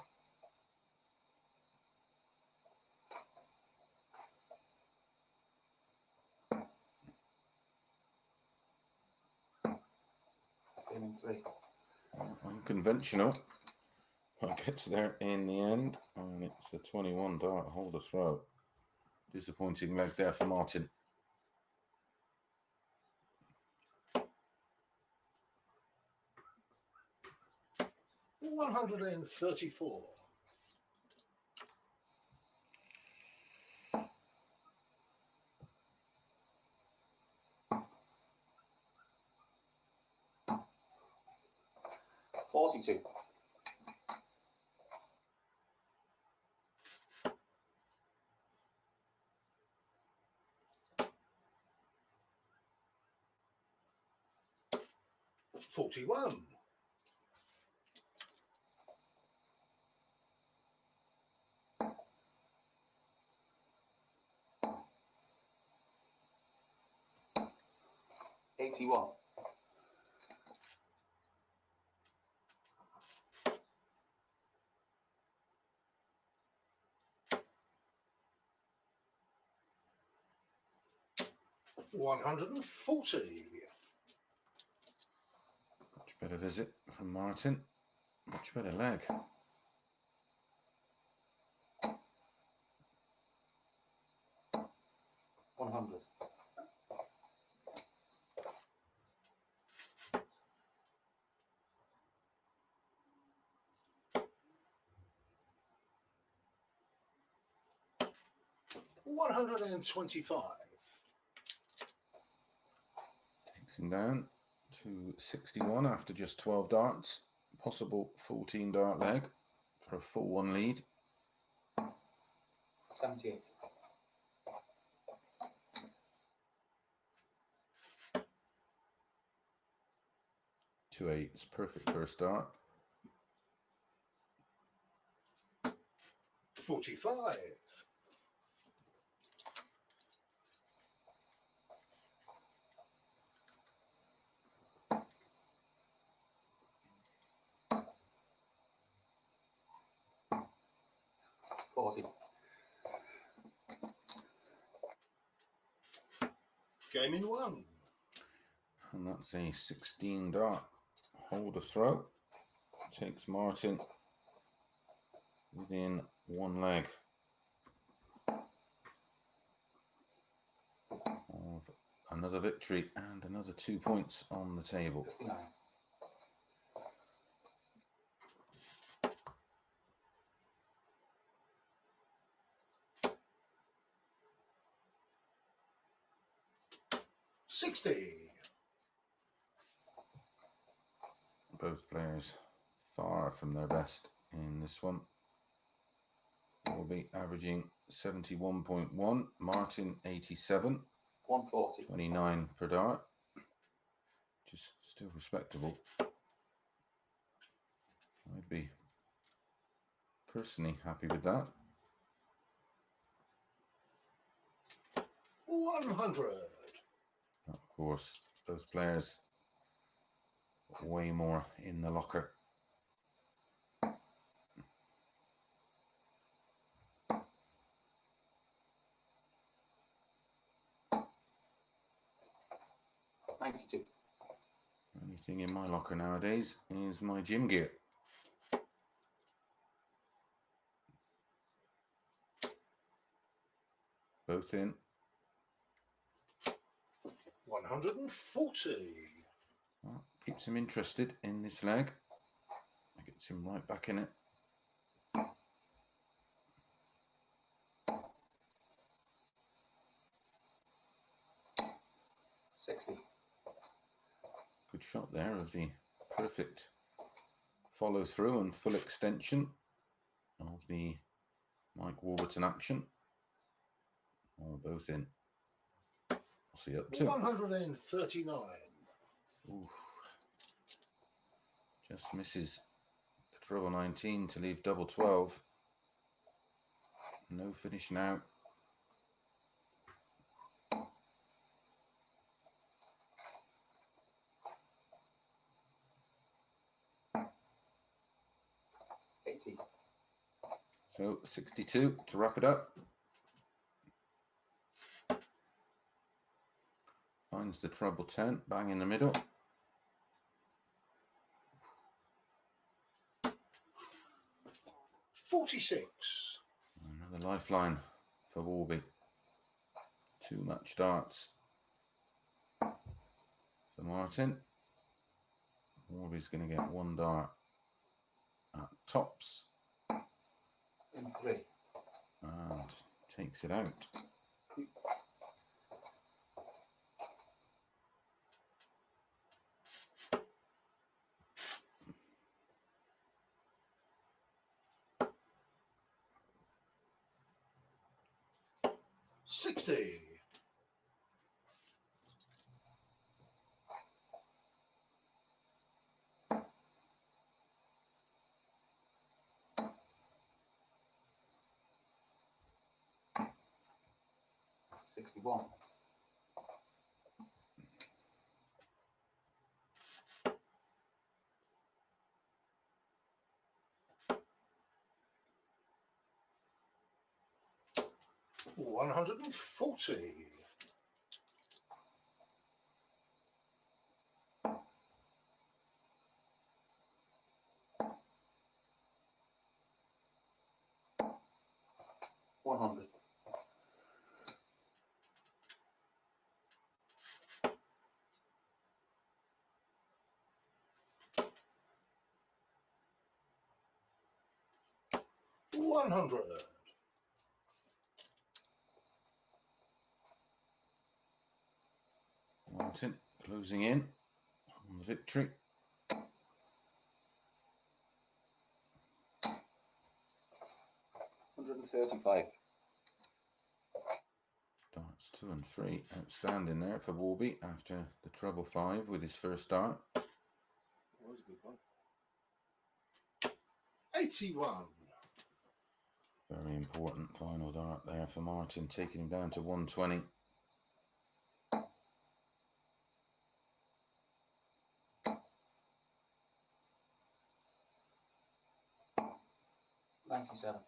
Gaming 3. Unconventional. But gets there in the end. And it's a 21 dart holder throw. Disappointing leg there for Martin. $134. 42. 41. 81. 140. Much better visit from Martin. Much better leg. $100. 125. Takes him down to 61 after just 12 darts. Possible 14 dart leg for a full one lead. 78. 2-8 is perfect first dart. 45. 40. Game in 1. And that's a 16 dart holder throw. Takes Martin within one leg of another victory and another 2 points on the table. 59. Both players far from their best in this one. Will be averaging 71.1. Martin 87. 140. 29 per dart. Which is still respectable. I'd be personally happy with that. 100. Of course, both players way more in the locker. $92. Only thing in my locker nowadays is my gym gear. Both in. 140. Well, keeps him interested in this leg. Gets him right back in it. 60. Good shot there of the perfect follow through and full extension of the Mike Warburton action. Oh, both in. What's he up to? 139. Oof. Just misses the treble 19 to leave double 12. No finish now. So 62 to wrap it up. Finds the treble 10, bang in the middle. $46. Another lifeline for Warby. Too much darts for Martin. Warby's going to get one dart at tops. In 3. And takes it out. $60. $61. $140. $100. $100. Martin closing in on the victory. $135. Darts 2 and 3 outstanding there for Warby after the treble 5 with his first dart. That was a good one. 81. Very important final dart there for Martin, taking him down to 120. $97.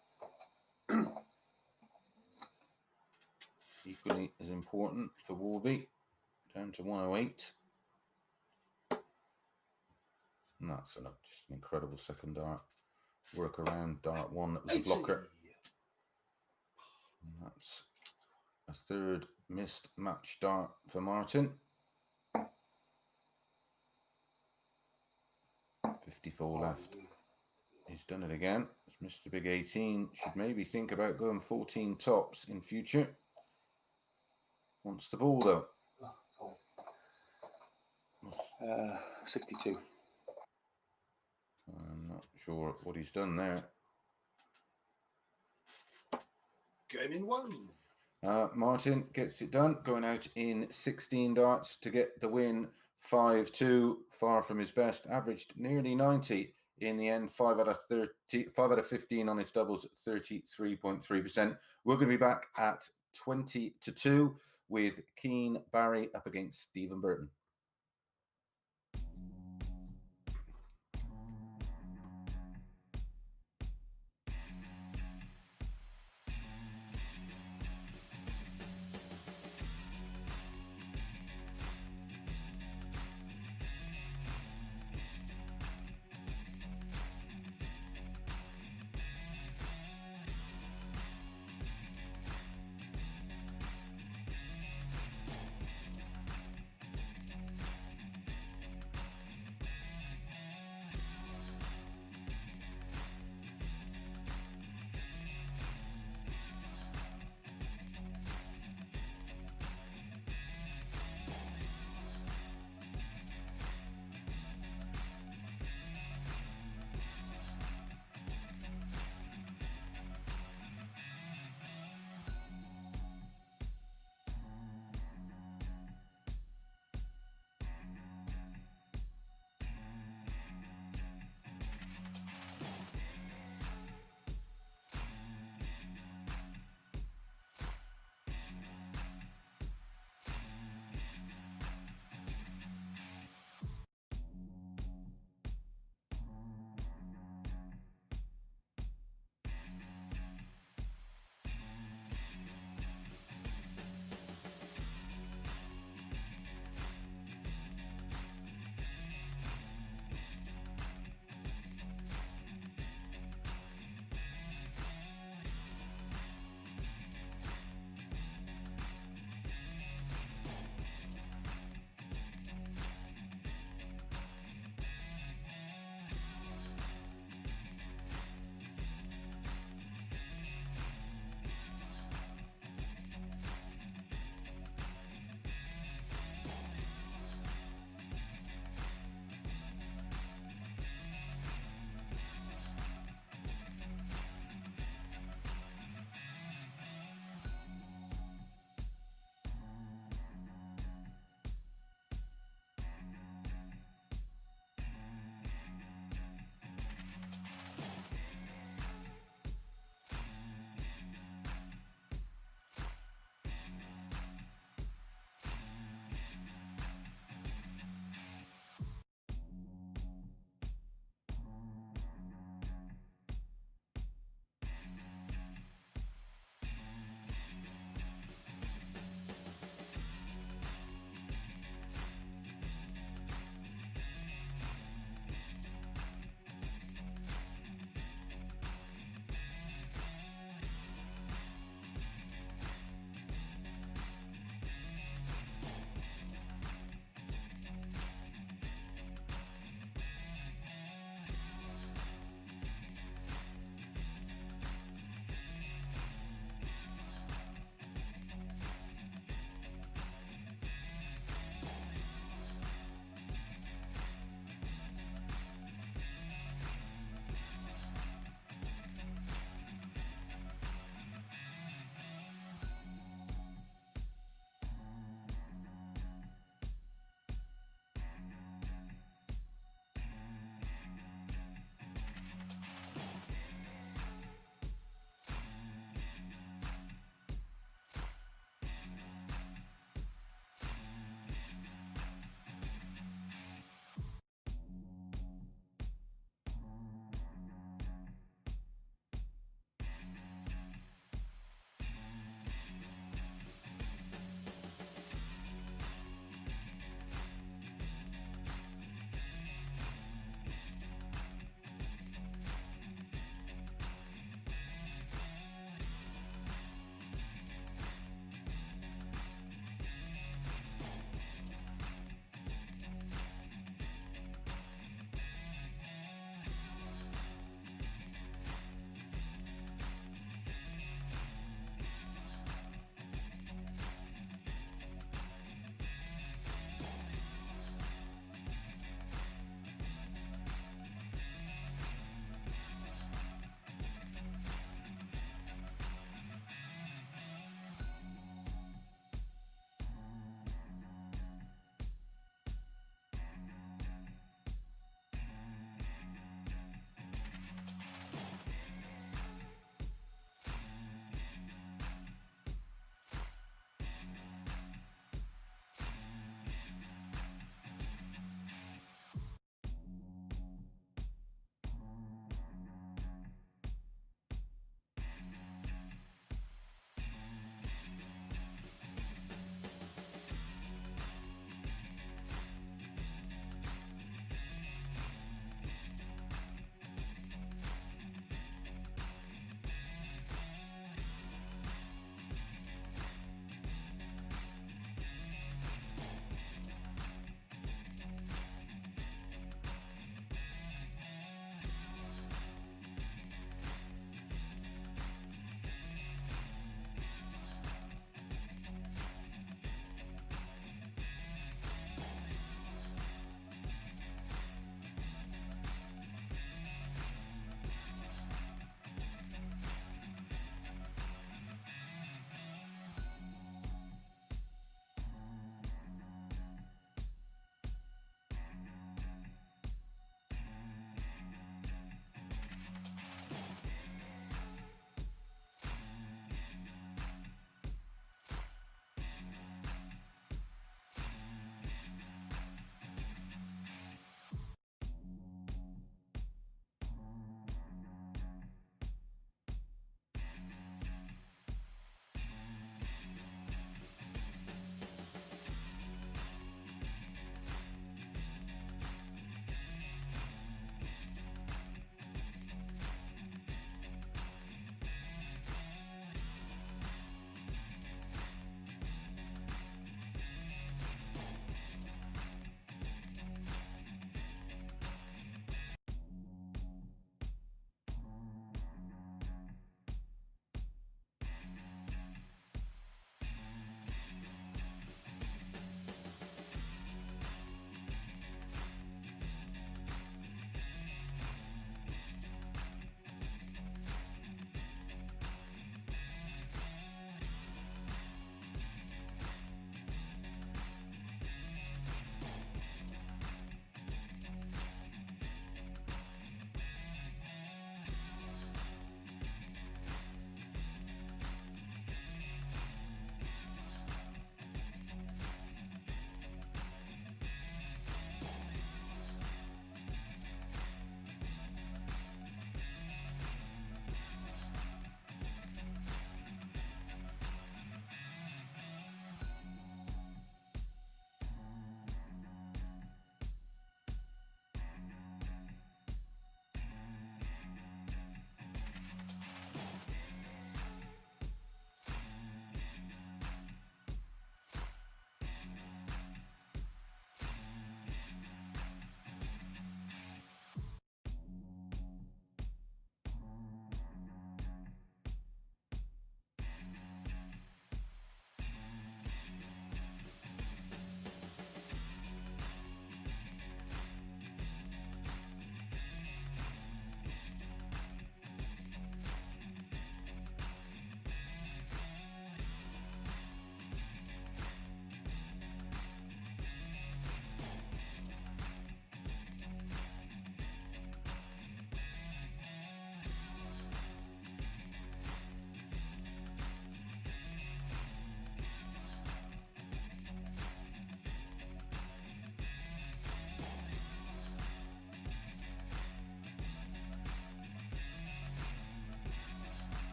Equally as important for Warby, down to 108. And that's just an incredible second dart. Work around dart 1 that was a 80. blocker. And that's A third missed match dart for Martin. 54 left. He's done it again. He's missed a big 18. Should maybe think about going 14 tops in future. Wants the ball though. 62. I'm not sure what he's done there. Game in one. Martin gets it done, going out in 16 darts to get the win. 5-2, far from his best. Averaged nearly 90 in the end. 5 out of 15 on his doubles, 33.3%. We're going to be back at 20-2 with Keane Barry up against Stephen Burton.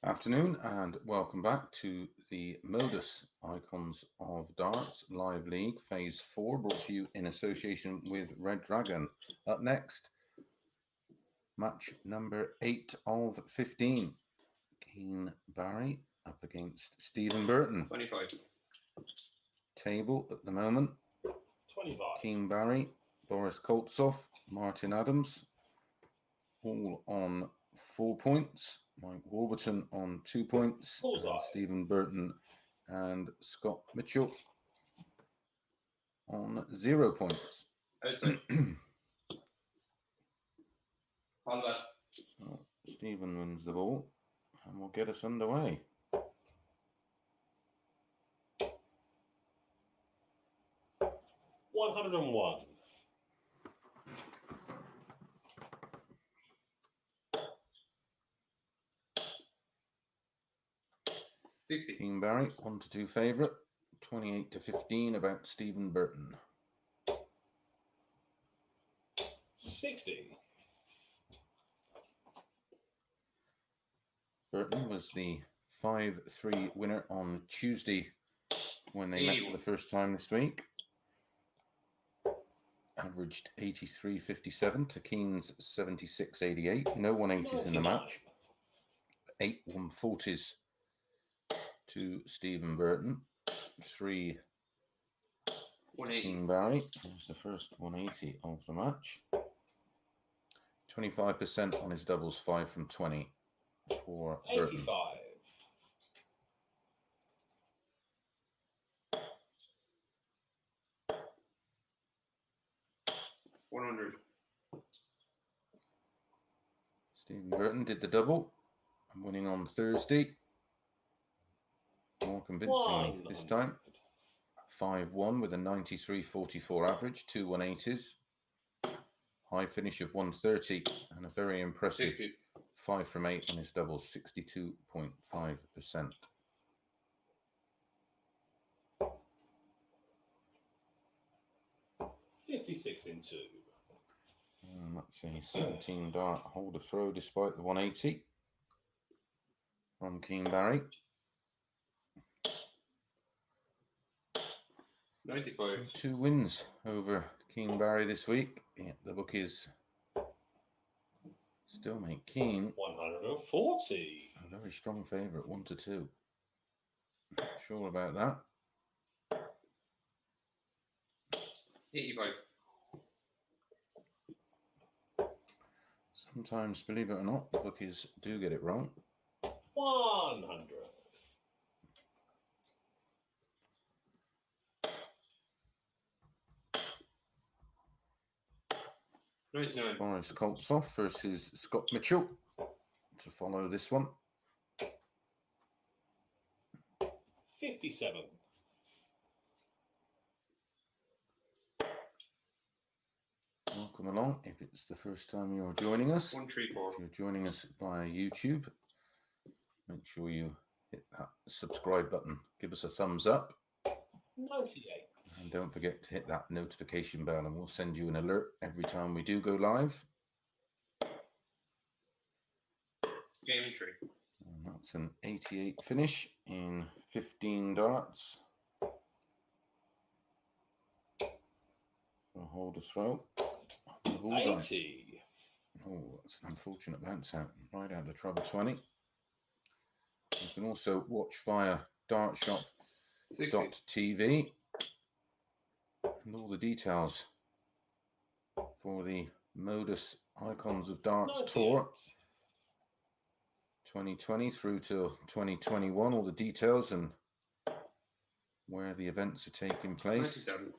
Afternoon and welcome back to the MODUS Icons of Darts Live League Phase 4, brought to you in association with Red Dragon. Up next, match number 8 of 15. Keane Barry up against Stephen Burton. 25. Table at the moment, 25. Keane Barry, Boris Koltsov, Martin Adams, all on 4 points. Mike Warburton on 2 points. Bullseye. And Stephen Burton and Scott Mitchell on 0 points. Outside. All that. So Stephen wins the ball and will get us underway. $101. 60. Keane Barry, 1 to 2 favourite. 28 to 15 about Stephen Burton. 60. Burton was the 5-3 winner on Tuesday when they met for the first time this week. Averaged 83.57 to Keane's 76.88. No 180s in the match. 8 140s to Stephen Burton. 3 180. Keane Barry. That's the first 180 of the match. 25% on his doubles, 5 from 20 for Burton. 85. 100. Stephen Burton did the double. I'm winning on Thursday. More convincingly this time. 5-1 with a 93.44 average, 2 180s. High finish of 130 and a very impressive 60. 5 from 8 on his doubles, 62.5%. $56 in 2. And that's a 17 dart hold to throw despite the 180 from Keane Barry. 95. 2 wins over Keane Barry this week. Yeah, the bookies still make Keane 140. a very strong favourite, 1 to 2. Not sure about that. 85. Sometimes, believe it or not, the bookies do get it wrong. 100. 99. Boris Koltsov versus Scott Mitchell to follow this one. 57. Welcome along if it's the first time you're joining us. 134. If you're joining us via YouTube, make sure you hit that subscribe button. Give us a thumbs up. 98. And don't forget to hit that notification bell and we'll send you an alert every time we do go live. Game 3. And that's an 88 finish in 15 darts. So hold a throw. Bullseye. 80. Oh, that's an unfortunate bounce out. Right out of trouble 20. You can also watch via 60. dartshop.tv and all the details for the MODUS Icons of Darts 98. Tour 2020 through to 2021, all the details and where the events are taking place. 97.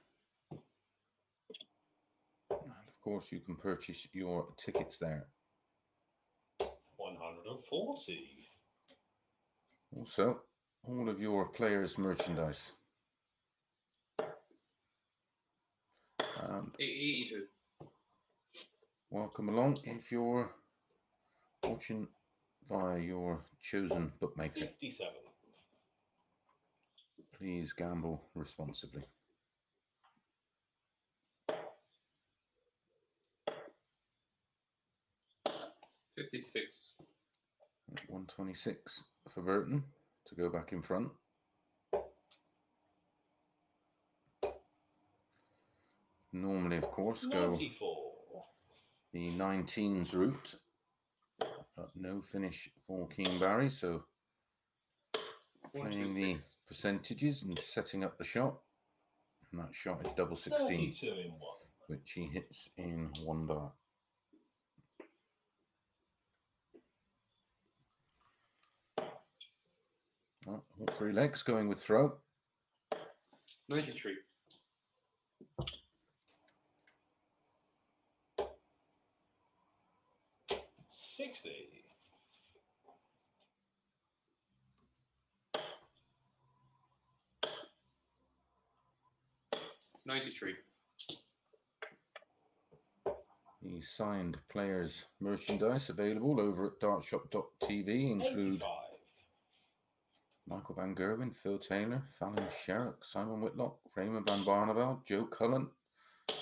And of course, you can purchase your tickets there. 140. Also, all of your players' merchandise. And 82. welcome along if you're watching via your chosen bookmaker. 57. Please gamble responsibly. 56. 126 for Burton to go back in front. Normally, of course, go 94. the 19s route, but no finish for King Barry, so playing the 126. percentages and setting up the shot, and that shot is double 16, 32 in 1. which he hits in one dart. Well, all three legs going with throw. 93. 60. 93. The signed players merchandise available over at dartshop.tv include 85. Michael Van Gerwen, Phil Taylor, Fallon Sherrock, Simon Whitlock, Raymond Van Barneveld, Joe Cullen,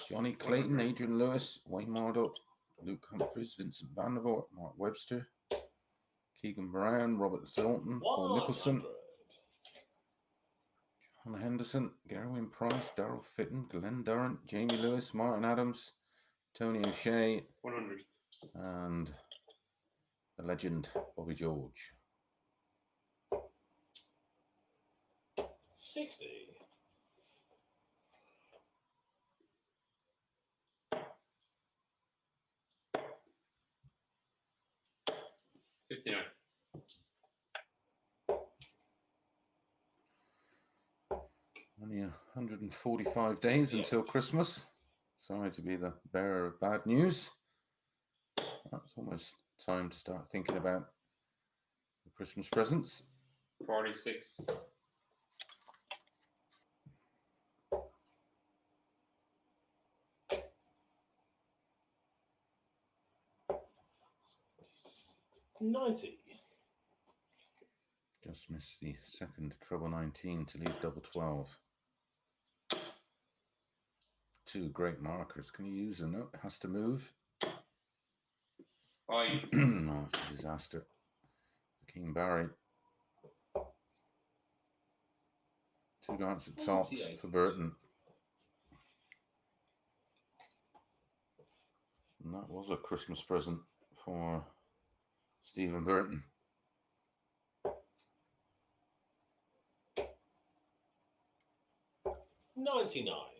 Johnny Clayton, Adrian Lewis, Wayne Marduk, Luke Humphries, Vincent Vandervoort, Mark Webster, Keegan Brown, Robert Thornton, Paul Nicholson, 100. John Henderson, Gerwin Price, Darrell Fitton, Glenn Durrant, Jamie Lewis, Martin Adams, Tony O'Shea, 100. and the legend Bobby George. 60. 59. Only 145 days Yeah. until Christmas. Sorry to be the bearer of bad news. That's almost time to start thinking about the Christmas presents. 46. 90. Just missed the second treble 19 to leave double 12. Two great markers. Can you use them? No, it has to move. 5. No, it's a disaster. King Barry. Two darts at tops 48. for Burton. And that was a Christmas present for Stephen Burton. $99.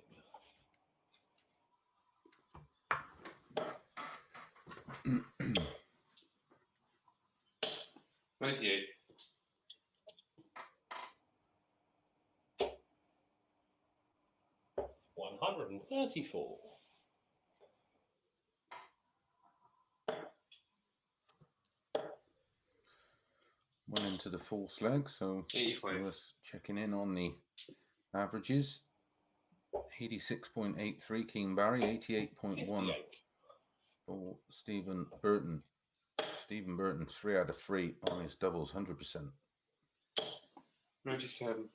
98. 134. Went into the fourth leg, so 85. worth checking in on the averages. 86.83 King Barry, 88.1 58. for Stephen Burton. Stephen Burton, 3 out of 3 on his doubles, 100%. 97.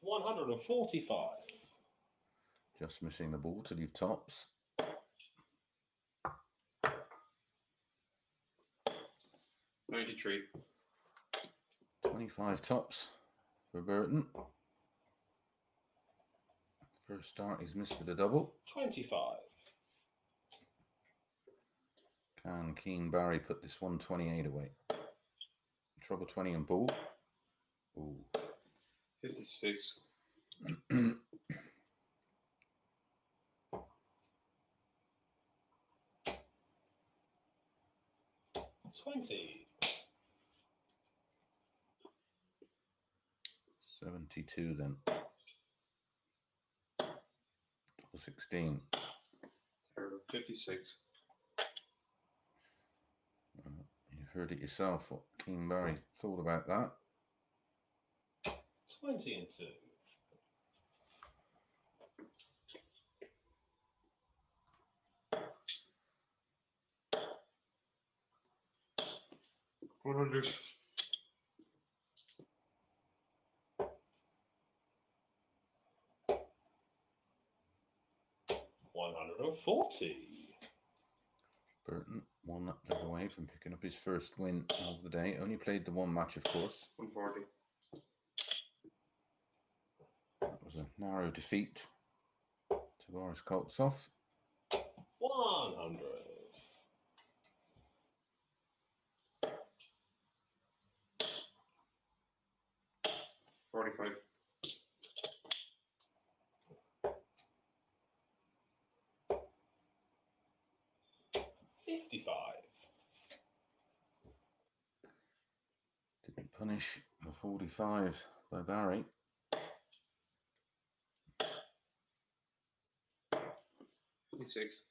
145. Just missing the ball to leave tops. 93. 25 tops for Burton. First start, he's missed for the double. 25. Can King Barry put this 128 away? Trouble 20 and ball. Ooh. 56. 20. 72 then. Double 16. 56. You heard it yourself what King Barry thought about that. 20 and 2. 100. 120. 140. Burton, one leg away from picking up his first win of the day. Only played the one match, of course. 140. That was a narrow defeat to Boris Koltsov. 100. 45. 55. Didn't punish the 45 by Barry. 26.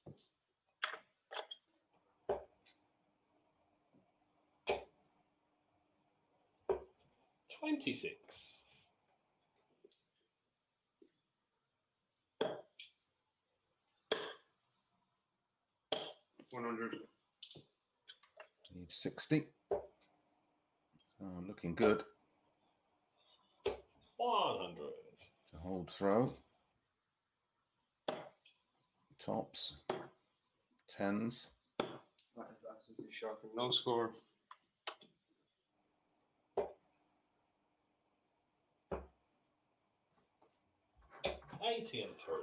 26. 100. Needs 60. Looking good. 100. To hold throw. Tops. Tens. That is absolutely shocking. No score. $80 and 3.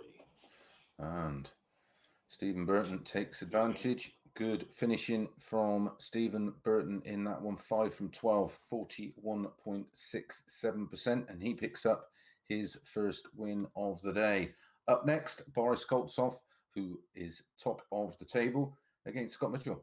And Stephen Burton takes advantage. Good finishing from Stephen Burton in that one. 5 from 12, 41.67%. And he picks up his first win of the day. Up next, Boris Koltsov, who is top of the table against Scott Mitchell.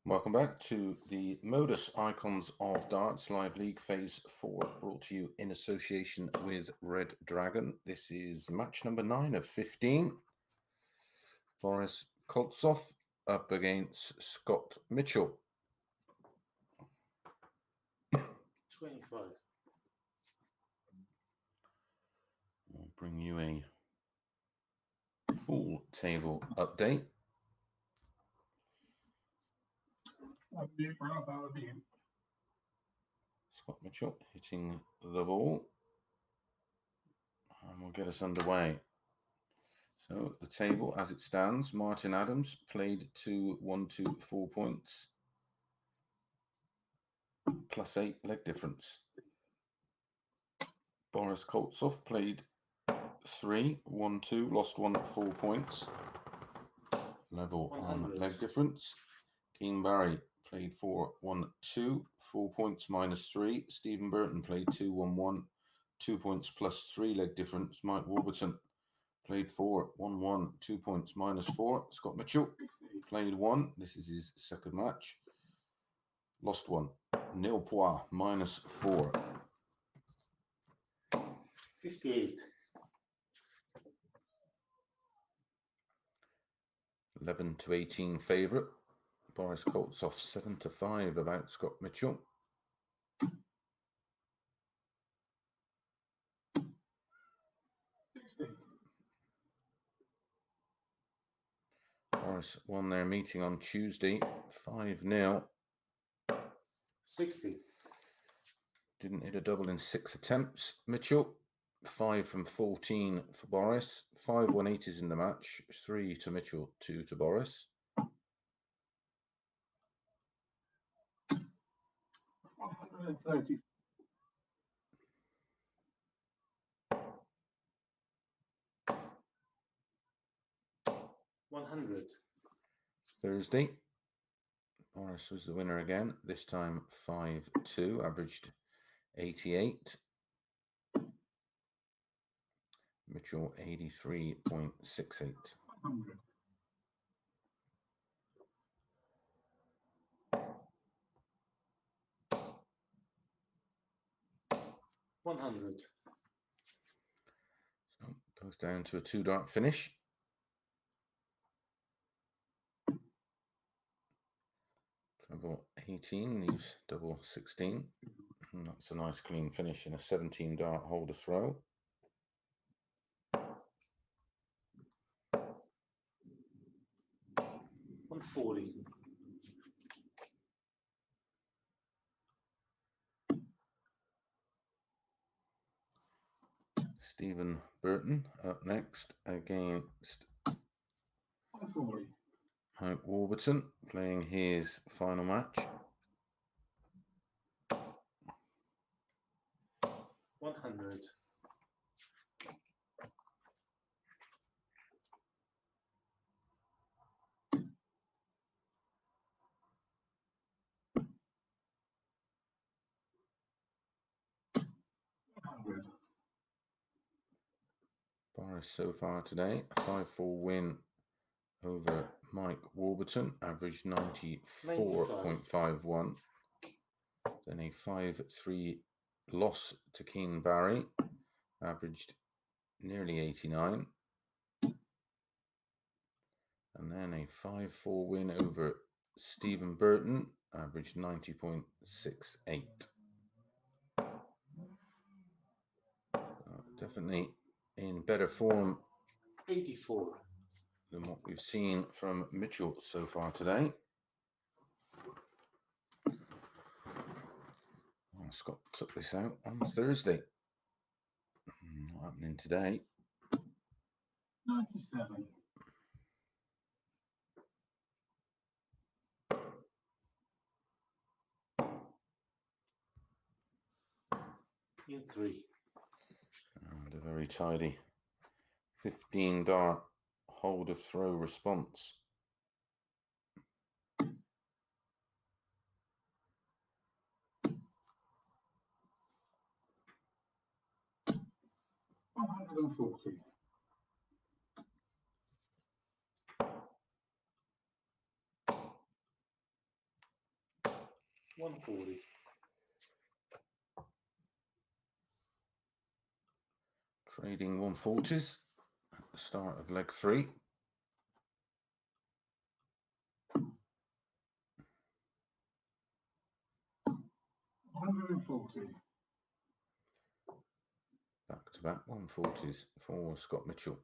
Welcome back to the MODUS Icons of Darts Live League Phase 4, brought to you in association with Red Dragon. This is match number 9 of 15. Boris Koltsov up against Scott Mitchell. 25. We'll bring you a full table update. That would be it, bro. That would be it. Scott Mitchell hitting the ball. And we'll get us underway. So the table as it stands, Martin Adams played 2, 1, 2, 4 points. +8 leg difference. Boris Koltsov played 3, 1, 2, lost 1, 4 points. Level on 100. leg difference. Keen Barry played 4, 1, 2, 4 points -3. Stephen Burton played 2, 1, 1, 2 points +3 leg difference. Mike Warburton played 4, 1, 1, 2 points -4. Scott Mitchell played 1. This is his second match. Lost 1. Neil Poir -4. 58. 11 to 18 favourite. Boris Koltsov 7 to 5 about Scott Mitchell. Boris won their meeting on Tuesday 5-0. 60. Didn't hit a double in 6 attempts. Mitchell 5 from 14 for Boris. 5 180s in the match. 3 to Mitchell, 2 to Boris. 130. 100. Thursday, Boris was the winner again. This time 5-2, averaged 88. Mitchell 83.68. 100. 100. So goes down to a 2-dart finish. Treble 18 leaves double 16. And that's a nice clean finish in a 17-dart holder throw. 140. 'Stephen Burton up next against 140. Mike Warburton, playing his final match. 100. 100. Boris so far today, a 5-4 win over Mike Warburton, averaged 94.51. Then a 5-3 loss to Keen Barry, averaged nearly 89. And then a 5-4 win over Stephen Burton, averaged 90.68. Definitely in better form 84. than what we've seen from Mitchell so far today. Well, Scott took this out on Thursday. Not happening today. 97. 3. And a very tidy 15-dart hold of throw response. 140. 140. Trading 140s at the start of leg 3. £140. Back to back 140s for Scott Mitchell.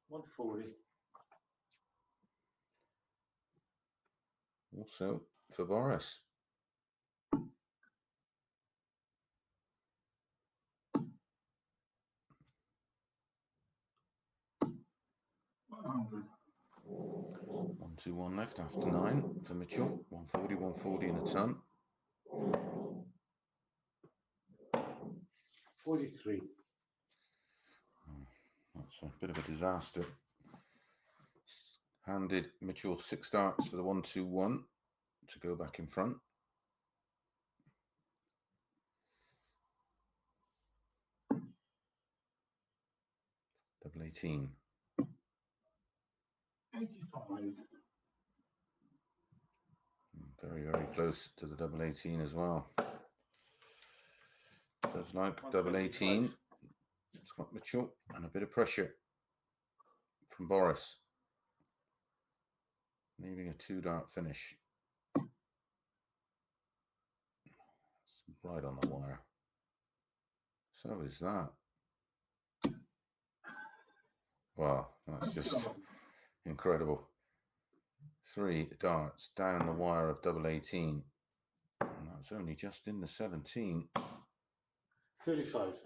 140. Also for Boris. £100. 121 left after 9 for Mitchell. 140, 140 in a ton. 43. That's a bit of a disaster. Handed Mitchell 6 darts for the 121 to go back in front. Double 18. 85. Very, very close to the double 18 as well. Does like double 18. 125. Scott Mitchell, and a bit of pressure from Boris. Leaving a 2-dart finish. It's right on the wire. So is that. Wow, that's just incredible. 3 darts down the wire of double 18. And that's only just in the 17. 35.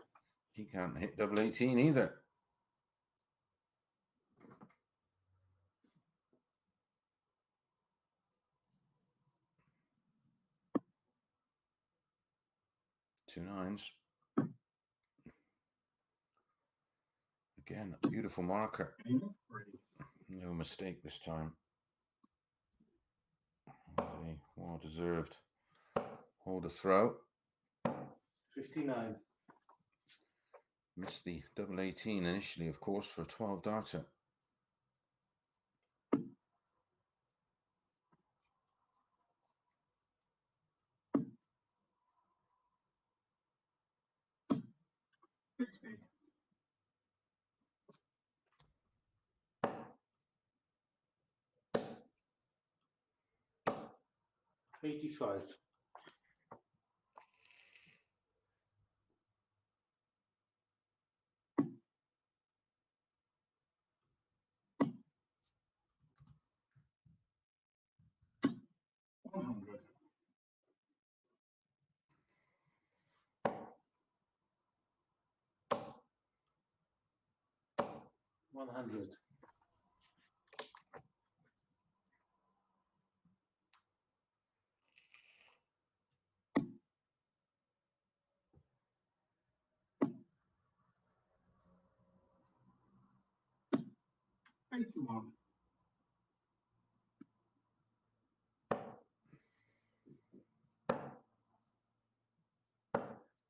He can't hit double 18 either. Two 9s. Again, a beautiful marker. No mistake this time. Well deserved. Hold a throw. 59. Missed the double 18 initially, of course, for a 12 darter. $85. 100. 100. 81.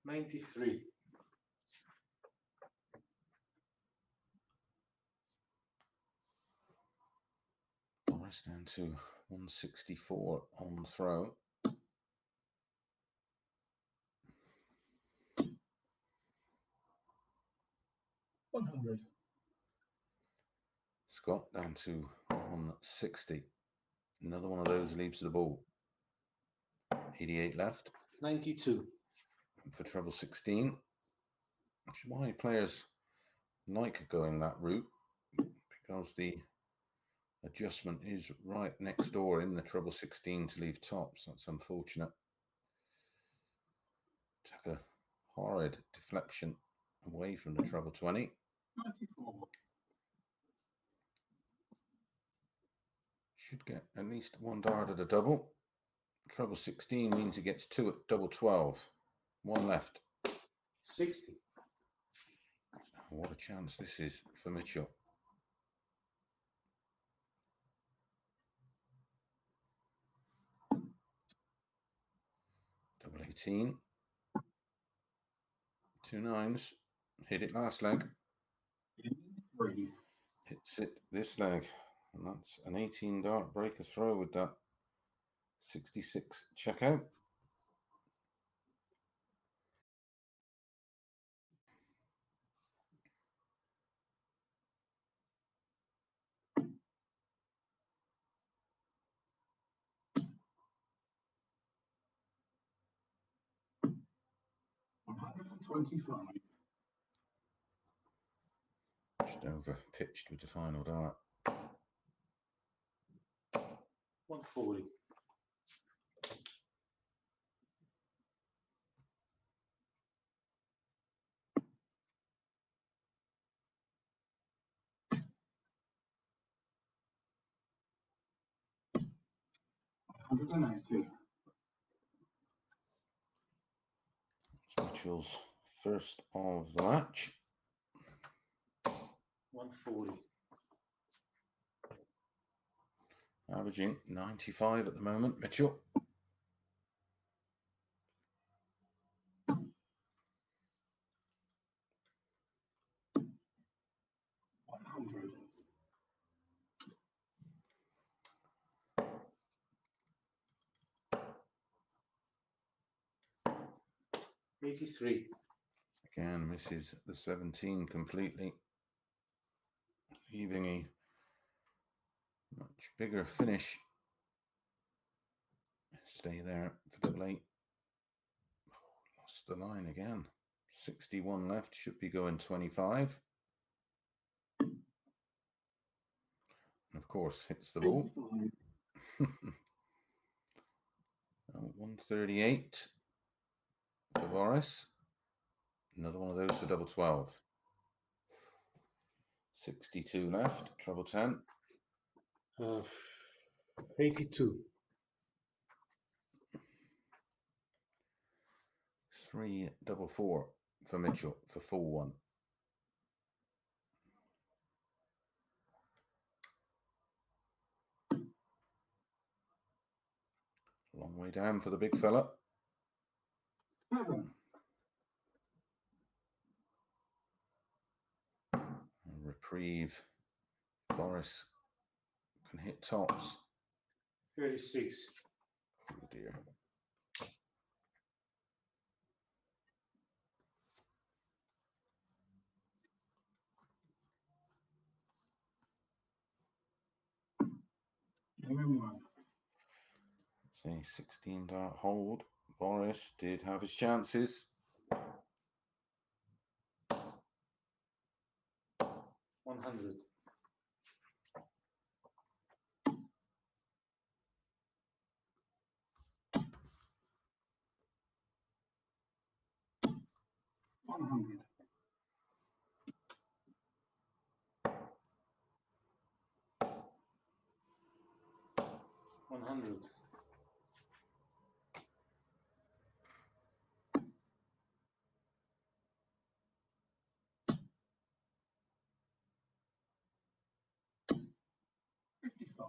93. Boris down to 164 on the throw. $100. Scott down to 160. Another one of those leaves the ball. 88 left. 92. And for treble 16, which is why players like going that route, because the adjustment is right next door in the treble 16 to leave tops. That's unfortunate. Took a horrid deflection away from the treble 20. 94. Should get at least 1 dart at a double. Treble 16 means he gets 2 at double 12. 1 left. 60. What a chance this is for Mitchell. Double 18. 2 9s. Hit it last leg. 3. Hits it this leg. And that's an 18 dart breaker throw with that 66 checkout. $125. Just over pitched with the final dart. 140. $180. Mitchell's first of the match. 140. Averaging 95 at the moment, Mitchell. $100. 83. Again, misses the 17 completely, leaving a much bigger finish. Stay there for double eight. Oh, lost the line again. 61 left, should be going 25. And of course, hits the ball. 138 for Boris. Another one of those for double 12. 62 left, treble 10. 82. 3 double 4 for Mitchell for full one. Long way down for the big fella. 7. Reprieve. Boris can hit tops. 36. Oh dear. Say 16 dart hold. Boris did have his chances. 100. 100. 100. 55.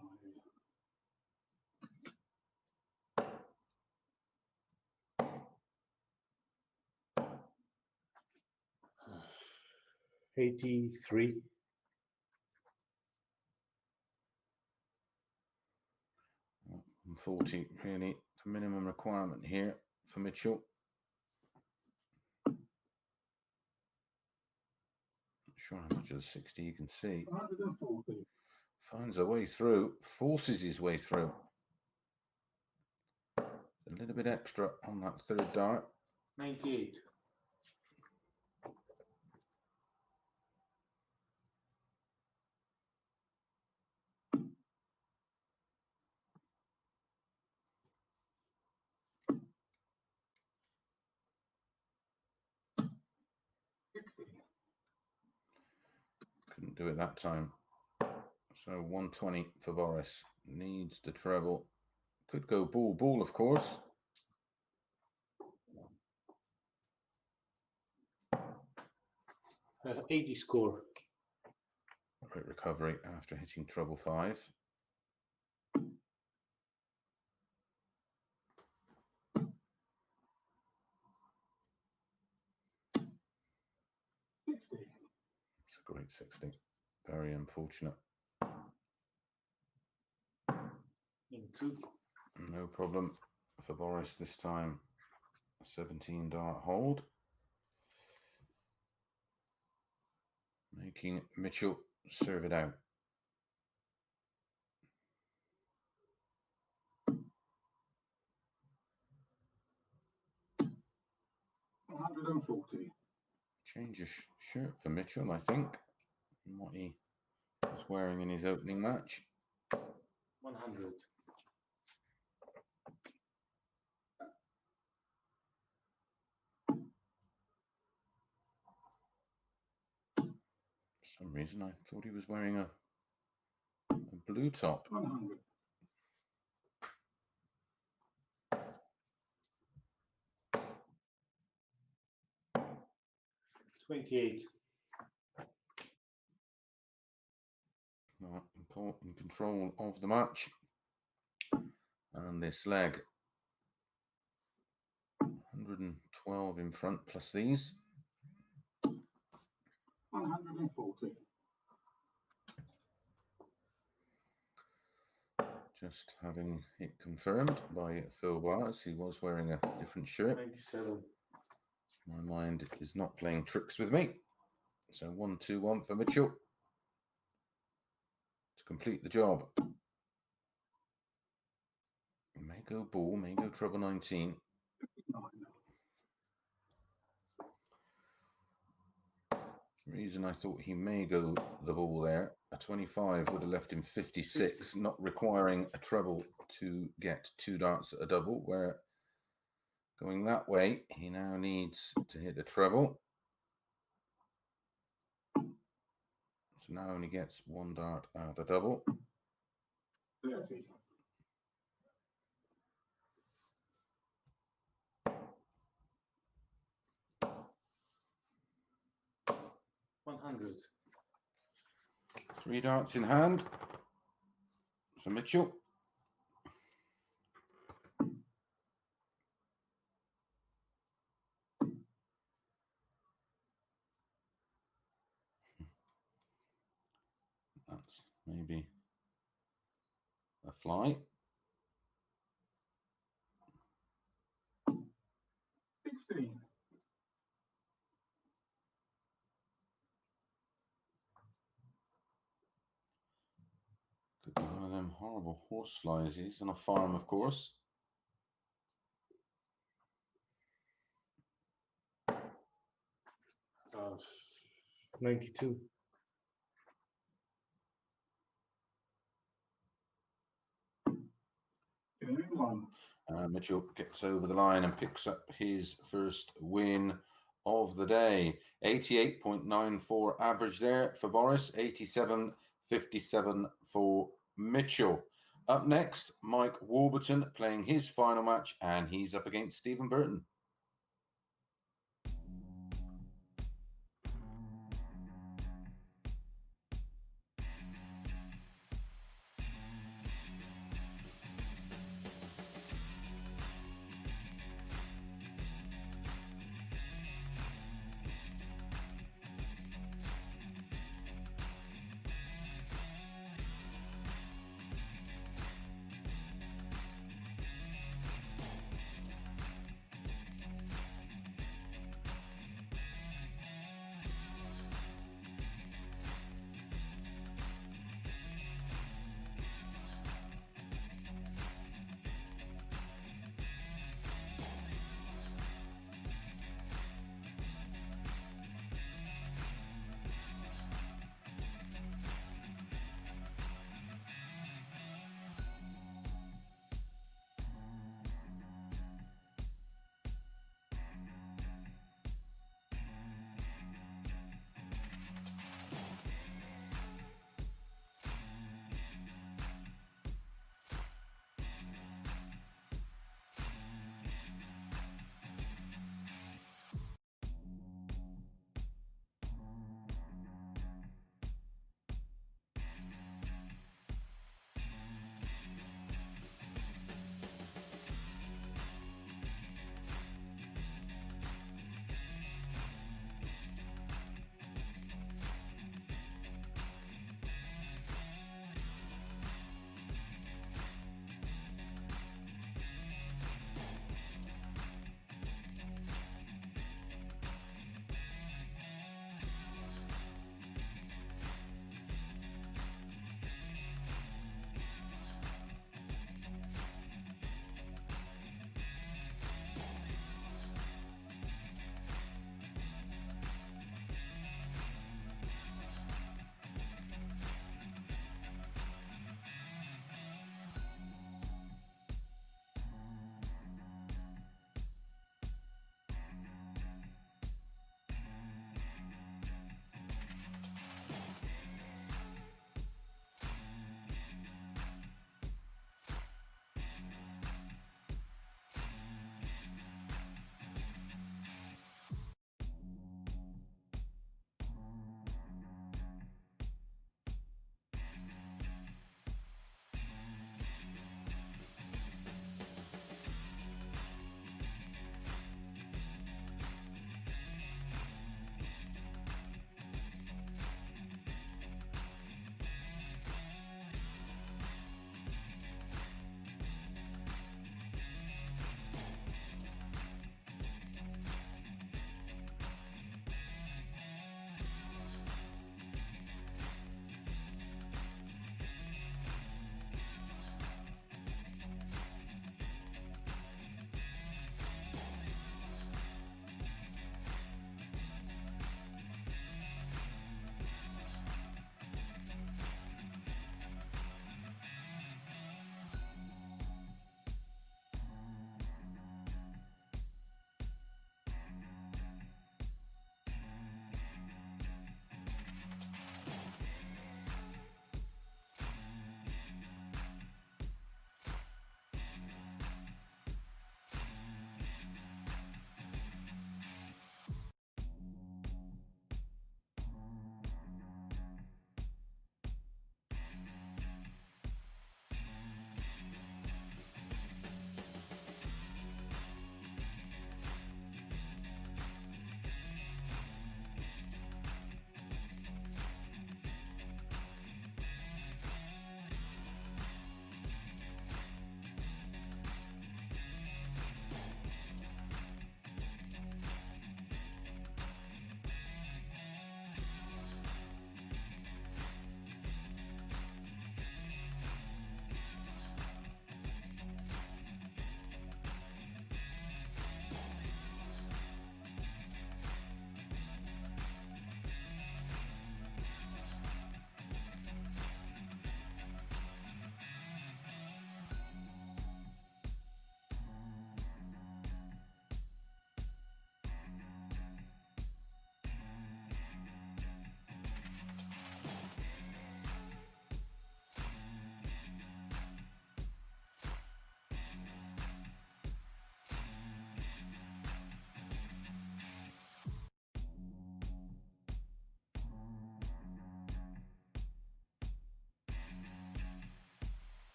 83. 40 really the minimum requirement here for Mitchell. Not sure how much of the 60 you can see. 140. Finds a way through, forces his way through. A little bit extra on that third dart. 98. 60. Couldn't do it that time. So 120 for Boris. Needs the treble. Could go ball, ball, of course. 80 score. Great recovery after hitting treble 5. It's a great 60. Very unfortunate. In 2. No problem for Boris this time. 17 dart hold. Making Mitchell serve it out. 140. Change of shirt for Mitchell, I think, from what he was wearing in his opening match. 100. For some reason, I thought he was wearing a blue top. 100. 28. Not in control of the match. And this leg. 112 in front plus these. 140. Just having it confirmed by Phil Bars. He was wearing a different shirt. 97. My mind is not playing tricks with me. So 1-2-1 for Mitchell to complete the job. May go ball, may go treble 19. 9. The reason I thought he may go the ball there, a 25 would have left him 56, not requiring a treble to get 2 darts at a double, where going that way, he now needs to hit a treble. So now only gets 1 dart at a double. 30. 100. 3 darts in hand for Mitchell. That's maybe a fly. 16. Could be one of them horrible horse flies. He's on a farm, of course. Uh, 92. Game 1. Mitchell gets over the line and picks up his first win of the day. 88.94 average there for Boris, 87.57 for Mitchell. Up next, Mike Warburton playing his final match, and he's up against Stephen Burton.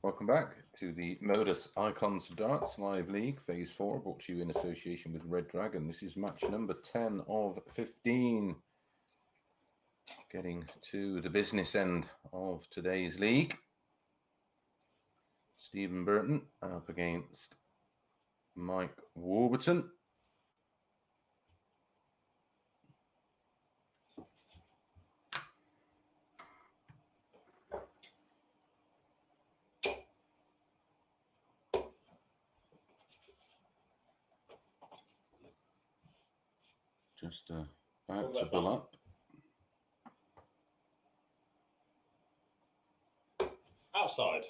Welcome back to the MODUS Icons of Darts Live League Phase 4, brought to you in association with Red Dragon. This is match number 10 of 15. Getting to the business end of today's league. Stephen Burton up against Mike Warburton. Just about to bull up. Outside.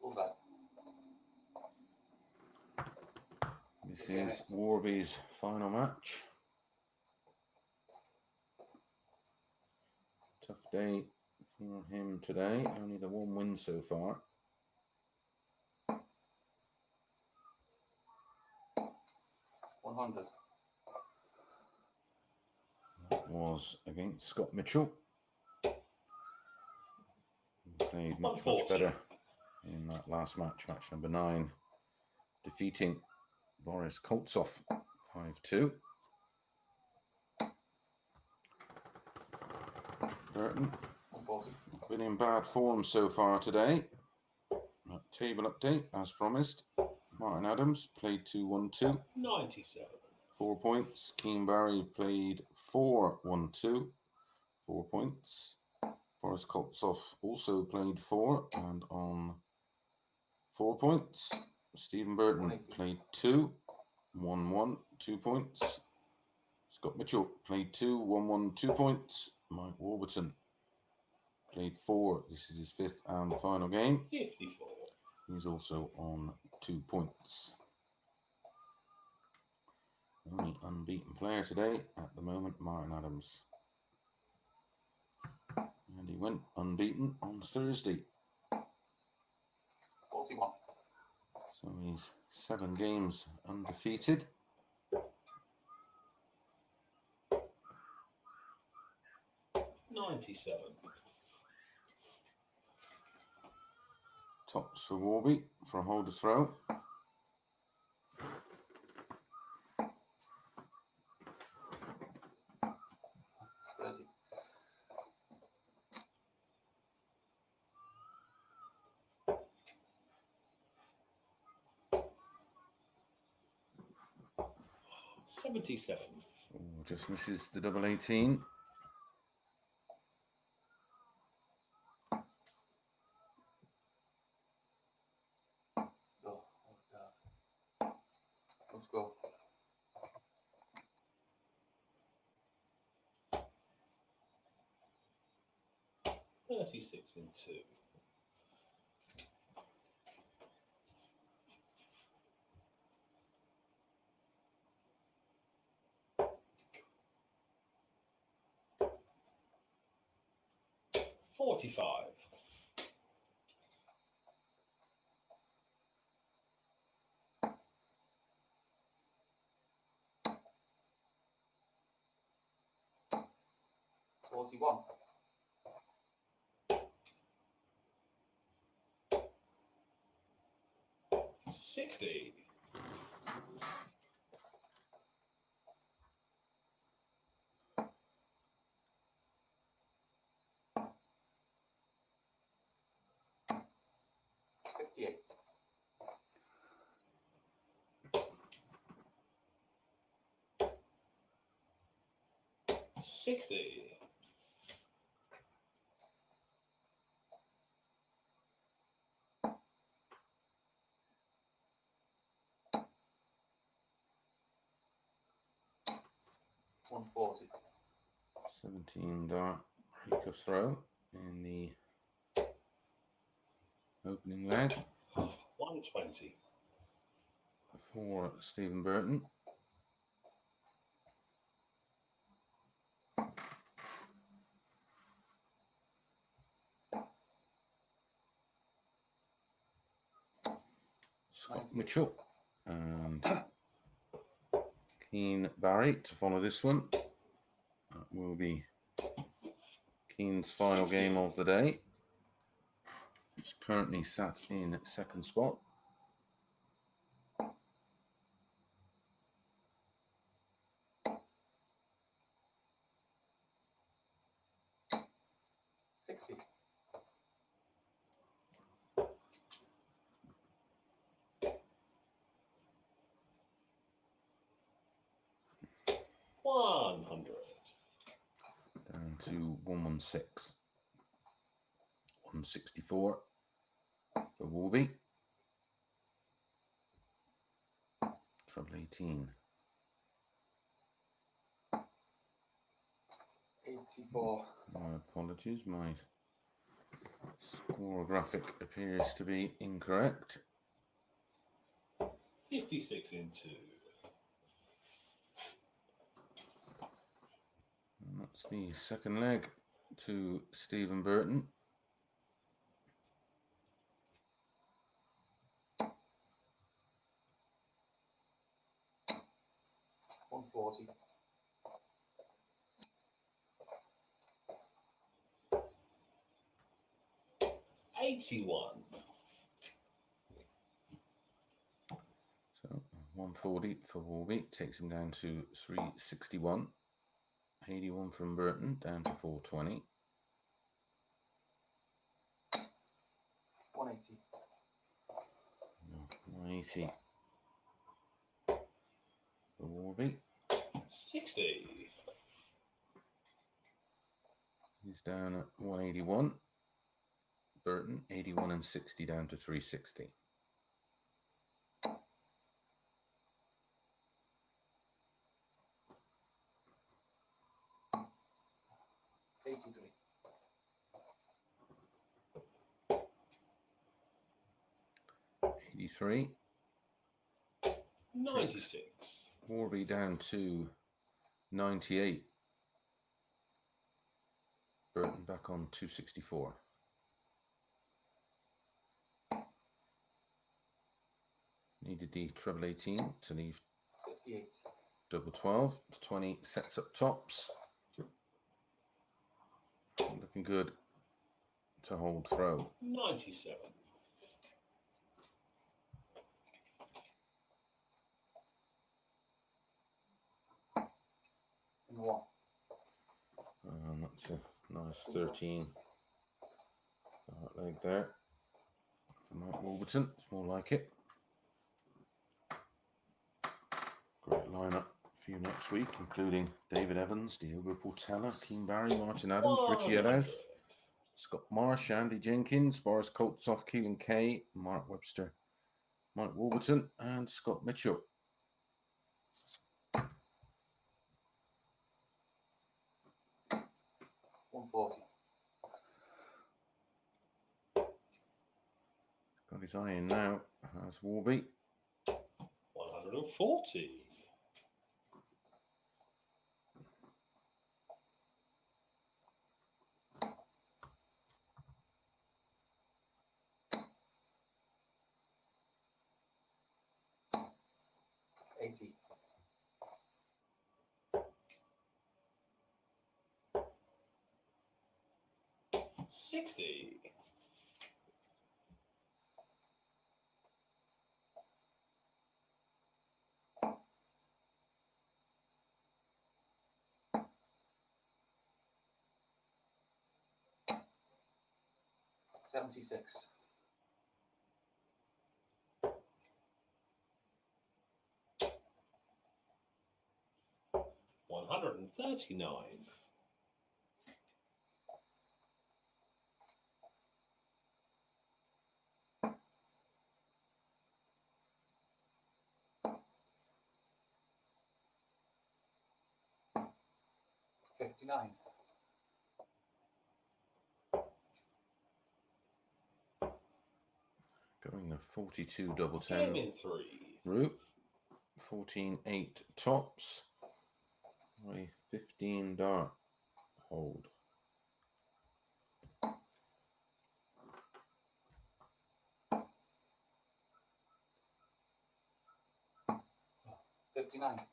All that. This is Warby's final match. Tough day for him today. Only the one win so far. 100. That was against Scott Mitchell. He played much better in that last match, match number 9, defeating Boris Koltsov 5-2. Burton 140. been in bad form so far today. Table update as promised. Martin Adams played 2-1-2. 97. 4 points. Keen Barry played 4-1-2. 4 points. Boris Koltsov also played 4 and on 4 points. Stephen Burton played 2-1-1, 2 points. Scott Mitchell played 2-1-1, 2 points. Mike Warburton played 4. This is his 5th and final game. 54. He's also on 2 points. Only unbeaten player today at the moment, Martin Adams. And he went unbeaten on Thursday. 41. So he's 7 games undefeated. $97. Tops for Warby for a holder throw. Crazy. $77. Oh, just misses the double 18. Oh, let's go. $36 in 2. $45. $41. 60. $58. 60. 140. 17 dart break of throw in the opening leg 120. for Stephen Burton. Scott Mitchell and Keen Barry to follow this one. will be Keane's final game of the day. He's currently sat in second spot. $60. 100. Down to 116. 164 for Warby. Treble 18. 84. My apologies, my score graphic appears to be incorrect. 56 in 2. And that's the second leg to Stephen Burton. $140. 81. So 140 for Warby takes him down to 361. 81 from Burton down to 420. 180. 180 for Warby. 60. He's down at 181. Burton 81 and 60 down to 360. 83. 83. 96. Warby down to 98. Burton back on 264. Needed the treble 18 to leave 58. double 12. 20 sets up tops. Looking good to hold throw. 97. And 1. That's a nice 13 leg there for Mike Warburton. It's more like it. Great lineup for you next week, including David Evans, Diogo Portela, Keane Barry, Martin Adams, Richie 100. Ellis, Scott Marsh, Andy Jenkins, Boris Koltsov, Keelan Kay, Mark Webster, Mike Warburton, and Scott Mitchell. $140. Got his eye in now, has Warby. 140. 80. 60. 76. 139. 59. Going the 42 double Game 10 in 3. route. 14-8 tops. A 15 dart hold. $59.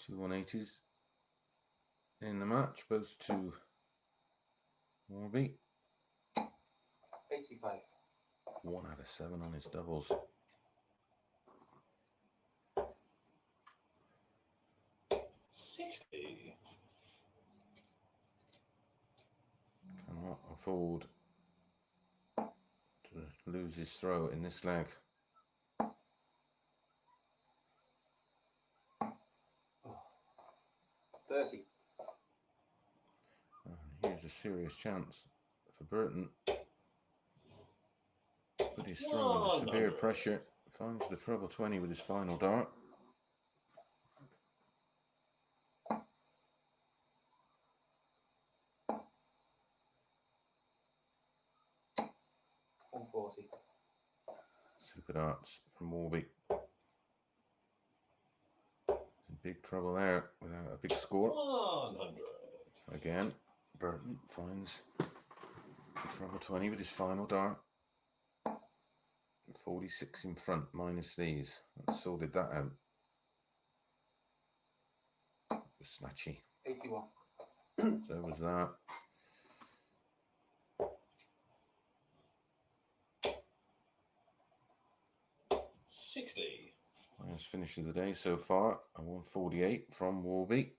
Two 180s in the match, both to Warby. 85. 1 out of 7 on his doubles. Cannot afford to lose his throw in this leg. 30. Here's a serious chance for Burton. Put his throw under severe pressure. Finds the treble 20 with his final dart. $140. Super darts from Warby. In big trouble there without a big score. 100. Again, Burton finds the treble 20 with his final dart. 46 in front, minus these. That sorted that out. It was snatchy. 81. So was that. $60. Highest finish of the day so far. A 148 from Warby.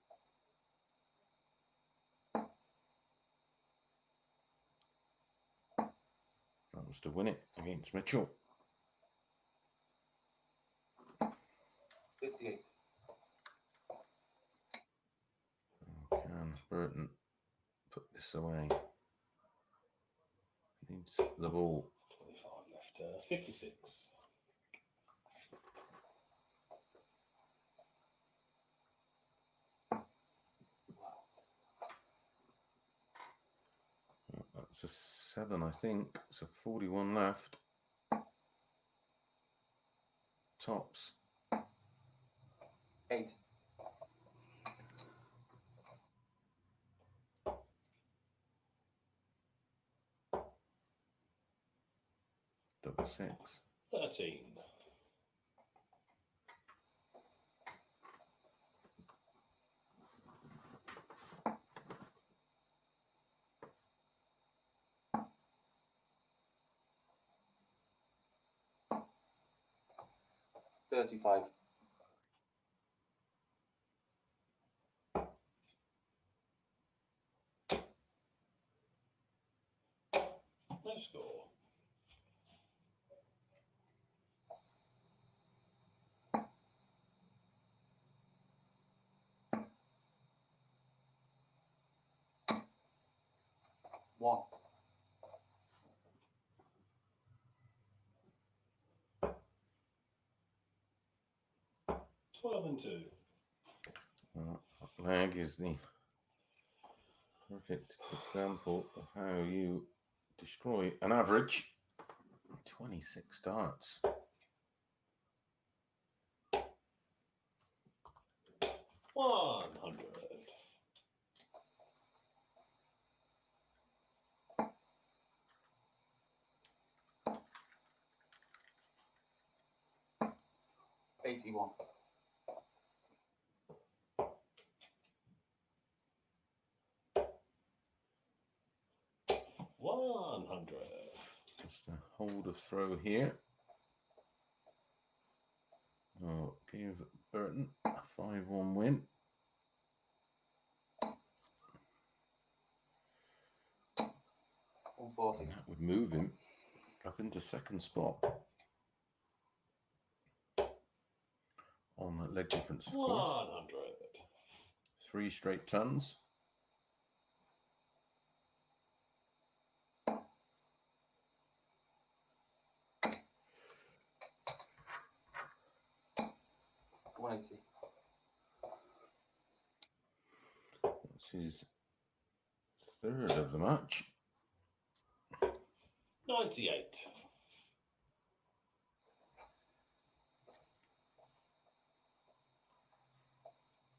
That was to win it against Mitchell. 58. Can Burton put this away? Needs the ball. 25 left. 56. That's a 7, I think. So 41 left. Tops. 8. Double 6. 13. 35. No score. 1. 12 and 2. That leg is the perfect example of how you destroy an average. 26 darts. 100. 81. 100. Just a hold of throw here. Oh, give Burton a 5-1 win. And that would move him up into second spot. On that leg difference, of course. 100. 3 straight tons. That's his third of the match. 98.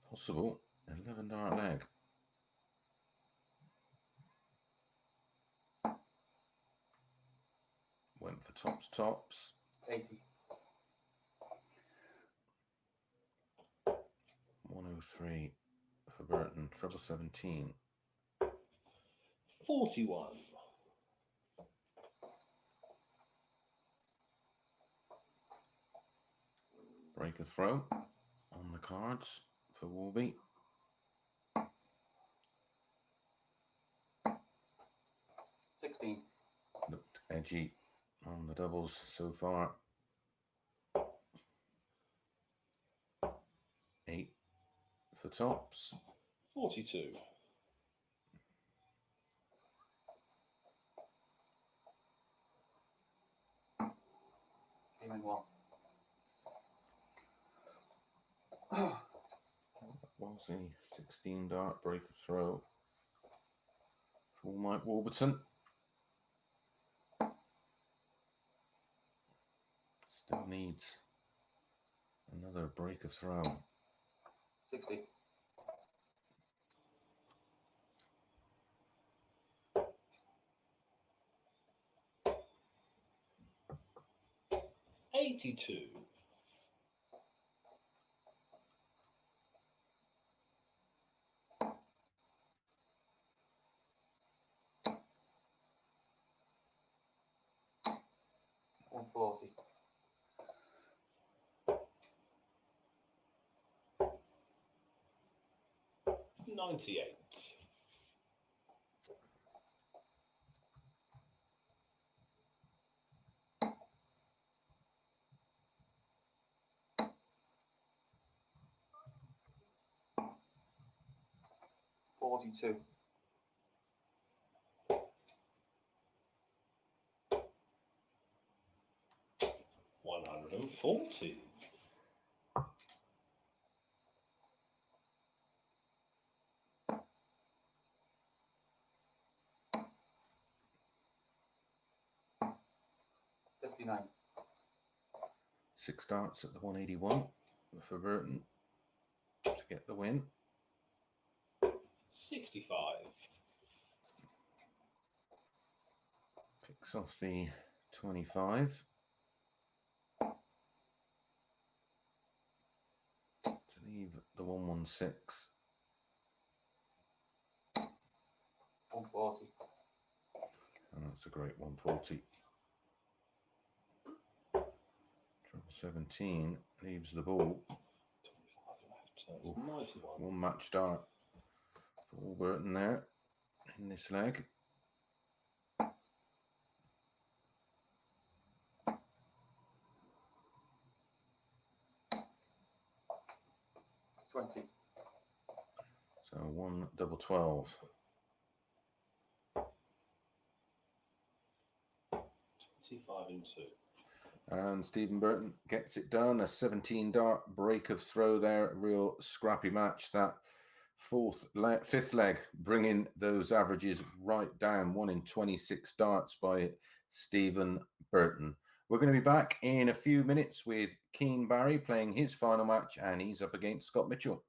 Possible 11 dart leg. Went for tops. 80. 3 for Burton. Treble 17. 41. Break a throw on the cards for Warby. 16. Looked edgy on the doubles so far. 8 for tops. 42. Gaming 1. Was a 16 dart break of throw for Mike Warburton. Still needs another break of throw. 60. 82. 140. 98. 42. 140. 59. 6 darts at the 181 for Burton to get the win. 65. Picks off the 25 to leave the 116. 140. And that's a great 140. Treble 17 leaves the ball. 25 left. So it's Oof. 91. One match dart for Burton there in this leg. Twenty. So 1 double 12. 25 and 2. And Stephen Burton gets it done. A 17 dart break of throw there. Real scrappy match. That fifth leg, bringing those averages right down. 1 in 26 darts by Stephen Burton. We're going to be back in a few minutes with Keane Barry playing his final match, and he's up against Scott Mitchell.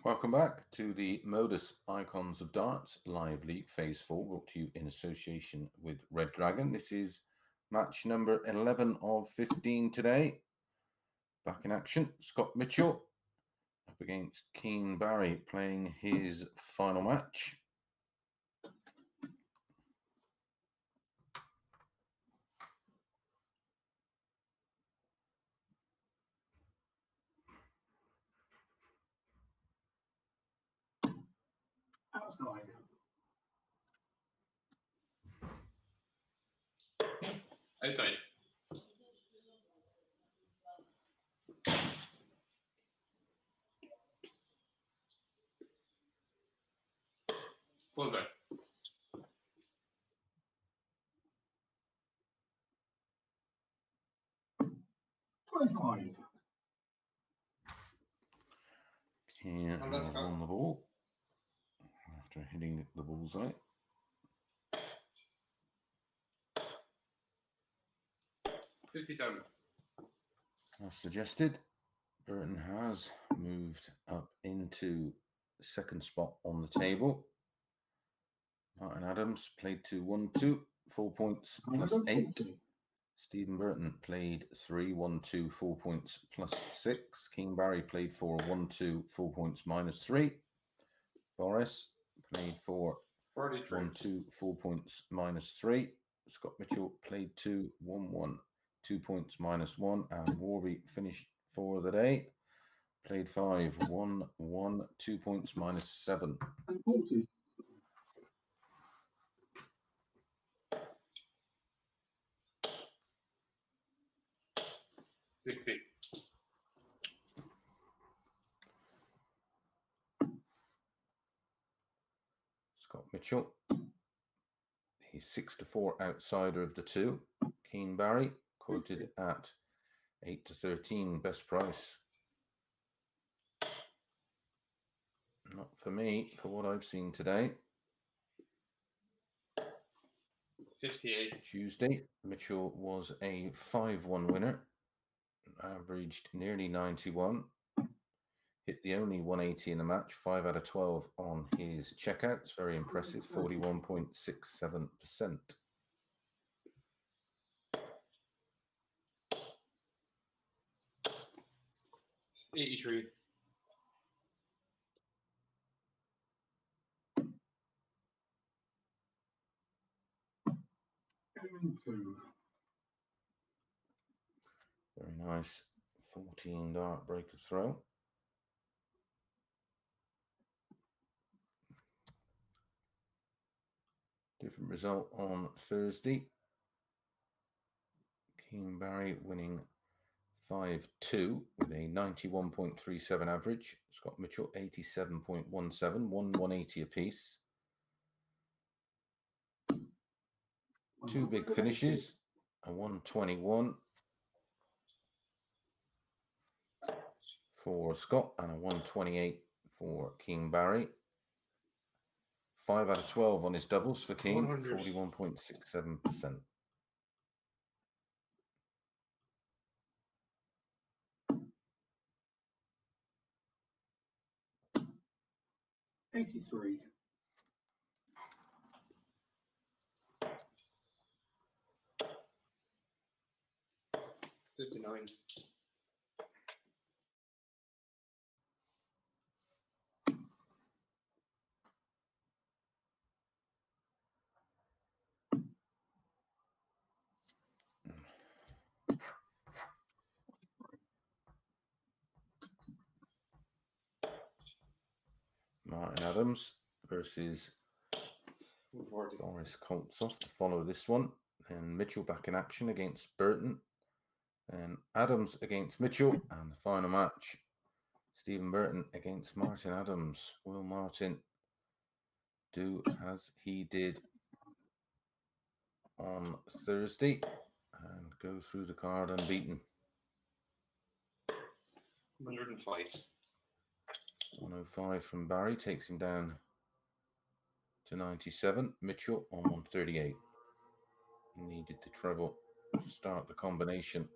Welcome back to the MODUS Icons of Darts Live League Phase 4, brought to you in association with Red Dragon. This is match number 11 of 15 today. Back in action, Scott Mitchell up against Keane Barry, playing his final match. Outside. Outside. Bullseye. $25. Keane Oh, that's has good. won the ball after hitting the bullseye. 57. As suggested, Burton has moved up into second spot on the table. Martin Adams played 2-1-2, 4 points plus 8. Stephen Burton played 3-1-2, 4 points plus 6. King Barry played 4-1-2, 4 points minus 3. Boris played 43. 4-1-2, 4 points minus 3. Scott Mitchell played 2-1-1, 2 points minus 1. And Warby finished for the day. Played 5-1-1, 2 points minus 7. And 40. $60. Scott Mitchell, the 6-4 outsider of the two. Keane Barry quoted at 8-13, best price. Not for me, for what I've seen today. 58. Tuesday, Mitchell was a 5-1 winner, averaged nearly 91, hit the only 180 in the match, 5 out of 12 on his checkouts, very impressive, 41.67%. $83. Going to. Very nice 14 dart breaker throw. Different result on Thursday. Keane Barry winning 5-2 with a 91.37 average. Scott Mitchell 87.17, 180 apiece. Two big finishes, a 121 for Scott and a 128 for Keane Barry. 5 out of 12 on his doubles for Keane, 41.67%. $83. $59. Martin Adams versus 40. Boris Koltsov to follow this one. And Mitchell back in action against Burton. And Adams against Mitchell. And the final match, Stephen Burton against Martin Adams. Will Martin do as he did on Thursday and go through the card unbeaten? 105. 105 from Barry takes him down to 97. Mitchell on 138. Needed the treble to start the combination.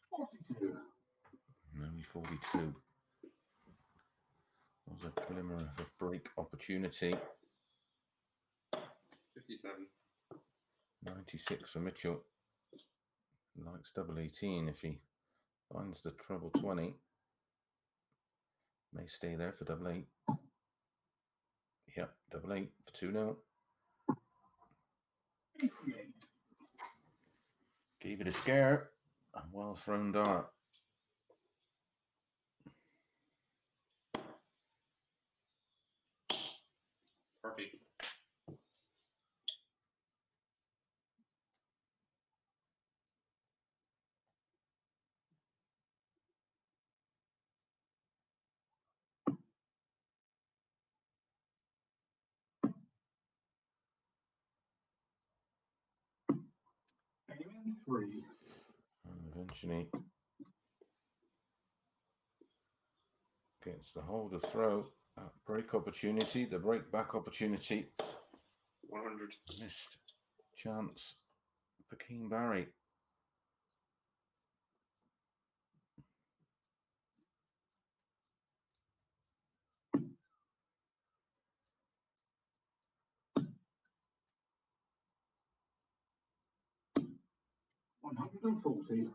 42. And only 42. Was a glimmer of a break opportunity. 57. 96 for Mitchell. Likes double 18 if he finds the treble 20. May stay there for double 8. Yep, double 8 for 2-0. 88. Gave it a scare. A well thrown dart. Perfect. Game in 3. And eventually gets the hold of throw. Break opportunity, the break back opportunity. 100. Missed chance for King Barry. $140.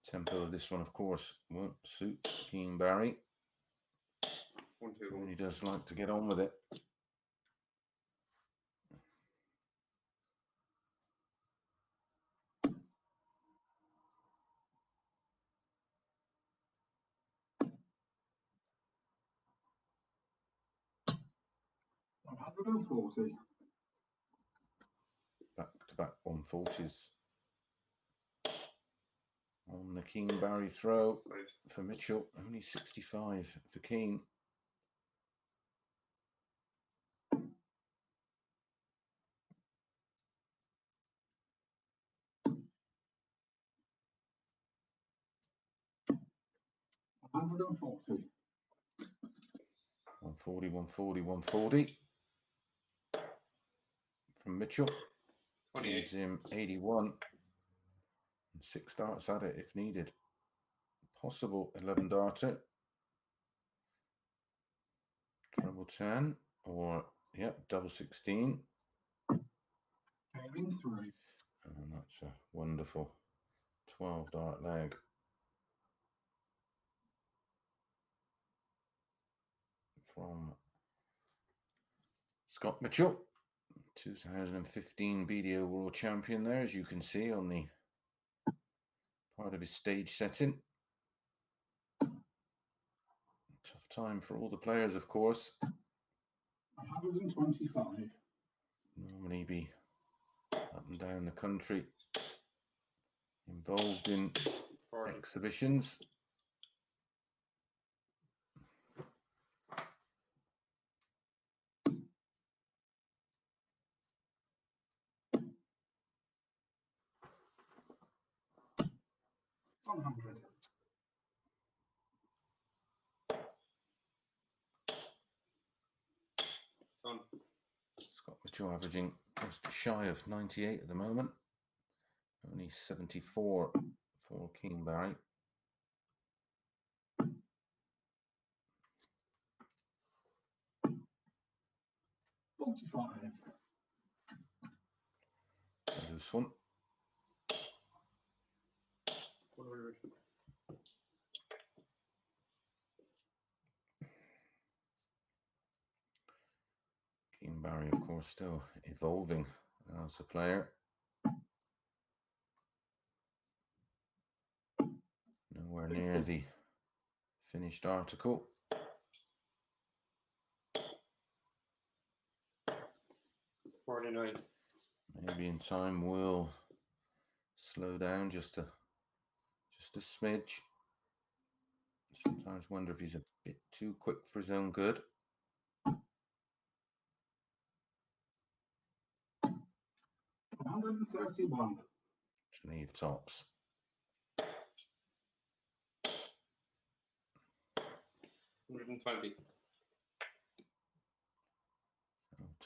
Tempo of this one, of course, won't suit King Barry. 121. And he does like to get on with it. $140. Back-to-back 140s. On the King Barry throw for Mitchell, only 65 for King. $140. 140, 140, 140 from Mitchell. 28. Leaves him 81. And 6 darts at it if needed. Possible 11 darter. Treble 10 or, yep, double 16. Game in 3. And that's a wonderful 12 dart leg. From Scott Mitchell, 2015 BDO World Champion there, as you can see on the part of his stage setting. Tough time for all the players, of course. 125. Normally be up and down the country, involved in 40. exhibitions. $100. Done. Scott Mitchell averaging just shy of 98 at the moment. Only 74 for King Barry. $45. A loose one. 100. King Barry, of course, still evolving as a player. Nowhere near the finished article. 49. Maybe in time we'll slow down just a smidge. Sometimes wonder if he's a bit too quick for his own good. $131. Geneve tops. 120.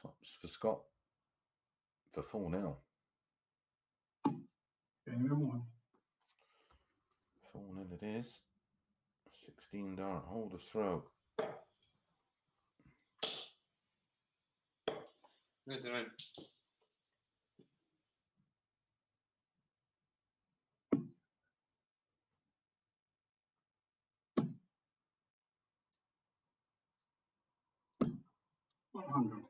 Tops for Scott for 4-0. Game in 1. 4-0 it is. 16 dart, hold of throw. 99. 100.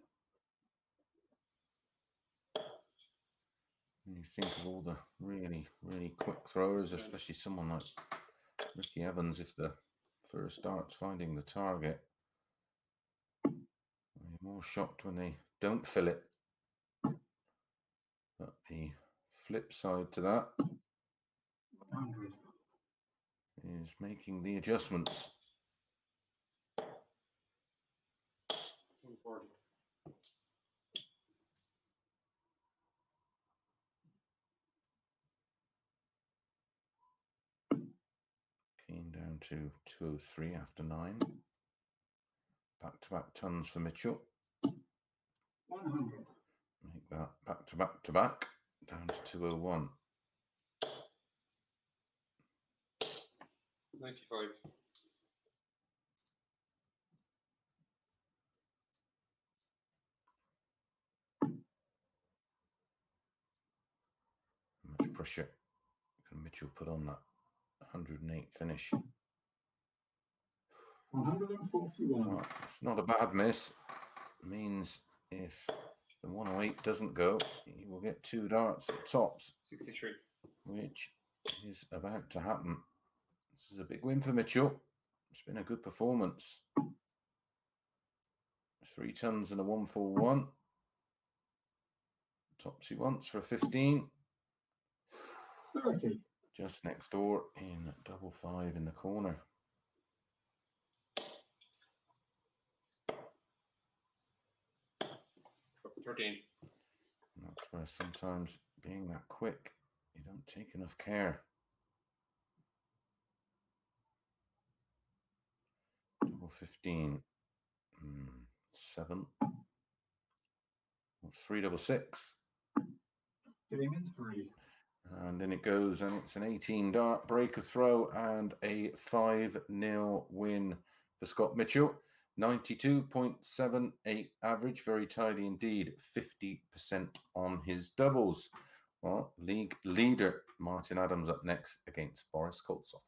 When you think of all the really, really quick throwers, especially someone like Ricky Evans, if the first dart's finding the target, you're more shocked when they don't fill it. But the flip side to that 100. is making the adjustments. 140. Keen down to 203 after 9. Back-to-back tons for Mitchell. 100. Make that back-to-back down to 201. 95. How much pressure can Mitchell put on that 108 finish? 141. Well, it's not a bad miss. It means if the 108 doesn't go, he will get 2 darts at tops, 63. which is about to happen. This is a big win for Mitchell. It's been a good performance. 3 tons and a 141. Tops he wants for a 15. 30. Just next door in double 5 in the corner. Drop 13. And that's where sometimes being that quick, you don't take enough care. Double 15. 7. 3 double 6. Game in 3. And then it goes, and it's an 18 dart breaker throw and a 5-0 win for Scott Mitchell. 92.78 average, very tidy indeed. 50% on his doubles. Well, league leader Martin Adams up next against Boris Koltsov.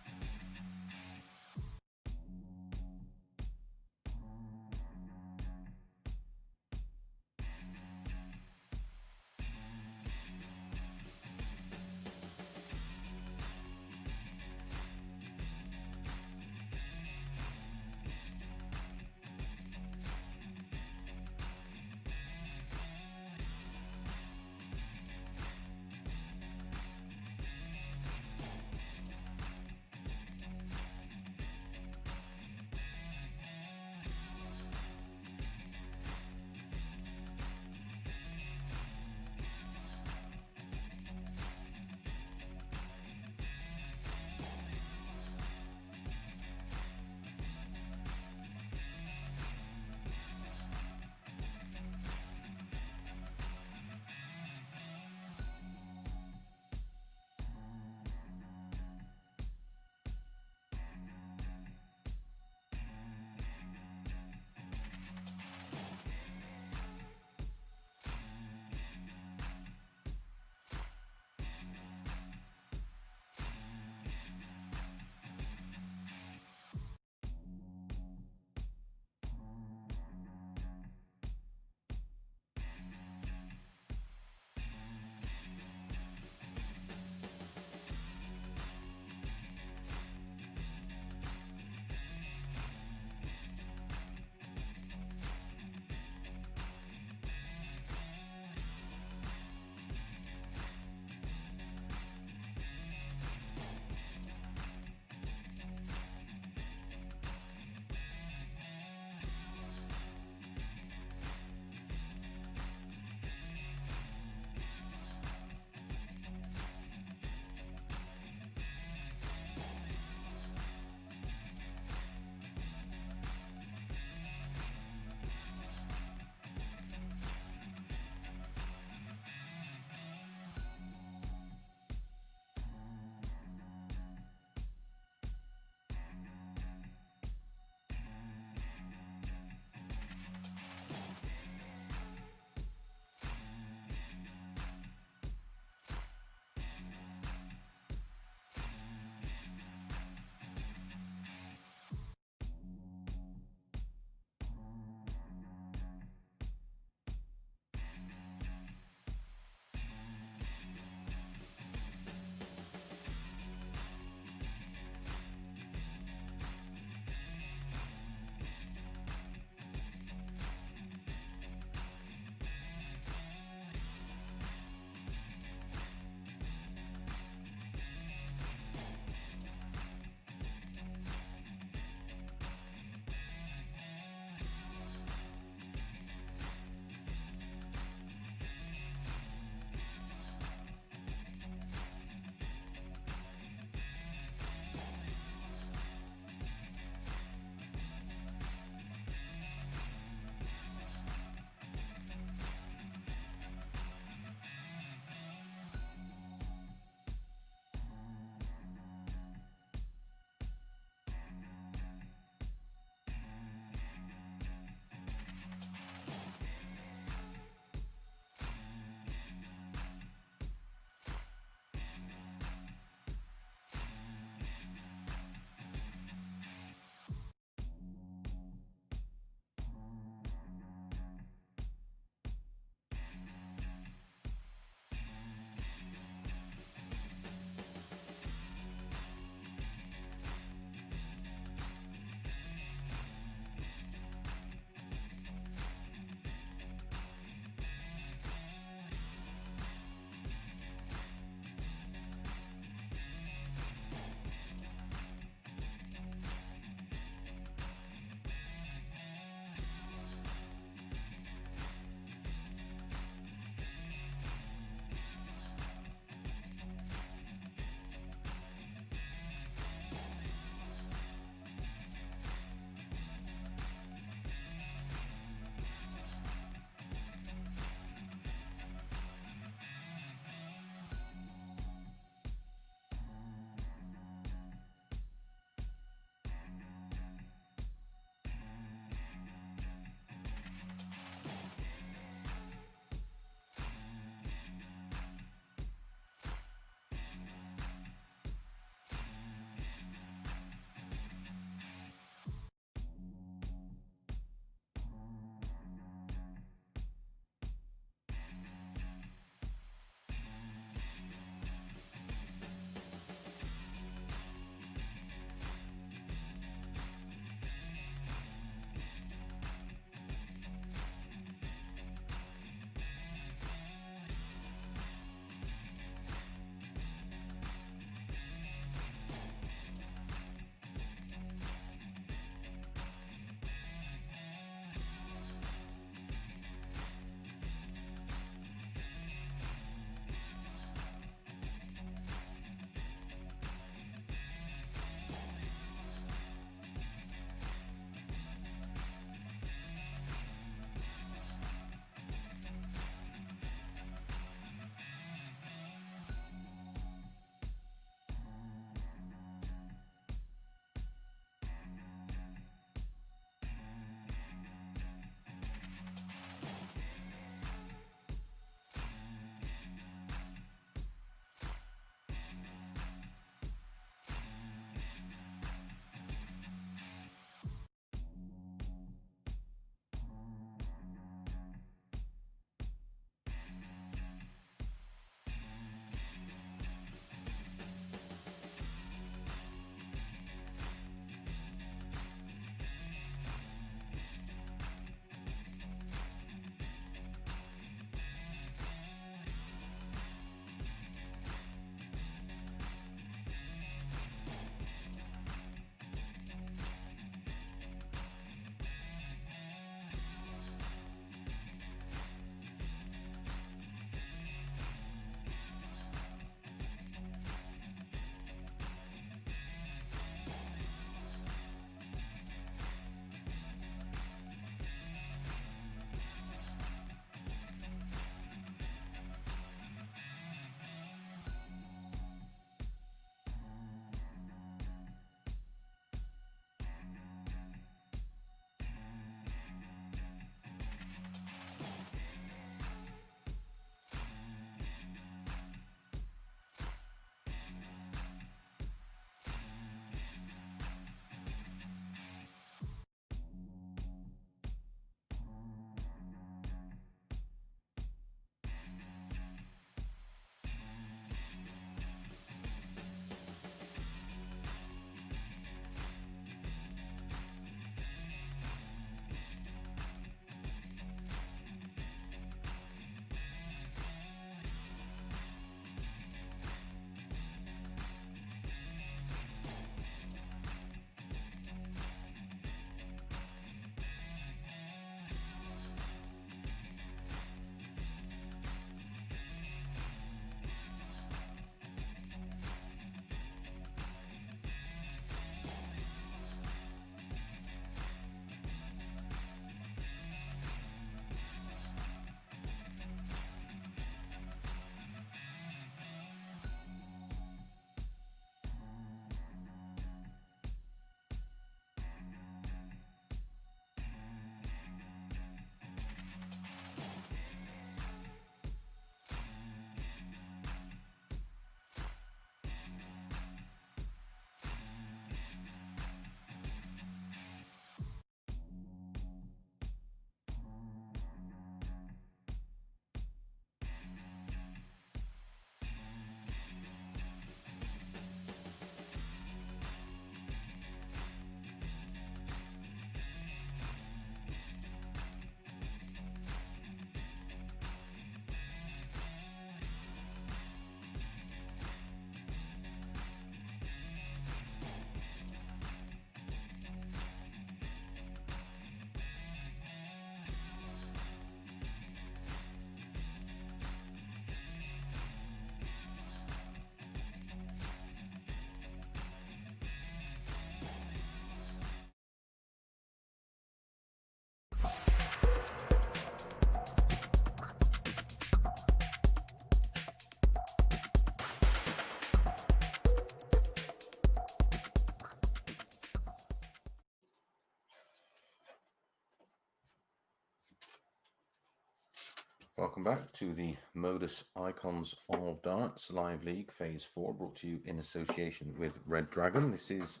Welcome back to the MODUS Icons of Darts Live League Phase 4, brought to you in association with Red Dragon. This is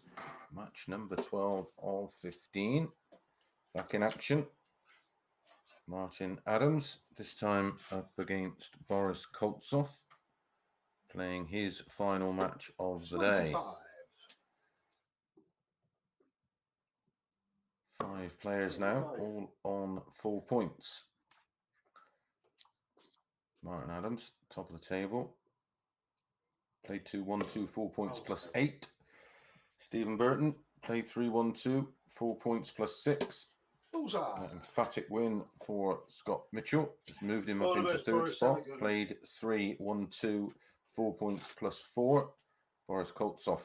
match number 12 of 15. Back in action. Martin Adams, this time up against Boris Koltsov, playing his final match of the day. 25. 5 players now, all on 4 points. Martin Adams, top of the table. Played 2-1-2, 4 points plus 8. Stephen Burton played 3-1-2, 4 points plus 6. Bullseye. Emphatic win for Scott Mitchell. Has moved him All up the into best, third Boris. spot. Have a good one. Played 3-1-2, 4 points plus 4. Boris Koltsov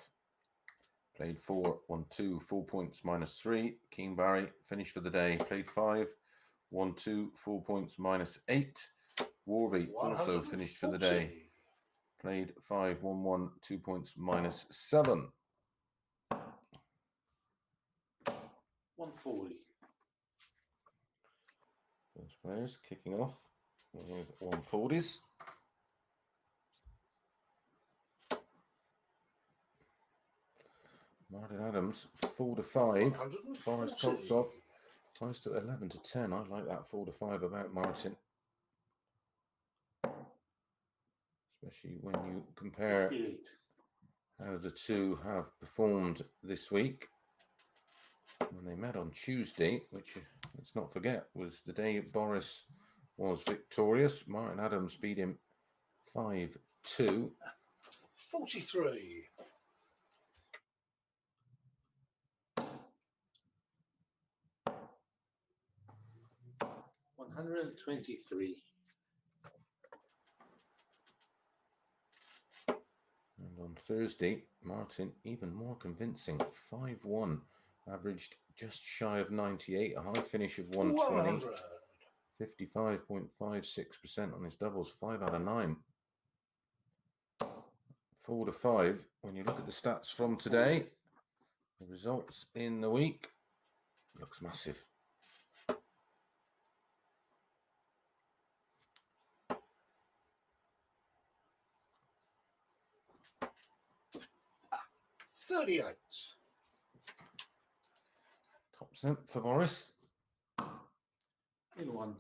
played 4-1-2, 4 points minus 3. Keen Barry finished for the day. Played 5-1-2, 4 points minus 8. Warby also finished for the day. 140. Played 5-1-1, 2 points minus 7. 140. Those players kicking off with 140s. Martin Adams, 4-5. Boris 140. Koltsov, priced at 11-10. I like that 4-5 about Martin. Especially when you compare 58. how the two have performed this week. When they met on Tuesday, which, let's not forget, was the day Boris was victorious. Martin Adams beat him 5-2. 43. 123. And on Thursday, Martin, even more convincing, 5-1, averaged just shy of 98, a high finish of 120, 100. 55.56% on his doubles, 5 out of 9. 4-5, when you look at the stats from today, the results in the week, looks massive. $38. Top cent for Boris. In 1.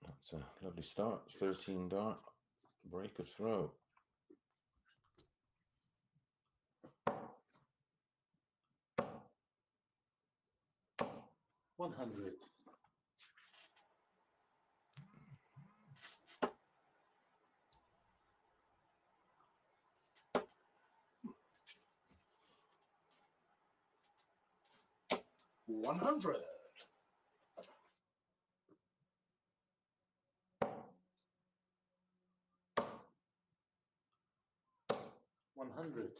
That's a lovely start. 13 dart, break of throw. 100. 100. 100.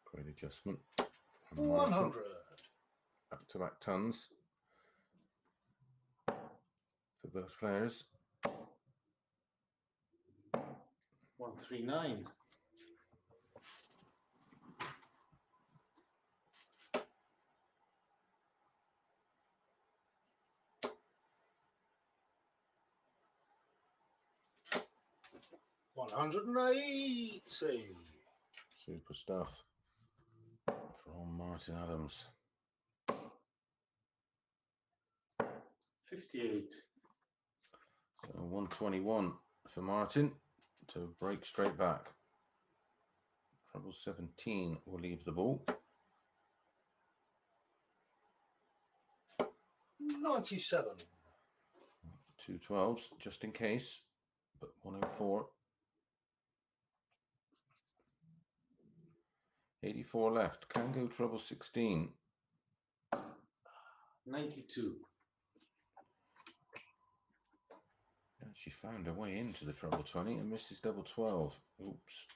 Great adjustment. from Martin. 100. Back-to-back tons for both players. 139. 180. Super stuff from Martin Adams. 58. So 121 for Martin to break straight back. Treble 17 will leave the ball. 97. 2 12s just in case, but 104. 84 left. Can go treble 16. 92. And she found her way into the treble 20 and misses double 12. Oops.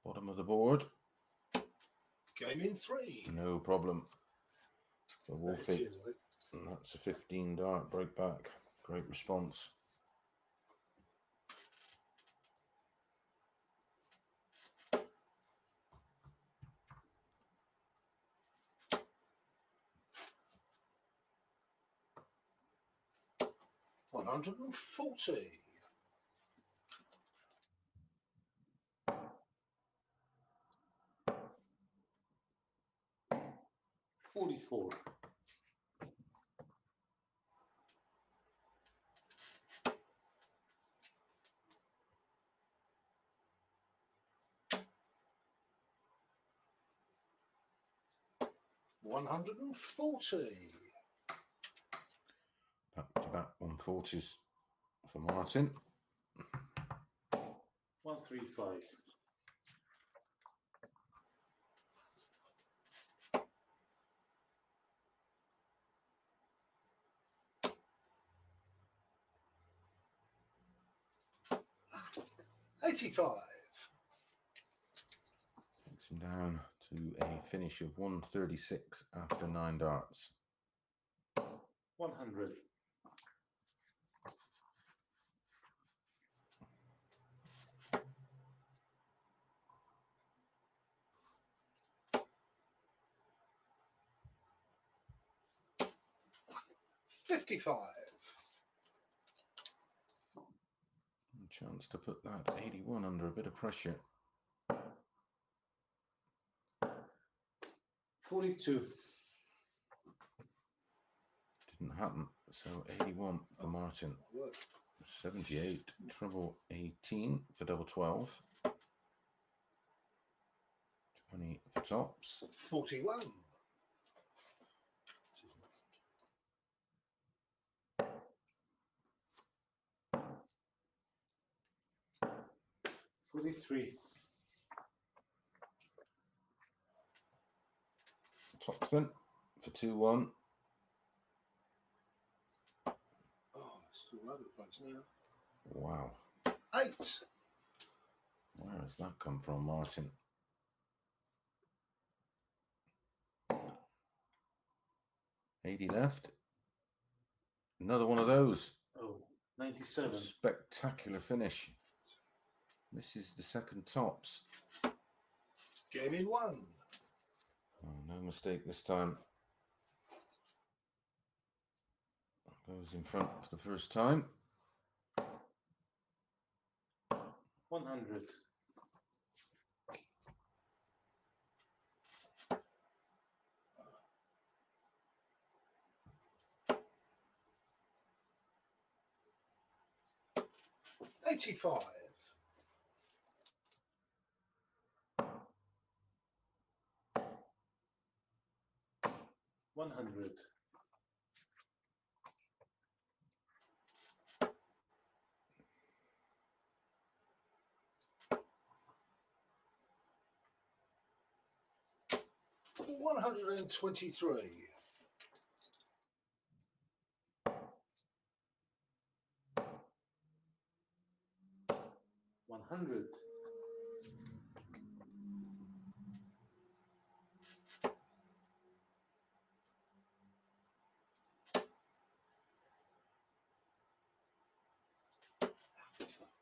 Bottom of the board. Game in 3. No problem for Wolfie. Cheers, mate. And that's a 15 dart break back. Great response. $140. 44. 140. Back-to-back 140s for Martin. 135. 85. Takes him down to a finish of 136 after 9 darts. 100. 55. Chance to put that 81 under a bit of pressure. 42. Didn't happen. So 81 for Martin. Work. 78, treble 18 for double 12. 20 for tops. 41. 43. Tops then for 2-1. Oh, it's all over the place now. Wow. 8. Where has that come from, Martin? $80 left. Another one of those. Oh, 97. Spectacular finish. This is the second tops. Game in 1. Oh, no mistake this time. Goes in front for the first time. 100. 85. 100. 123. 100.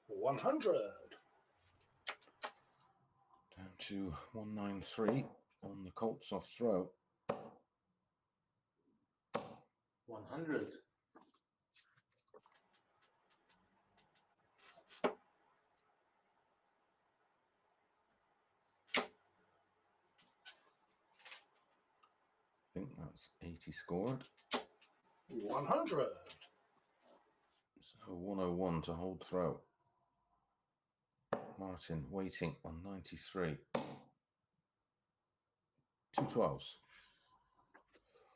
100. Down to 193 on the Colts off throw. 100. I think that's 80 scored. 100. So 101 to hold throw. Martin waiting on 93. 2 12s.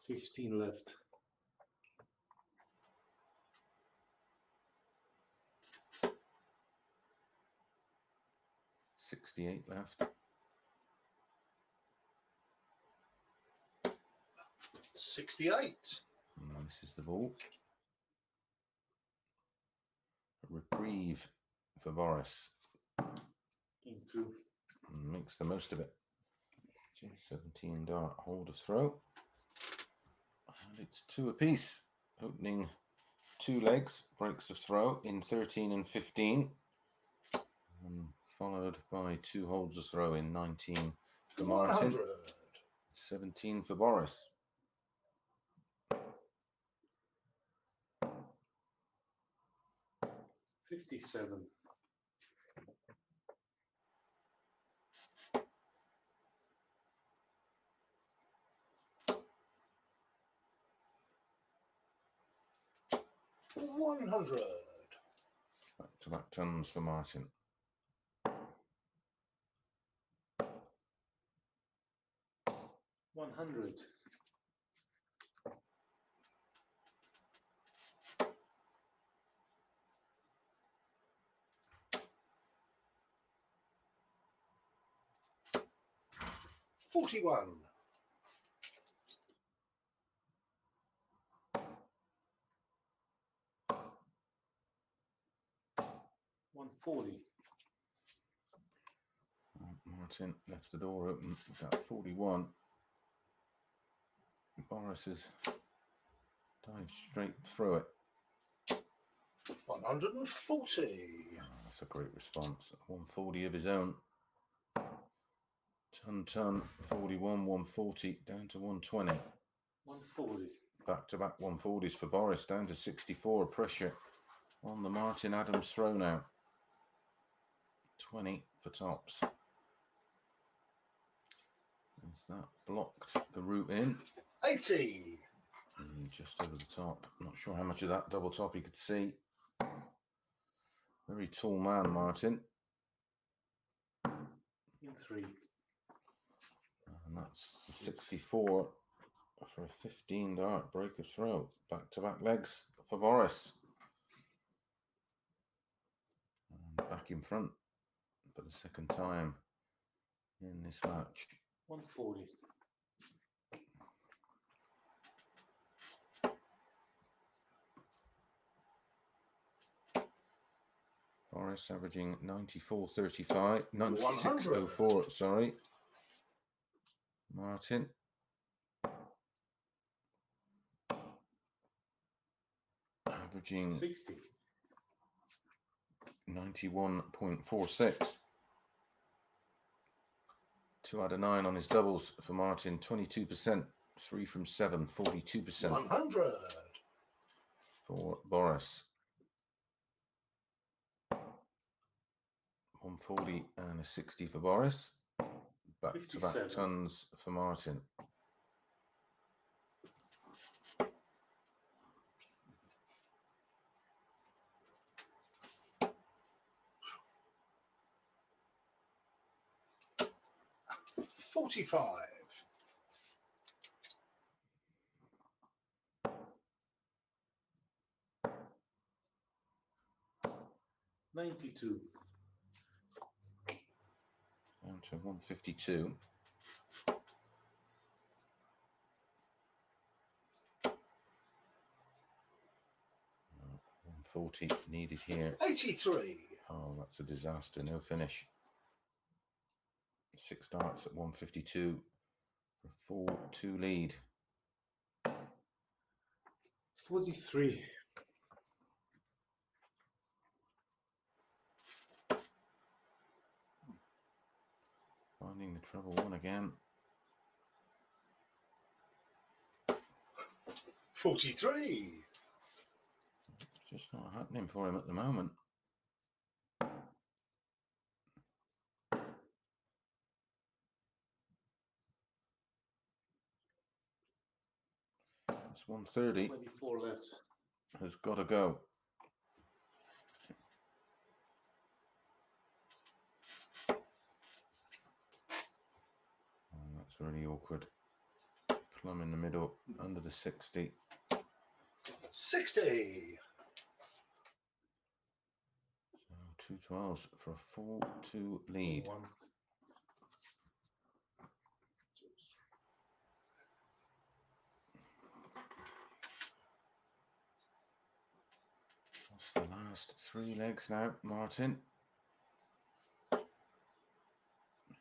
15 left. 68 left. 68. And this is the ball. A reprieve for Boris. Into. And makes the most of it. 17 dart hold of throw. And it's 2 apiece. Opening 2 legs, breaks of throw in 13 and 15. Followed by 2 holds of throw in 19 for Martin, 100. 17 for Boris. $57. $100. Back-to-back tons for Martin. $100. $41. $140. Martin left the door open with that 41. Boris has dived straight through it. 140. That's a great response. 140 of his own. Ton, 41, 140, down to 120. 140. Back-to-back 140s for Boris, down to 64. Pressure on the Martin Adams throw now. 20 for tops. Is that blocked the route in? 80. Just over the top. Not sure how much of that double top you could see. Very tall man, Martin. In 3. And that's 64 for a 15 dart break of throw. Back-to-back legs for Boris. And back in front for the second time in this match. 140. Boris averaging 94.35, 96.04, sorry. Martin. Averaging 60. 91.46. 2 out of 9 on his doubles for Martin, 22%, 3 from 7, 42% 100. for Boris. 140 and a 60 for Boris. Back-to-back 57. tons for Martin. $45. $92. Down to 152. Oh, 140 needed here. 83. Oh, that's a disaster. No finish. 6 darts at 152 for a 4-2 lead. 43. Finding the treble 1 again. 43. It's just not happening for him at the moment. It's 130. 24 left. Has got to go. Oh, that's really awkward. Plumb in the middle, under the 60. 60. So 2 12s for a 4-2 lead. One. That's the last 3 legs now, Martin.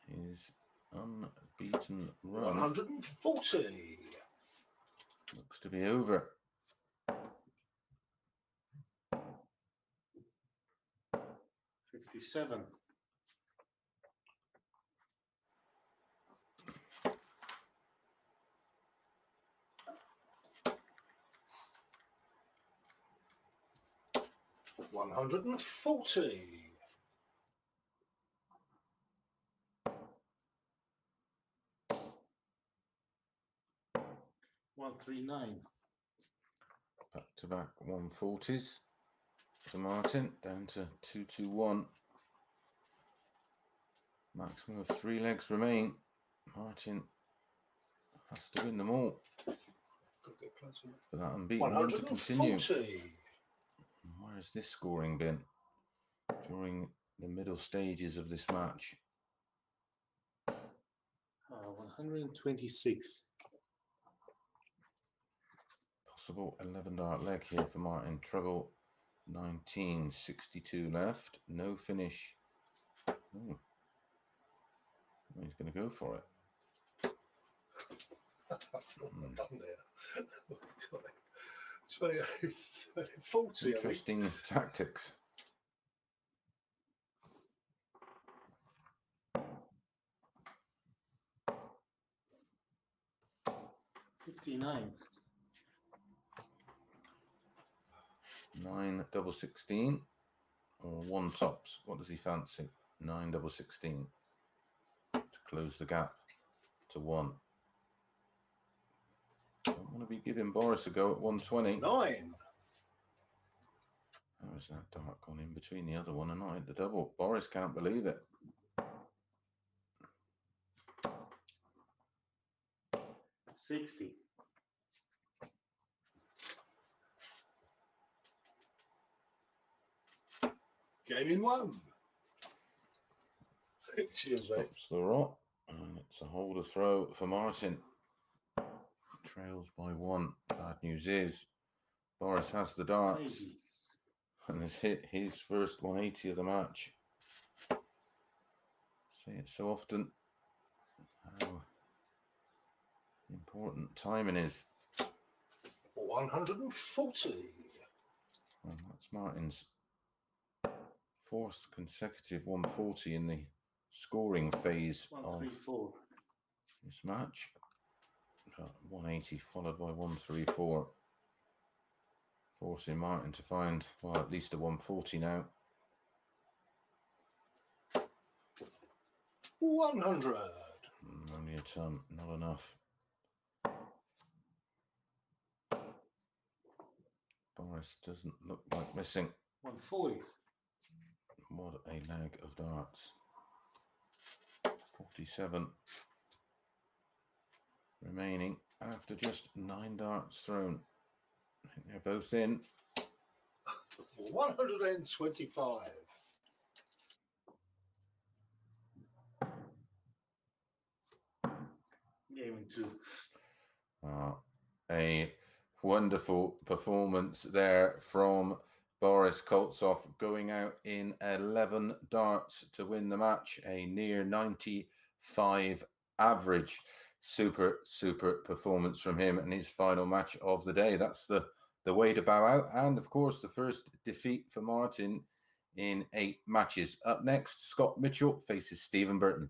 His unbeaten run 140. looks to be over. 67. $140. 139. Back to back 140s for Martin, down to 221. Maximum of 3 legs remain. Martin has to win them all Could get closer. for that unbeaten run to continue. 140. Where has this scoring been during the middle stages of this match? 126. Possible 11 dart leg here for Martin. Treble 19, 62 left. No finish. Oh. He's going to go for it. Done there. 28, 40. I think. Interesting tactics. 59. 9 double 16 or 1 tops. What does he fancy? 9 double 16 to close the gap to 1. Don't want to be giving Boris a go at 120. 9. How is that dart gone in between the other one and I hit the double? Boris can't believe it. 60. Game in 1. Cheers, mate. Stops the rot. And it's a holder throw for Martin. Trails by 1. Bad news is Boris has the darts 80. and has hit his first 180 of the match. Say it so often. How important timing is. 140. Well, that's Martin's 4th consecutive 140 in the scoring phase of 134. this match. 180 followed by 134. Forcing Martin to find, well, at least a 140 now. 100. Only a ton, not enough. Boris doesn't look like missing. 140. What a lag of darts. 47 remaining after just 9 darts thrown. I think they're both in. 125. Game in 2. A wonderful performance there from Boris Koltsov, going out in 11 darts to win the match. A near 95 average. Super performance from him in his final match of the day. That's the way to bow out. And of course, the first defeat for Martin in 8 matches. Up next, Scott Mitchell faces Stephen Burton.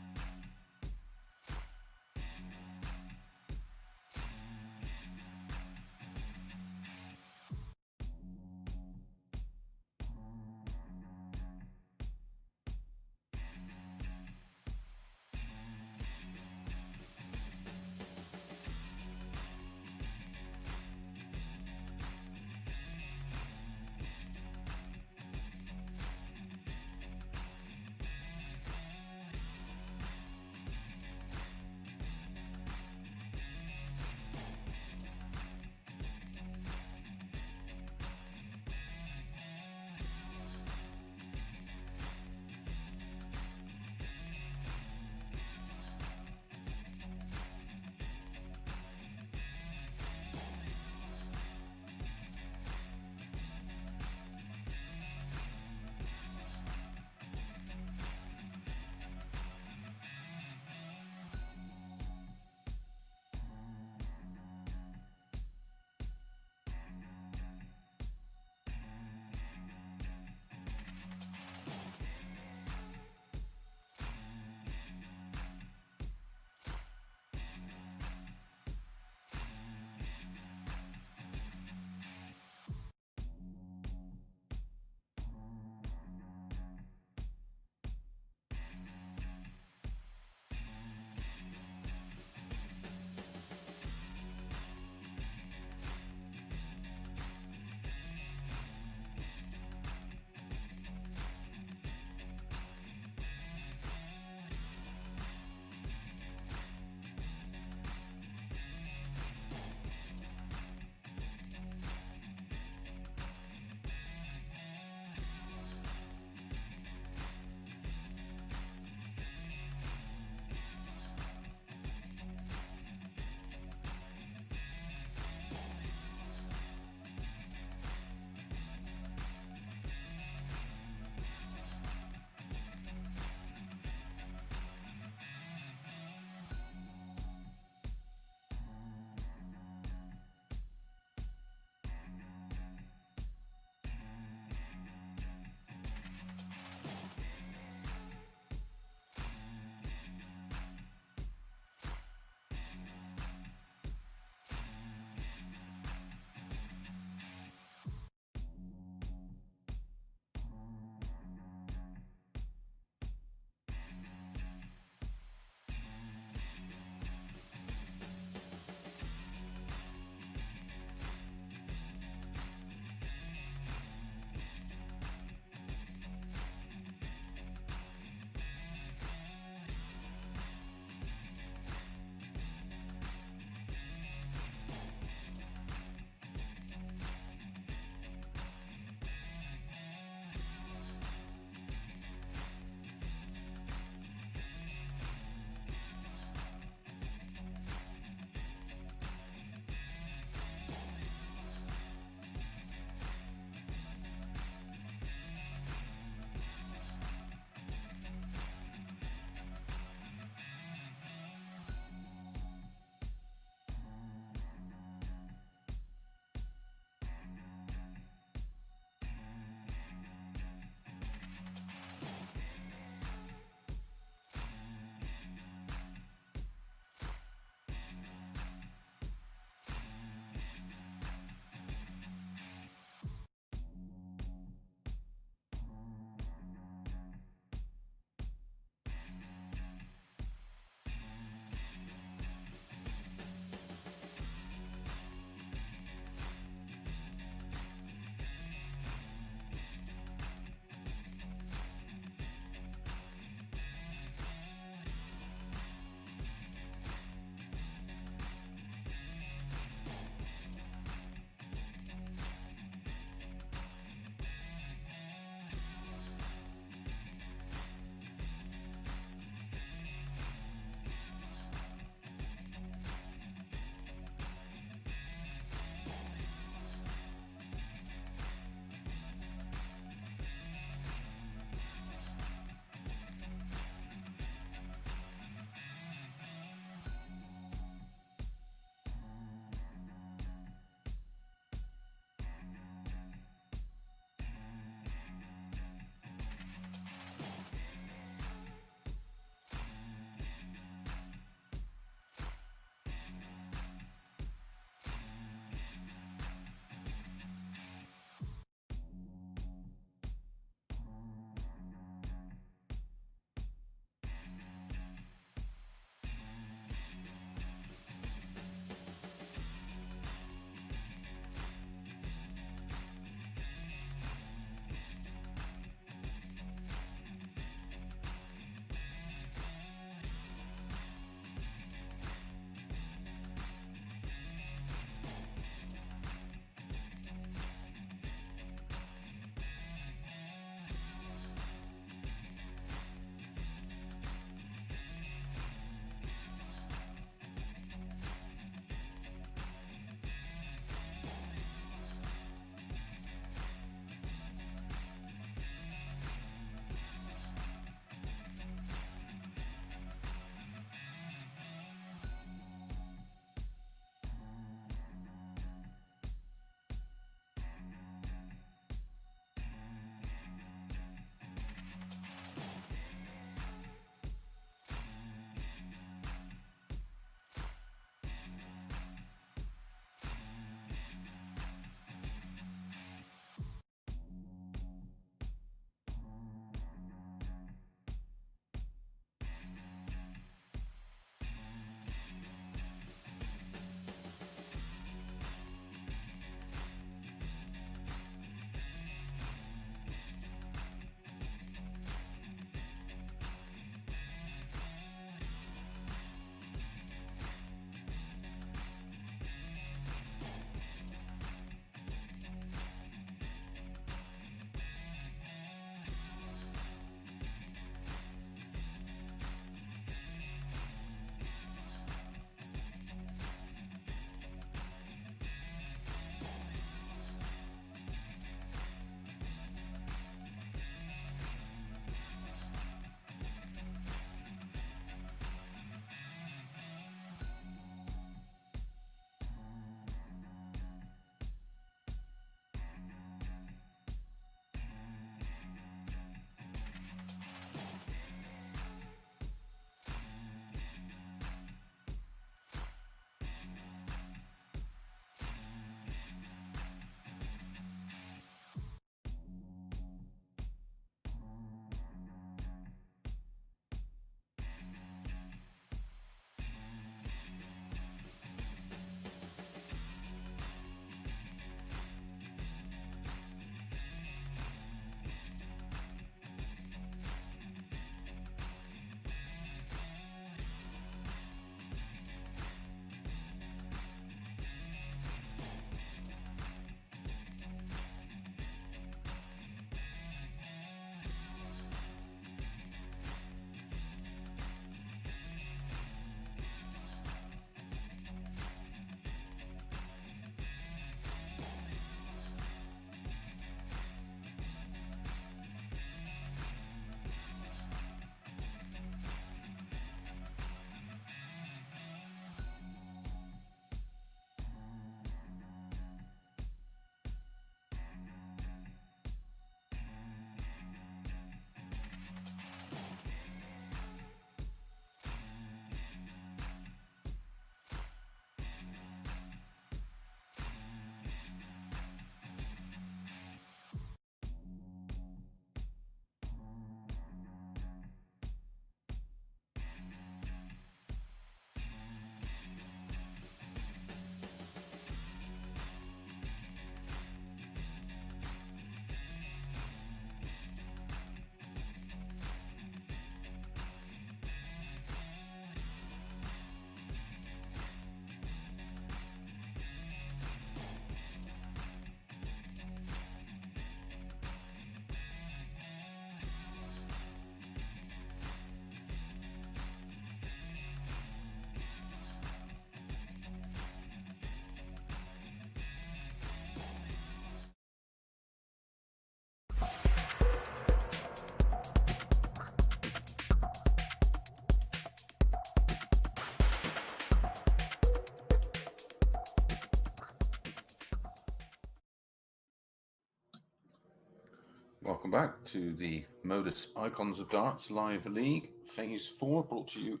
Welcome back to the Modus Icons of Darts Live League Phase 4, brought to you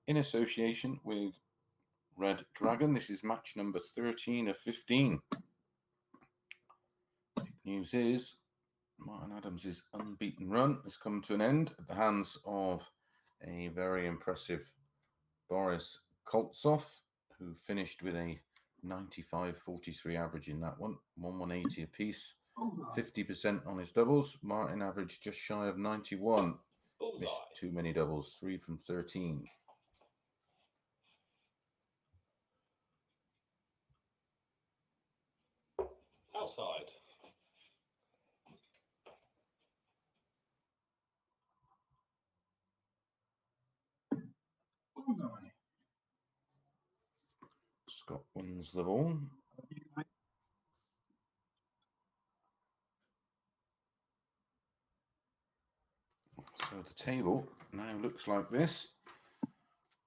in association with Red Dragon. This is match number 13 of 15. Big news is Martin Adams' unbeaten run has come to an end at the hands of a very impressive Boris Koltsov, who finished with a 95.43 average in that one, 180 apiece. 50% on his doubles. Martin averaged just shy of 91. Bullseye. Missed too many doubles, 3 from 13. Outside. Bullseye. Scott wins the ball. So the table now looks like this.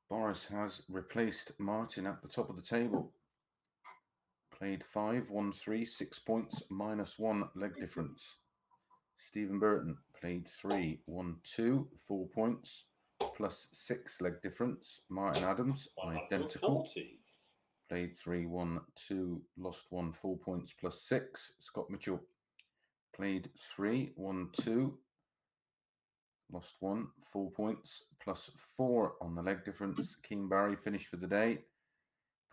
Boris has replaced Martin at the top of the table. Played 5, won 3, 6 points, -1 leg difference. Stephen Burton played 3, won 2, 4 points, +6 leg difference. Martin Adams, identical. 140. Played 3, won 2, lost 1, 4 points, +6. Scott Mitchell played 3, won 2, lost 1, 4 points, +4 on the leg difference. Keane Barry finished for the day.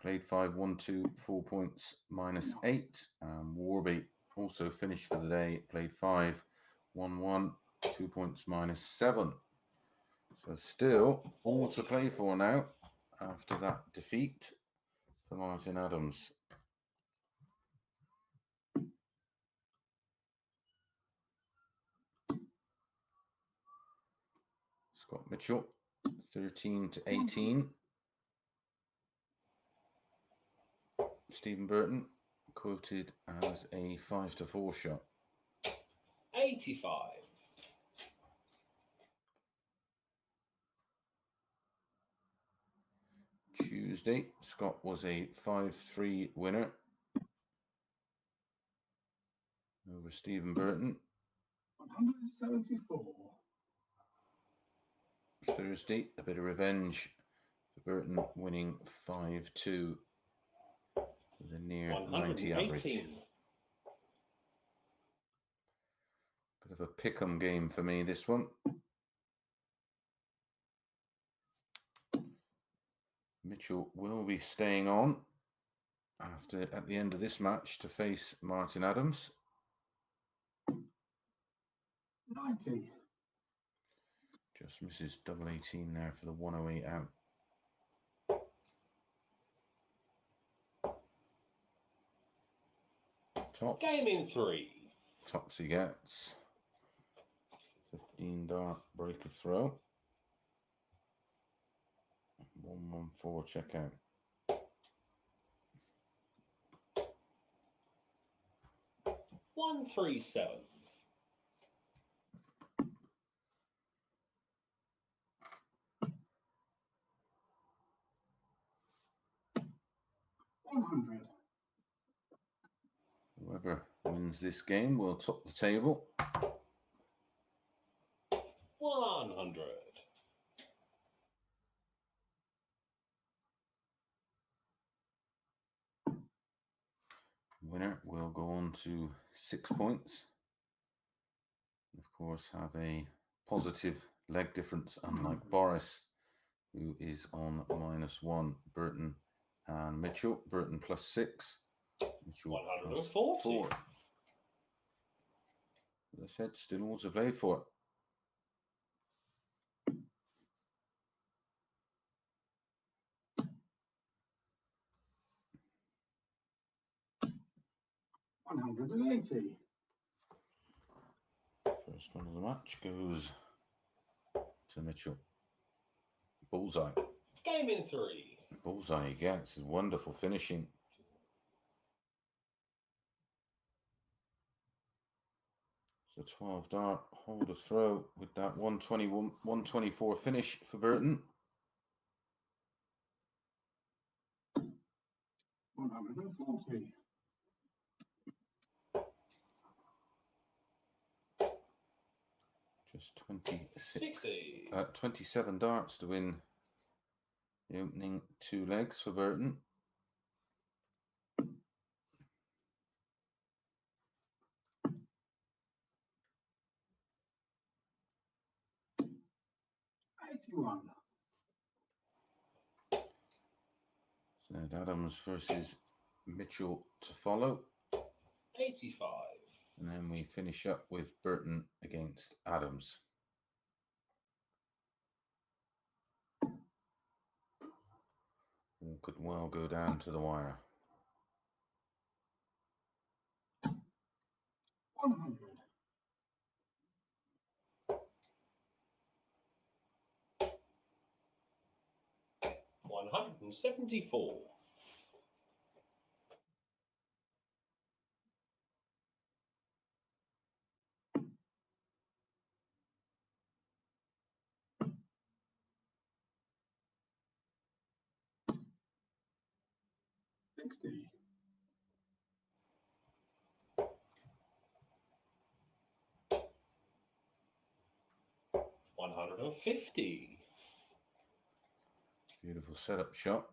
Played 5, won 2, 4 points, -8. Warby also finished for the day. Played 5, won 1, 2 points, -7. So still all to play for now after that defeat for Martin Adams. Scott Mitchell, 13-18. Stephen Burton quoted as a 5-4 shot. 85. Tuesday, Scott was a 5-3 winner over Stephen Burton. 174. Thursday, a bit of revenge for Burton, winning 5-2 with a near 90 average. 118. Bit of a pick-em game for me, this one. Mitchell will be staying on at the end of this match to face Martin Adams. 90. Just misses double 18 there for the 108 out. Tops. Game in 3. Tops he gets. 15 dart break of throw. 114 check out. 137. 100. Whoever wins this game will top the table. 100. Winner will go on to 6 points. Of course, have a positive leg difference, unlike Boris, who is on -1. Burton and Mitchell. Burton +6. Mitchell 140. +4. As I said, still all to play for. 180. First one of the match goes to Mitchell. Bullseye. Game in 3. Bullseye he gets. Wonderful finishing. So 12 dart, hold a throw with that 121, 124 finish for Burton. 140. 26. 60. 27 darts to win the opening 2 legs for Burton. Eighty-one. So Adams versus Mitchell to follow. 85. And then we finish up with Burton against Adams. All could well go down to the wire. 100. 174. 60. 150. Beautiful setup shot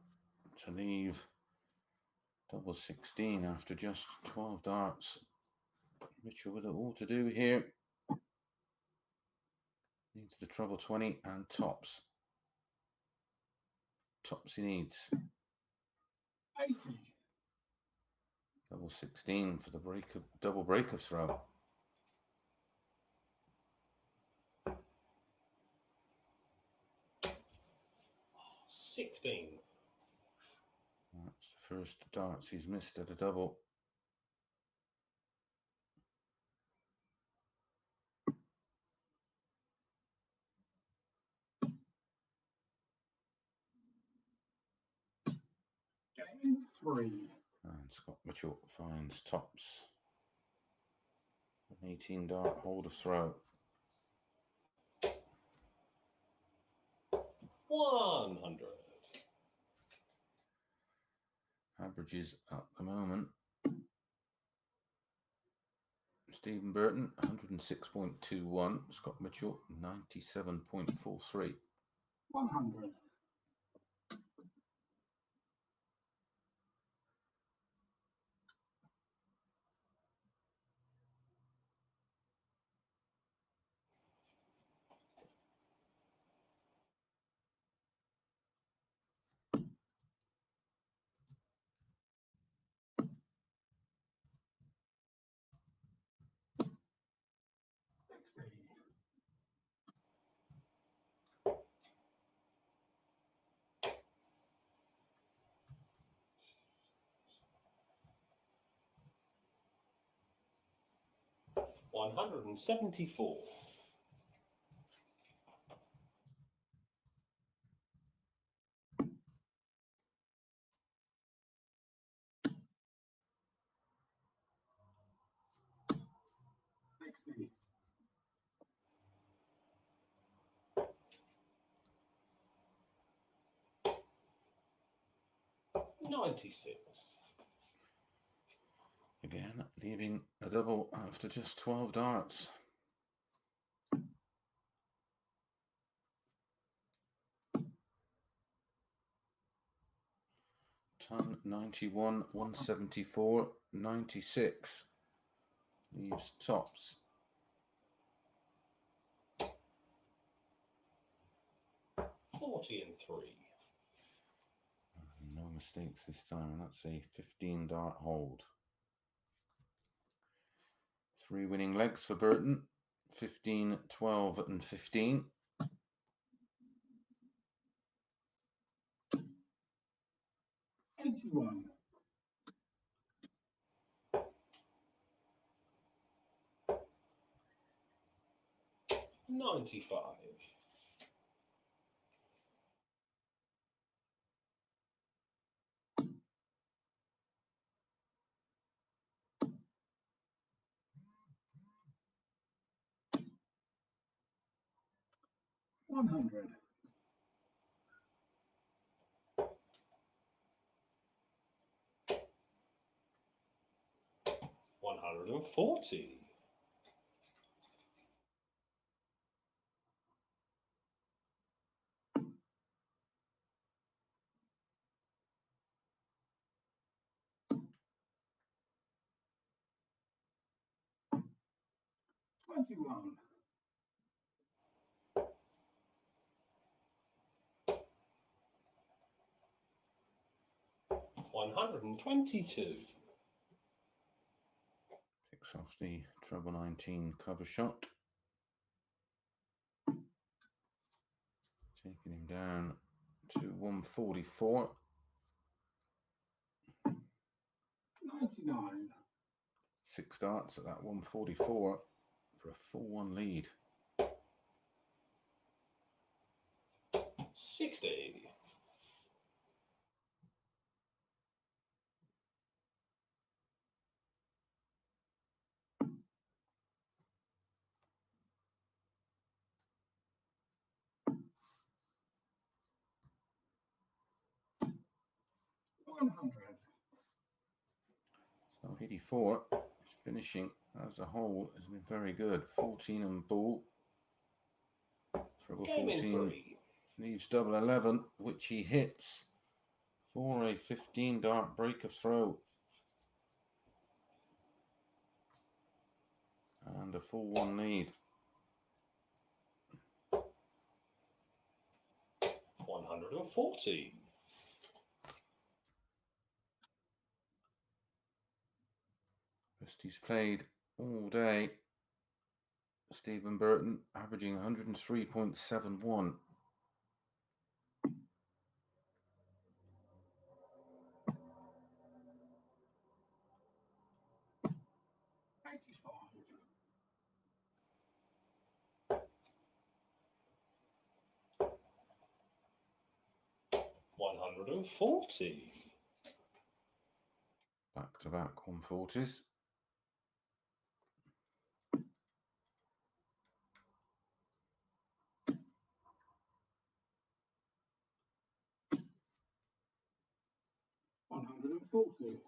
to leave double 16 after just 12 darts. Mitchell with it all to do here. Needs the treble 20 and tops. Tops he needs. 80. Double 16 for the double breaker throw. $16. That's the first darts he's missed at a double. Game 3. And Scott Mitchell finds tops. An 18 dart hold of throw. 100. Averages at the moment. Stephen Burton, 106.21. Scott Mitchell, 97.43. 100. 60. 174. 60. 96. Again, leaving a double after just 12 darts. Ton 91, 174, 96. Leaves tops. 40 and 3. No mistakes this time. That's a 15 dart hold. 3 winning legs for Burton. 15, 12 and 15. 81. 95. 100. 140. 21. 122. Picks off the treble 19 cover shot. Taking him down to 144. 99. 6 darts at that 144 for a full 1 lead. 60. 100. So 84 is finishing as a whole has been very good. 14 and ball. Treble Game in 14 3. leaves double 11, which he hits for a 15 dart break of throw. And a full 1 lead. 140. Best he's played all day. Stephen Burton averaging 103.71. 85. 140. Back to back 140s. 140.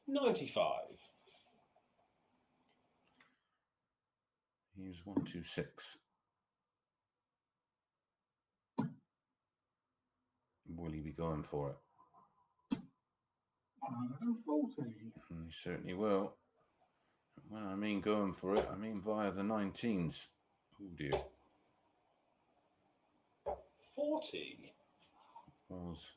95. He's 126. Will he be going for it? 140. He certainly will. And when I mean going for it, I mean via the 19s. Oh dear. 40. Was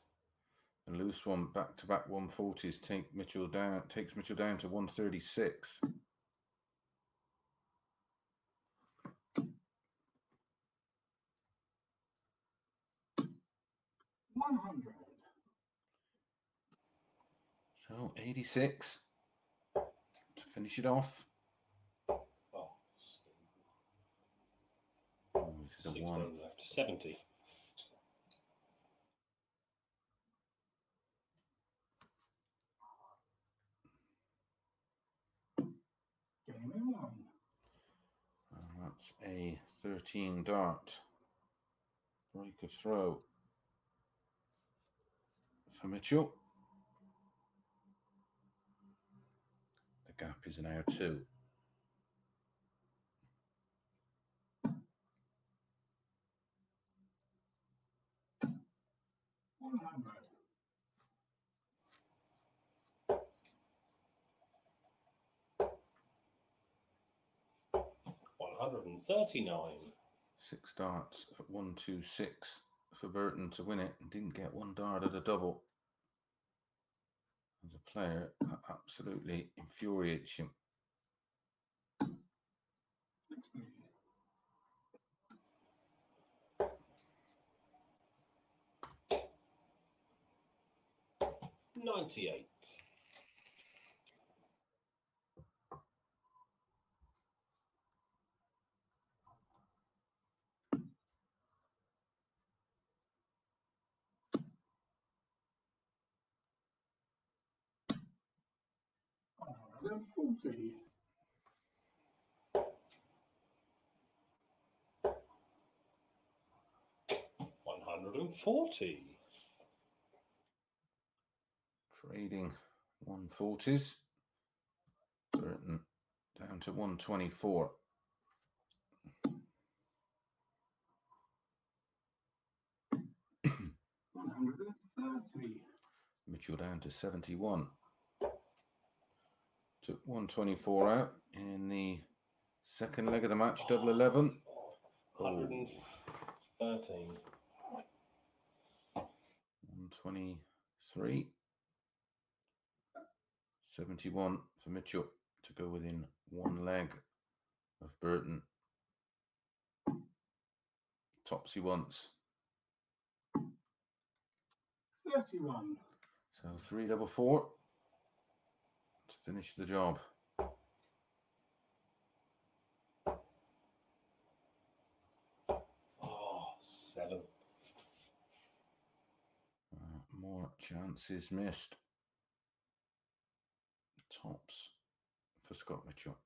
a loose one. Back to back 140s takes Mitchell down to 136. 100. So 86 to finish it off. Oh, Oh, is it 6 a 1? left to 70. Game in 1. That's a 13 dart break of throw for Mitchell. The gap is now 2. 100. 139. 6 darts at 126 for Burton to win it and didn't get 1 dart at a double. As a player, that absolutely infuriates him. 60. 98. 140. 140. Trading 140s. Burton down to 124. 130. Mitchell down to 71. Took 124 out in the second leg of the match, double 11. 113. 123. 71 for Mitchell to go within one leg of Burton. Tops he wants. 31. So 344 to finish the job. Oh, 7. More chances missed. Tops for Scott Mitchell.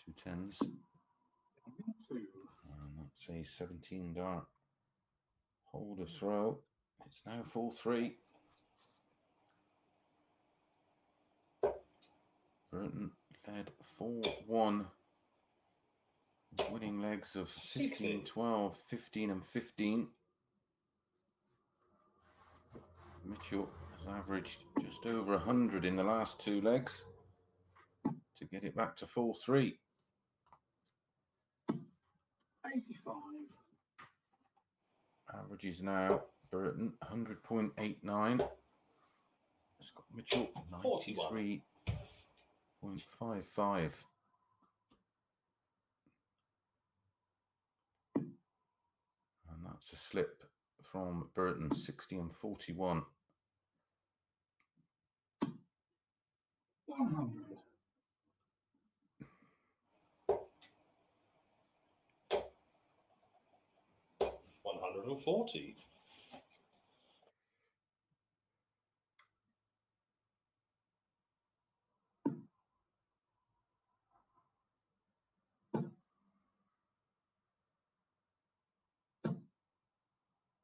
2 10s. 2. And that's a 17 dart. Hold of throw. It's now full 3. Burton led 4-1. Winning legs of 15, 16. 12, 15 and 15. Mitchell has averaged just over 100 in the last 2 legs to get it back to full 3. 85. Average is now Burton 100.89. Scott Mitchell 93.55. And that's a slip from Burton, 60 and 41. 100. 140.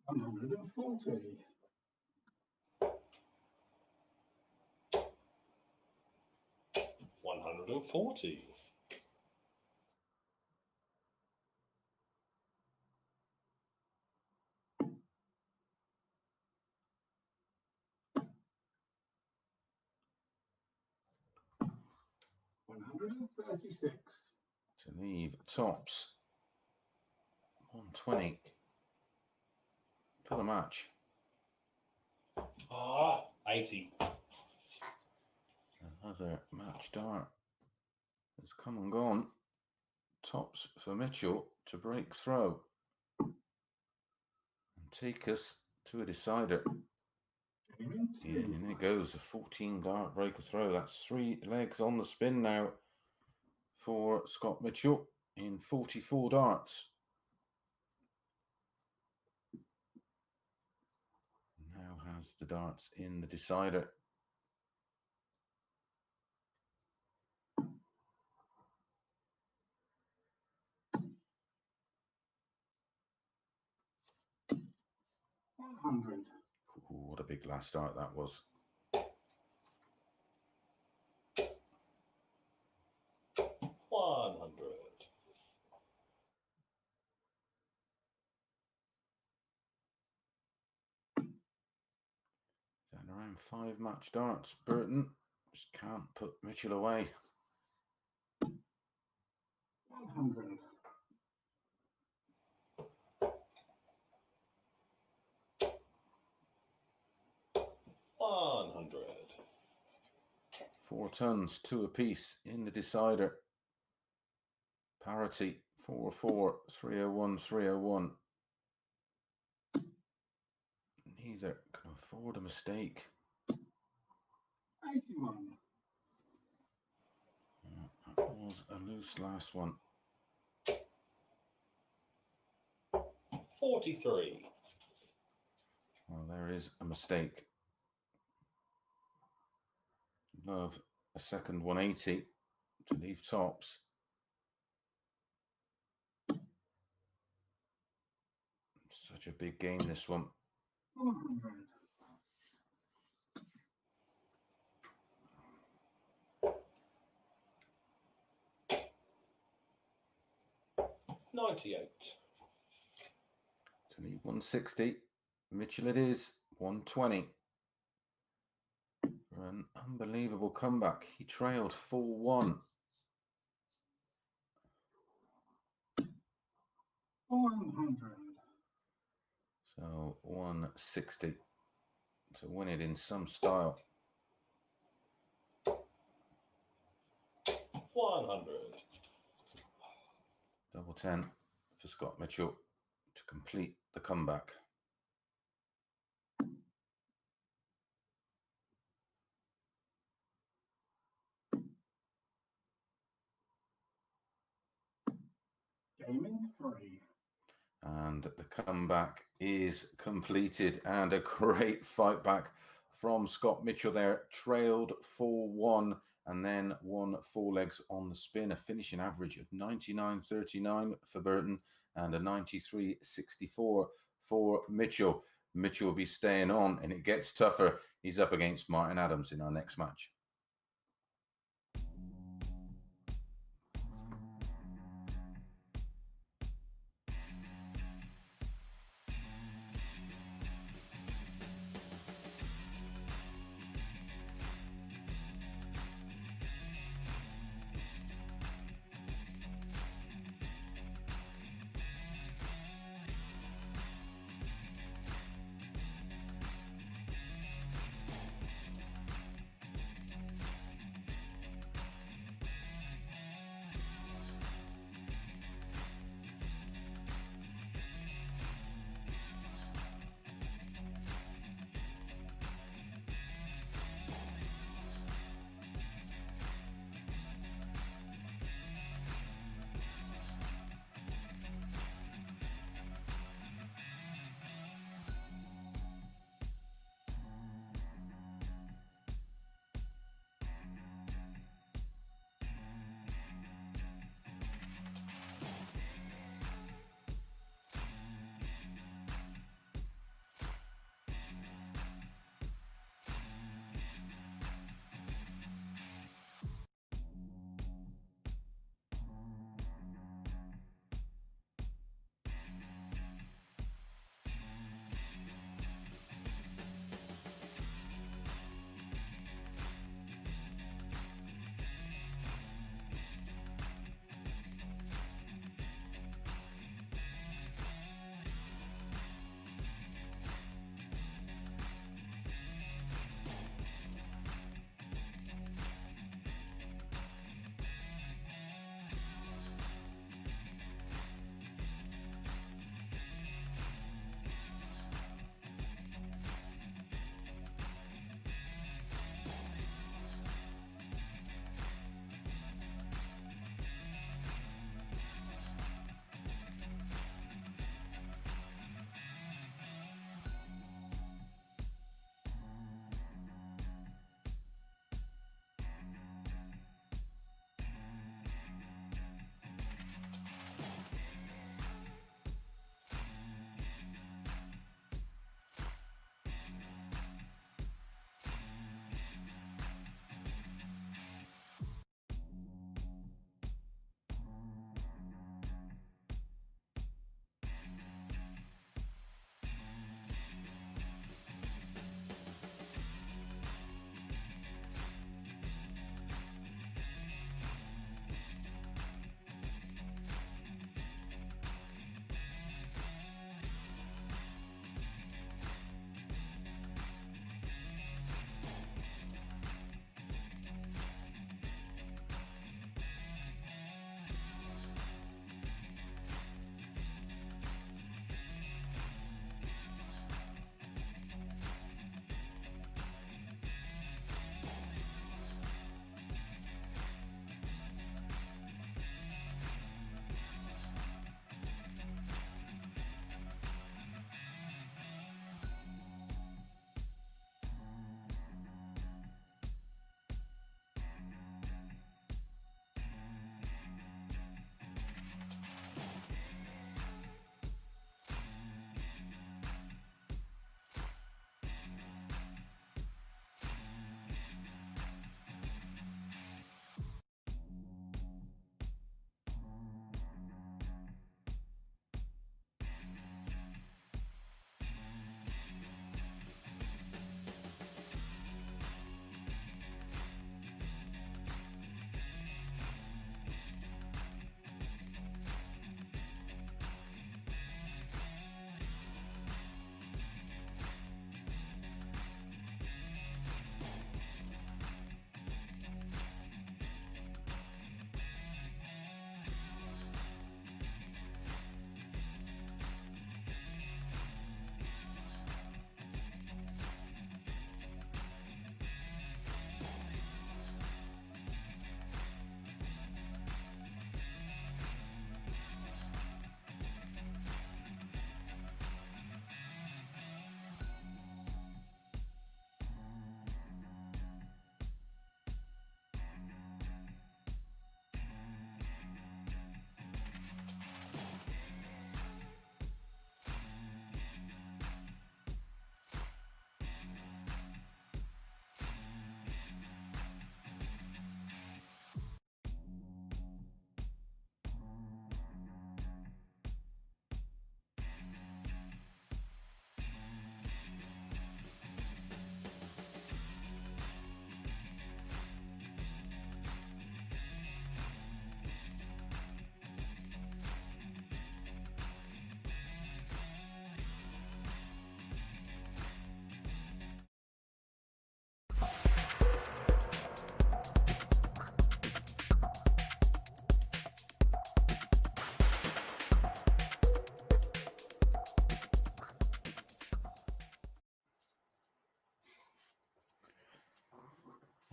140. 140. 136. To leave tops 120 for the match. 80. Another match dart has come and gone. Tops for Mitchell to break throw and take us to a decider. Yeah, and it goes, a 14 dart breaker throw. That's 3 legs on the spin now for Scott Mitchell in 44 darts. Now has the darts in the decider. $100. Ooh, what a big last start that was. 100. And around 5 match darts. Burton just can't put Mitchell away. 100. 100. 4 tons, 2 apiece in the decider. Parity 4-4, 301, 301. Neither can afford a mistake. 81. That was a loose last one. 43. Well, there is a mistake. Love a second 180 to leave tops. Such a big game, this one. 100. 90. 98. To leave 160. Mitchell it is, 120. For an unbelievable comeback. He trailed 4-1. 100. So 160 to win it in some style. 100. Double 10 for Scott Mitchell to complete the comeback. Game in 3. And the comeback is completed, and a great fight back from Scott Mitchell there. Trailed 4-1 and then won 4 legs on the spin. A finishing average of 99.39 for Burton and a 93.64 for Mitchell. Mitchell will be staying on, and it gets tougher. He's up against Martin Adams in our next match.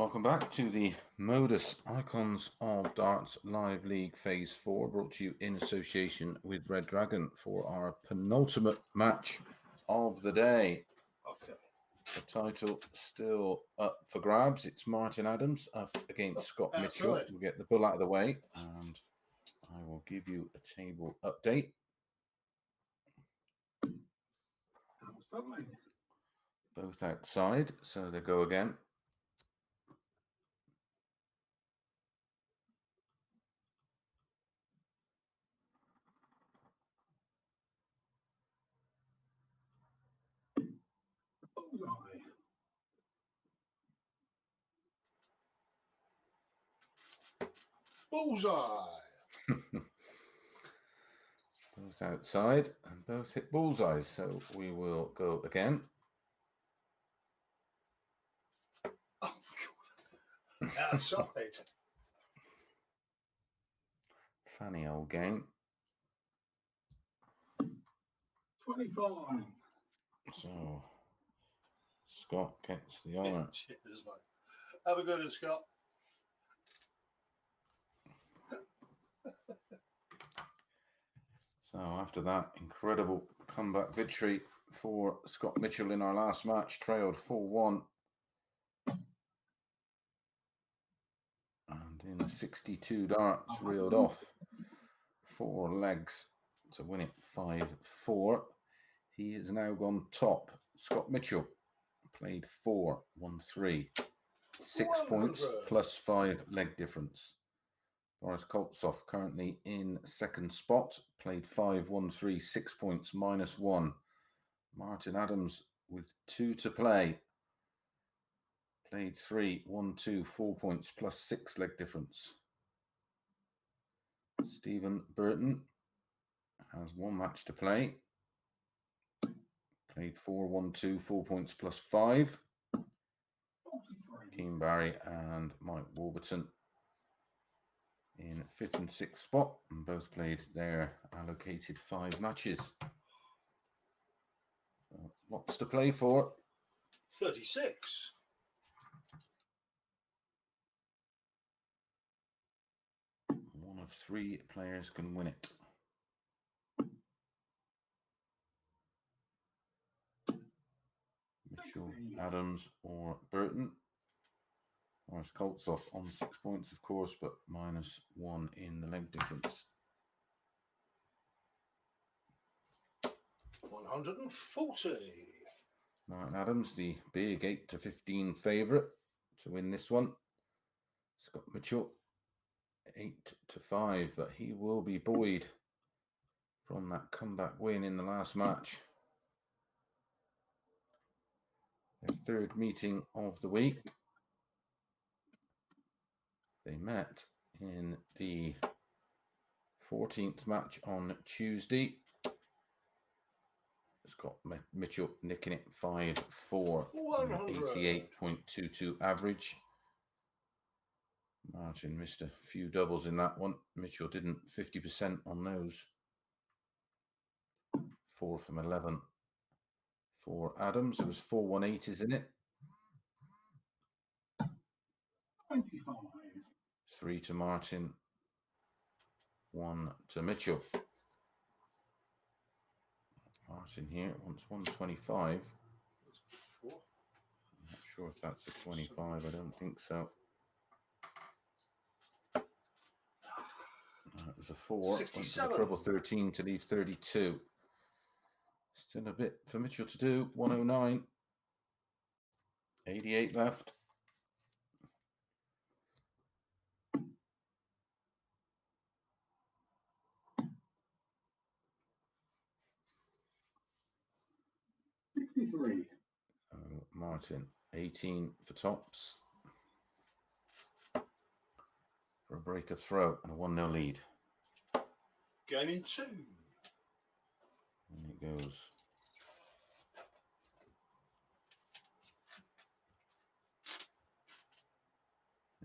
Welcome back to the MODUS Icons of Darts Live League Phase 4, brought to you in association with Red Dragon for our penultimate match of the day. Okay. The title still up for grabs. It's Martin Adams up against Scott Mitchell. Outside. We'll get the bull out of the way and I will give you a table update. Outside. Both outside, so they go again. Bullseye. Bullseye. Both outside and both hit bullseyes, so we will go again. Oh, God. Outside. Funny old game. 25. So Scott gets the honour. Cheers, mate. Have a good one, Scott. So after that incredible comeback victory for Scott Mitchell in our last match, trailed 4-1. And in 62 darts, reeled off 4 legs to win it 5-4. He has now gone top. Scott Mitchell played 4, won 3. 6 points 100. plus 5 leg difference. Boris Koltsov currently in second spot, played 5, won 3, 6 points, minus 1. Martin Adams with 2 to play, played 3, won 2, 4 points, plus 6 leg difference. Stephen Burton has 1 match to play, played 4, won 2, 4 points, plus 5. 43. Keane Barry and Mike Warburton in 5th and 6th spot, and both played their allocated 5 matches. So lots to play for. 36. One of 3 players can win it. Mitchell, Adams or Burton. Boris Koltsov on 6 points, of course, but minus 1 in the leg difference. 140. Martin Adams, the big 8-15 favourite to win this one. Scott Mitchell, 8-5, but he will be buoyed from that comeback win in the last match. Their 3rd meeting of the week. They met in the 14th match on Tuesday. Scott Mitchell nicking it 5-4, 88.22 average. Martin missed a few doubles in that one. Mitchell didn't, 50% on those. 4 from 11 for Adams. There was 4 180s in it. 25. 3 to Martin, 1 to Mitchell. Martin here wants 125. I'm not sure if that's a 25. I don't think so. It was a 4. Went to the 67. treble 13 to leave 32. Still a bit for Mitchell to do. 109. 88 left. Martin, 18 for tops. For a breaker throw and a 1-0 lead. Game in 2. And it goes.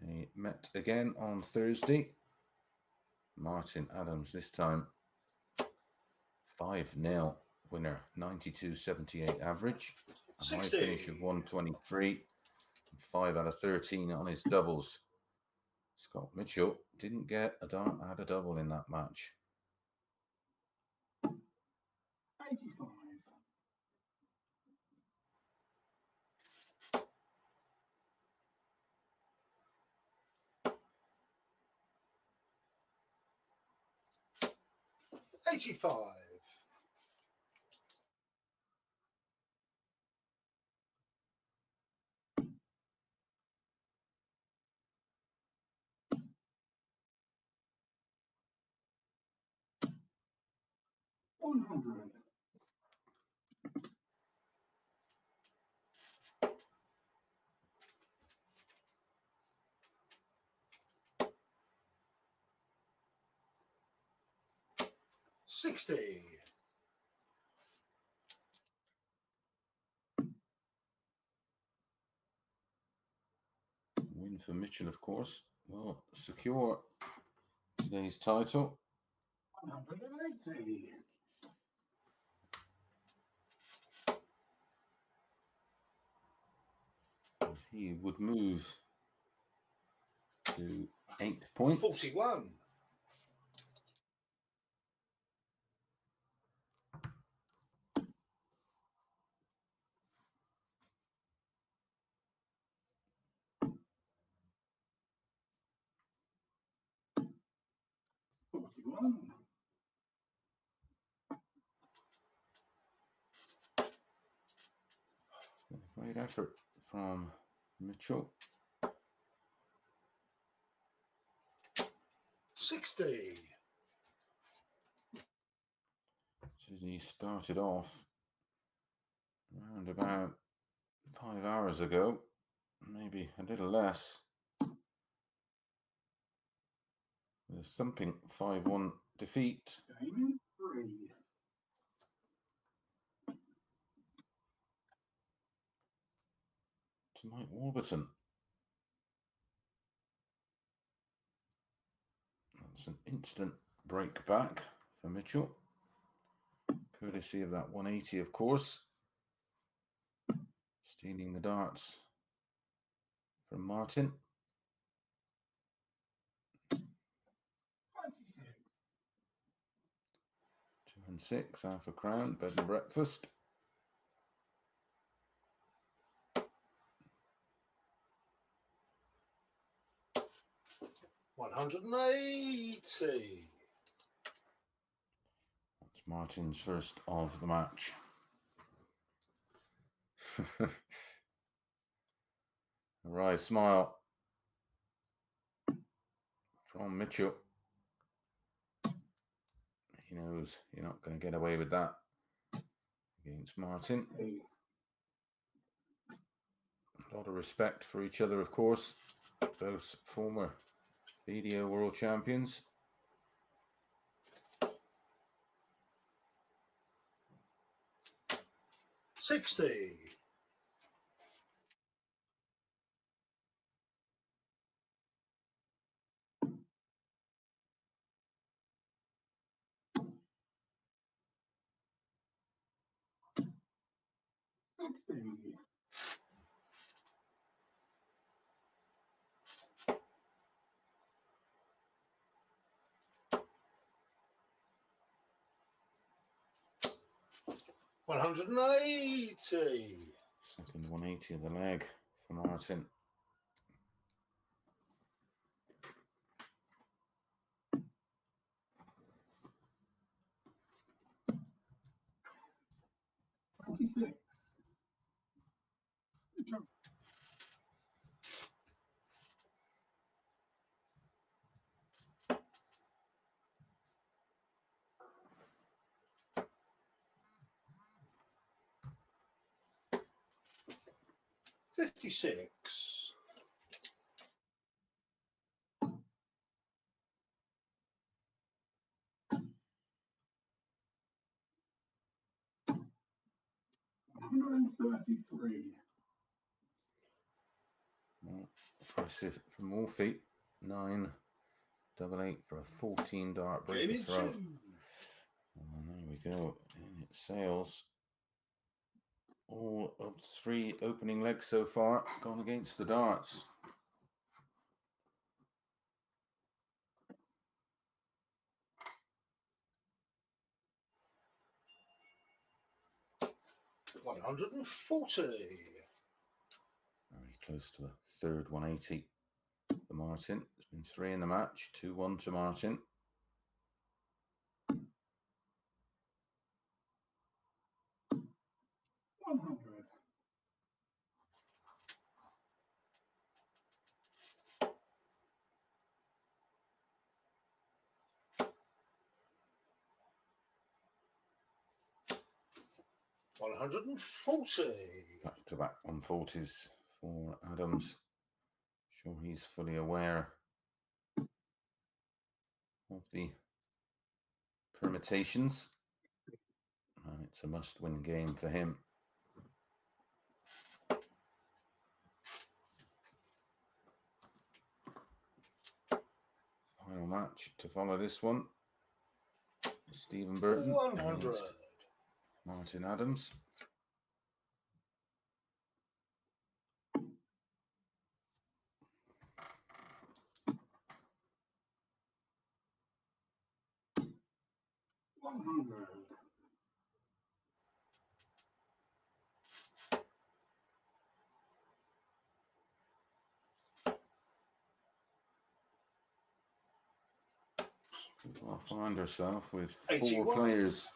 They met again on Thursday. Martin Adams this time 5-0 winner, 92.78 average. A high 60. finish of 123. 5 out of 13 on his doubles. Scott Mitchell didn't get a dart, had a double in that match. 85. 85. 100. 60. Win for Mitchell, of course. Will secure today's title. 180. He would move to 8 points. 41. Great effort from Mitchell. 60. Says he started off around about 5 hours ago, maybe a little less. With a thumping 5-1 defeat. Game 3. To Mike Warburton. That's an instant break back for Mitchell. Courtesy of that 180, of course. Stealing the darts from Martin. 26. 2 and 6, half a crown, bed and breakfast. 180. That's Martin's first of the match. A wry smile from Mitchell. He knows you're not going to get away with that against Martin. A lot of respect for each other, of course. Both former video world champions. 60. 60. 180. Second 180 of the leg for Martin. 26. 56. 133. Well, impressive from Wolfie. 9 double 8 for a 14 dart break Game in throw. 2. And there we go. And it sails. All of the 3 opening legs so far gone against the darts. $140. Very close to a third 180 for Martin. There's been 3 in the match, 2-1 to Martin. $100. $140. Back-to-back 140s for Adams. Sure he's fully aware of the permutations. And it's a must-win game for him. Final match to follow this one. Stephen Burton 100. against Martin Adams. $100. I'll find herself with 4 81. players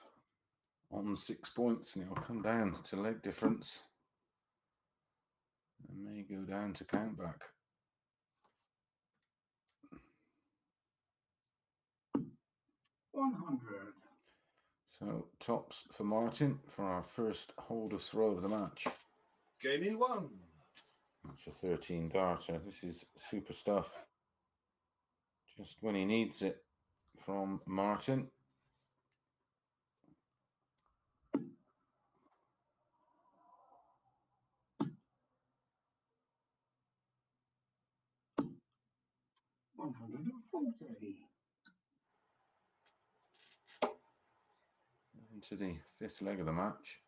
on 6 points, and it'll come down to leg difference. And may go down to countback. $100. So tops for Martin for our first hold of throw of the match. Game in 1. That's a 13 darter. This is super stuff. Just when he needs it from Martin. $140. Into the 5th leg of the match.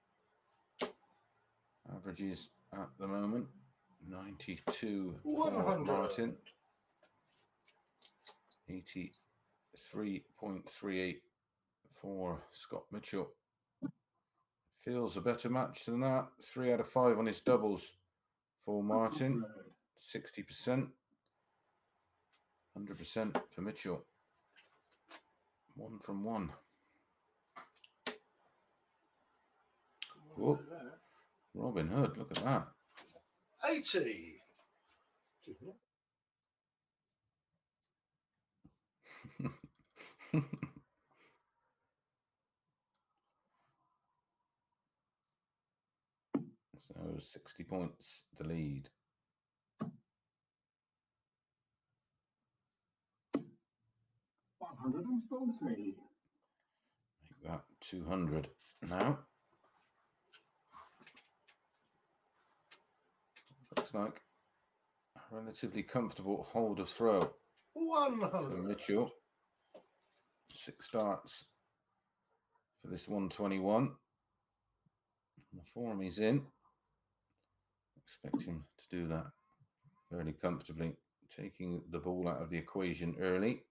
Averages at the moment 92 for 100. Martin. 83.38 for Scott Mitchell. Feels a better match than that. 3 out of 5 on his doubles for Martin. 60%. 100% for Mitchell. 1 from 1. Oh, Robin Hood, look at that. 80. So 60 points the lead. $140. Make that 200 now. Looks like a relatively comfortable hold of throw for 100. Mitchell. 6 starts for this 121. The form he's in. Expect him to do that fairly comfortably, taking the ball out of the equation early.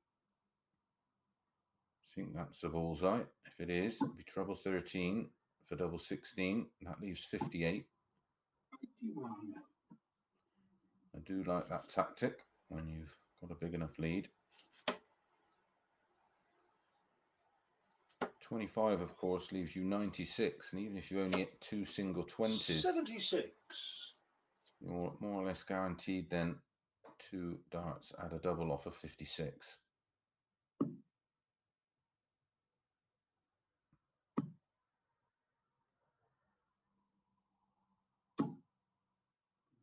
I think that's a bullseye. If it is, it'll be treble 13 for double 16. That leaves 58. 81. I do like that tactic when you've got a big enough lead. 25, of course, leaves you 96. And even if you only hit 2 single 20s, 76. you're more or less guaranteed then 2 darts at a double off of 56.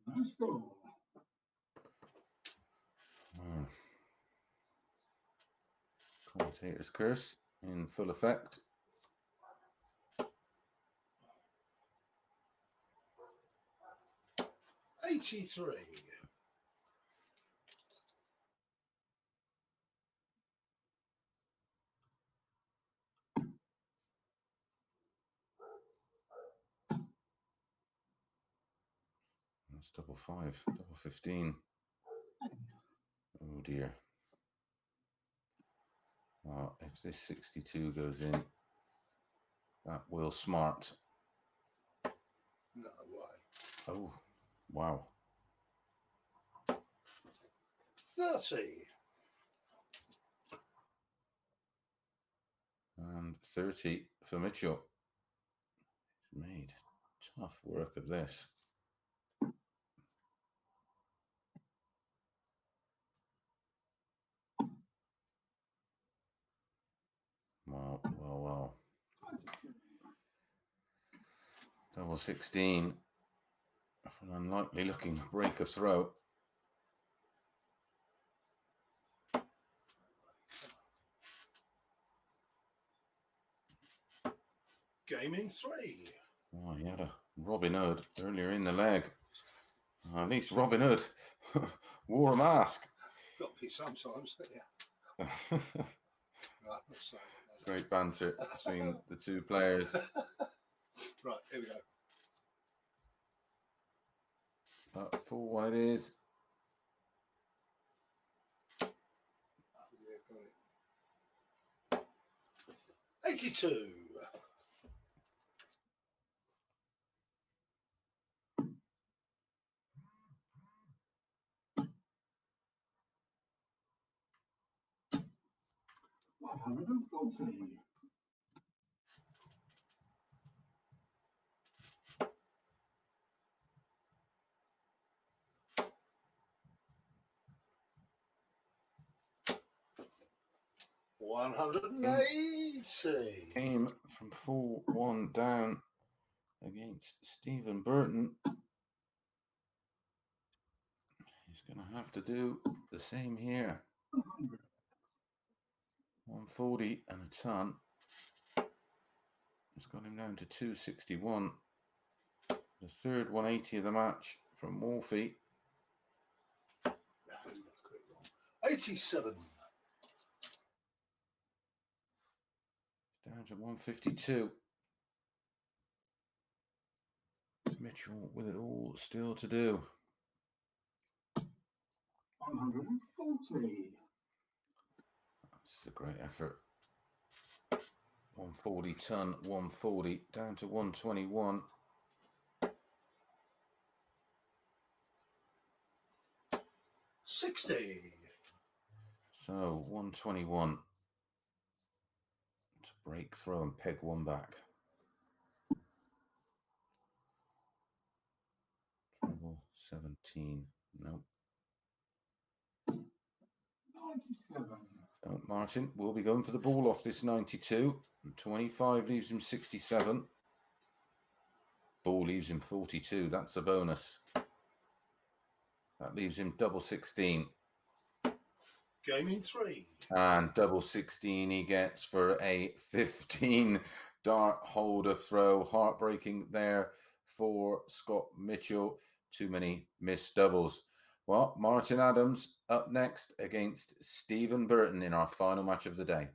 Nice goal. Commentator's curse in full effect. $83. That's double 5, double 15. Oh dear. Well, if this 62 goes in, that will smart. No way. Oh, wow. 30. And 30 for Mitchell. He's made tough work of this. Well, well, well. Double 16 for an unlikely looking break of throw. Game in 3. Oh, he had a Robin Hood earlier in the leg. At least Robin Hood wore a mask. Got to be sometimes, yeah. Right, let's say. Great banter between the two players. Right, here we go. But for what it is, Oh, yeah, got it. 82. One hundred and 40. 180. came from 4-1 down against Stephen Burton. He's going to have to do the same here. 100. 140 and a ton. It's got him down to 261. The third 180 of the match from Wolfie. 87. Down to 152. Mitchell with it all still to do. 140. This is a great effort. 140 ton, 140 down to 121. 60. So 121 to break throw and peg one back. Treble 17. Nope. 97. So Martin will be going for the ball off this 92. 25 leaves him 67. Ball leaves him 42. That's a bonus. That leaves him double 16. Game in 3. And double 16 he gets for a 15 dart holder throw. Heartbreaking there for Scott Mitchell. Too many missed doubles. Well, Martin Adams up next against Stephen Burton in our final match of the day.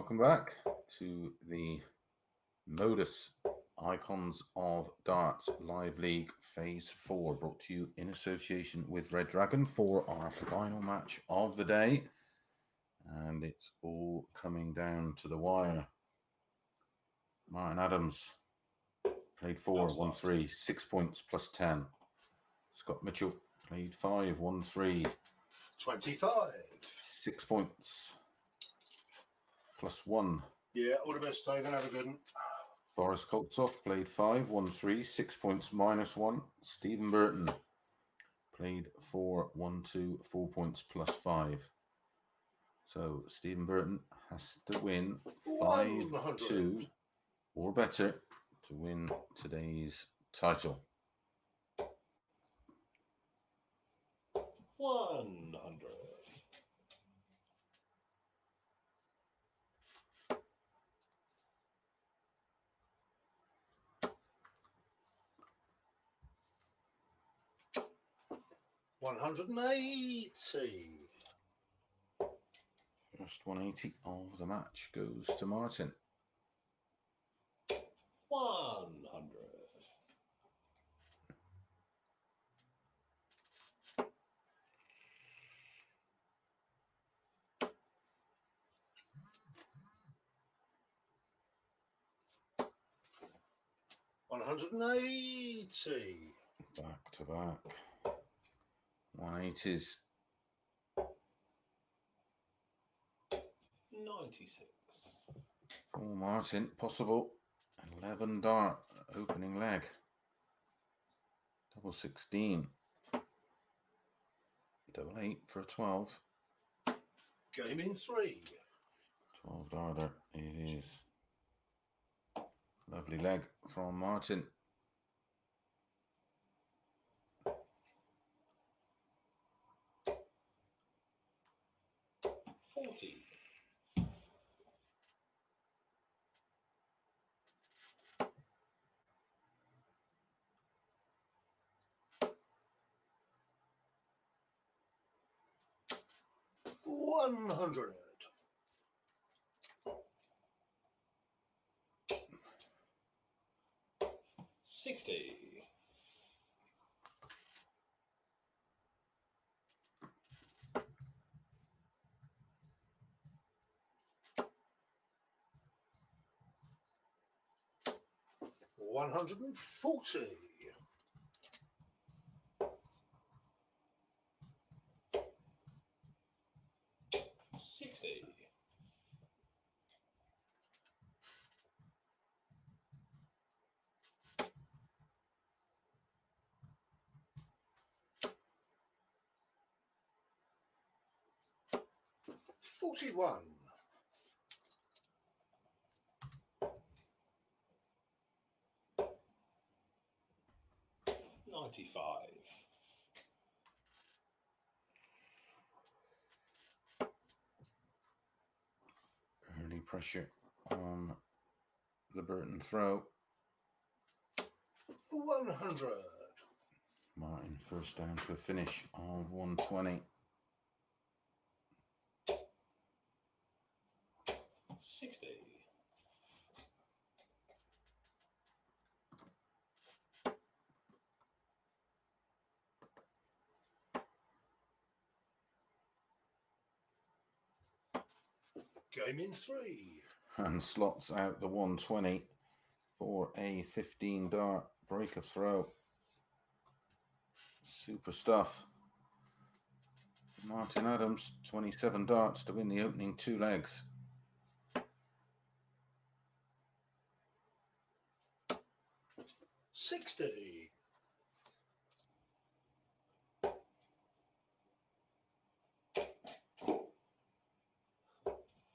Welcome back to the MODUS Icons of Darts Live League Phase 4, brought to you in association with Red Dragon for our final match of the day. And it's all coming down to the wire. Martin Adams played 4, won 3, 6 points plus 10. Scott Mitchell played 5, won 3, 25. 6 points plus 1. Yeah, all the best, Stephen. Have a good one. Boris Koltsov played 5, won 3, 6 points minus 1. Stephen Burton played 4, won 2, 4 points plus 5. So Stephen Burton has to win 5-2 or better to win today's title. 100. 180. First 180 of the match goes to Martin. 100. 180. Back to back. 180s. 96. For Martin, possible 11 dart opening leg. Double 16. Double 8 for a 12. Game in 3. 12 darter it is. Lovely leg from Martin. $40. 100. 60. 140. 60. 41. 95. 'Early pressure on the Burton throw. 100. Martin first down to a finish of 120. 60. 'Game in 3. And slots out the 120 for a 15 dart break of throw. Super stuff. Martin Adams, 27 darts to win the opening 2 legs. 60.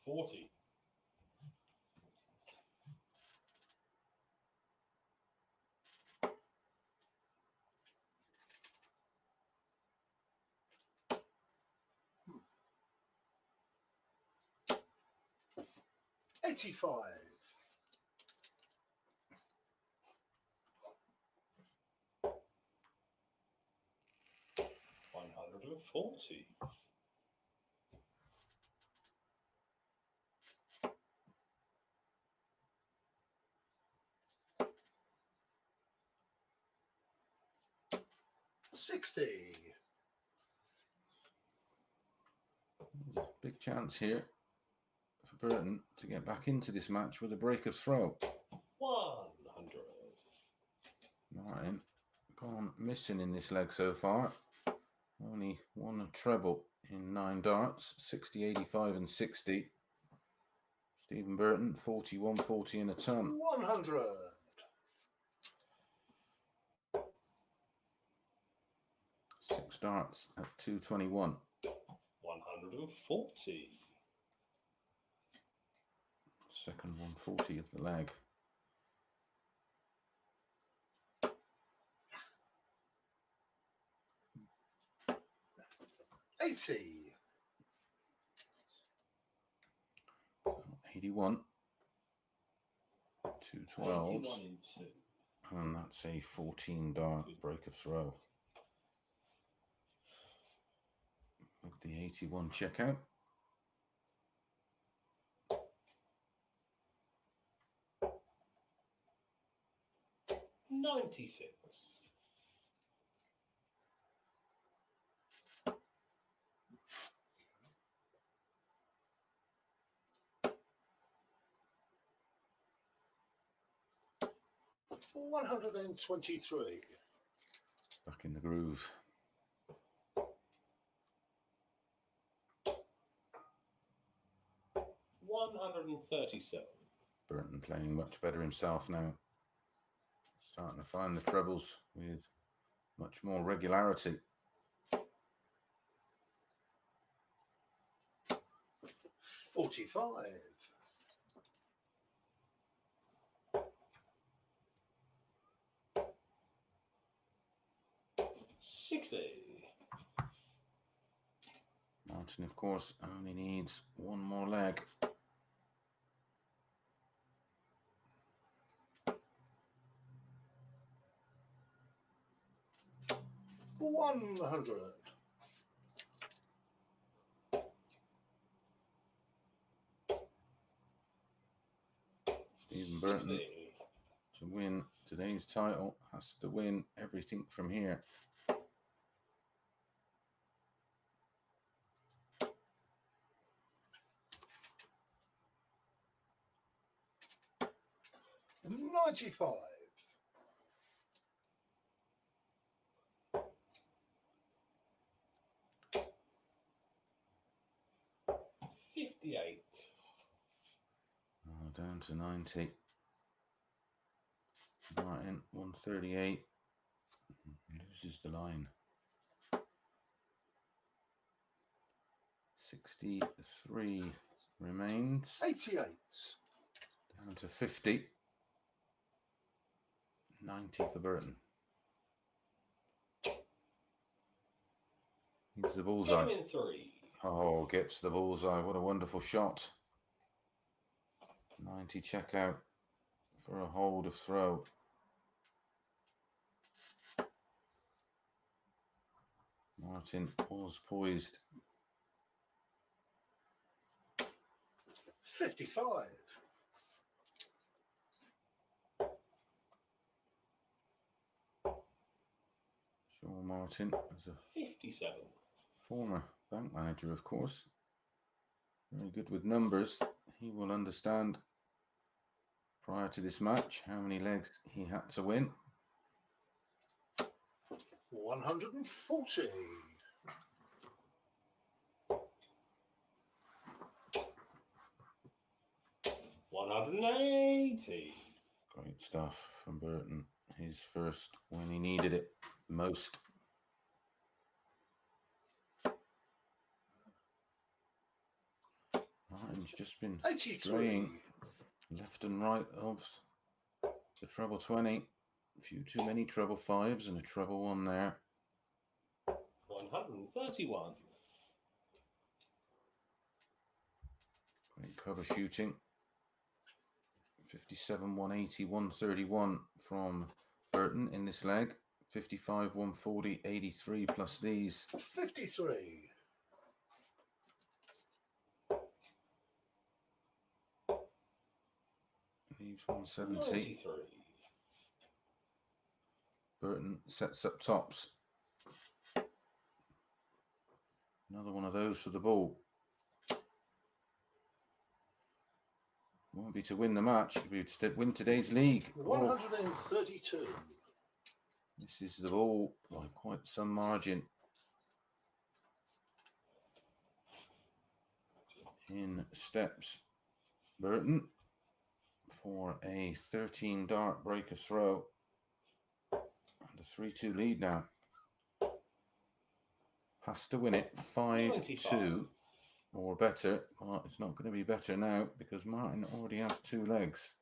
40. 85. 140. 60. There's a big chance here for Burton to get back into this match with a break of throw. 100. Martin gone missing in this leg so far. Only one treble in 9 darts, 60, 85 and 60. Stephen Burton, 41, 40 and a ton. 100. 6 darts at 221. 140. Second 140 of the leg. 80. 81. 212s. 81 in 2. And that's a 14 dart break of throw. With the 81 checkout. $96. 123. Back in the groove. $137. Burton playing much better himself now. Starting to find the trebles with much more regularity. 45. 60. Martin, of course, only needs one more leg. $100. Stephen Burton, 60. to win today's title, has to win everything from here. $95. 58. Down to 90. Martin, 138. Loses the line. 63 remains. 88. Down to 50. 90 for Burton. Here's the bullseye. Game in 3. Oh, gets the bullseye. What a wonderful shot. 90 checkout for a hold of throw. Martin was poised. 55. Sean Martin, as a 57. former bank manager, of course, very good with numbers. He will understand prior to this match how many legs he had to win. 140. 180. Great stuff from Burton. His first when he needed it most. Martin's just been 83. straying left and right of the treble 20. A few too many treble 5s and a treble 1 there. 131. Great cover shooting. 57, 180, 131 from Burton in this leg. 55, 140, 83 plus these. 53. Leaves 170. 93. Burton sets up tops. Another one of those for the ball. Won't be to win the match. It would be to win today's league. Oh, 132. this is the ball by quite some margin. In steps Burton for a 13 dart break of throw. And a 3-2 lead now. Has to win it 5-2 or better. Well, it's not going to be better now because Martin already has 2 legs.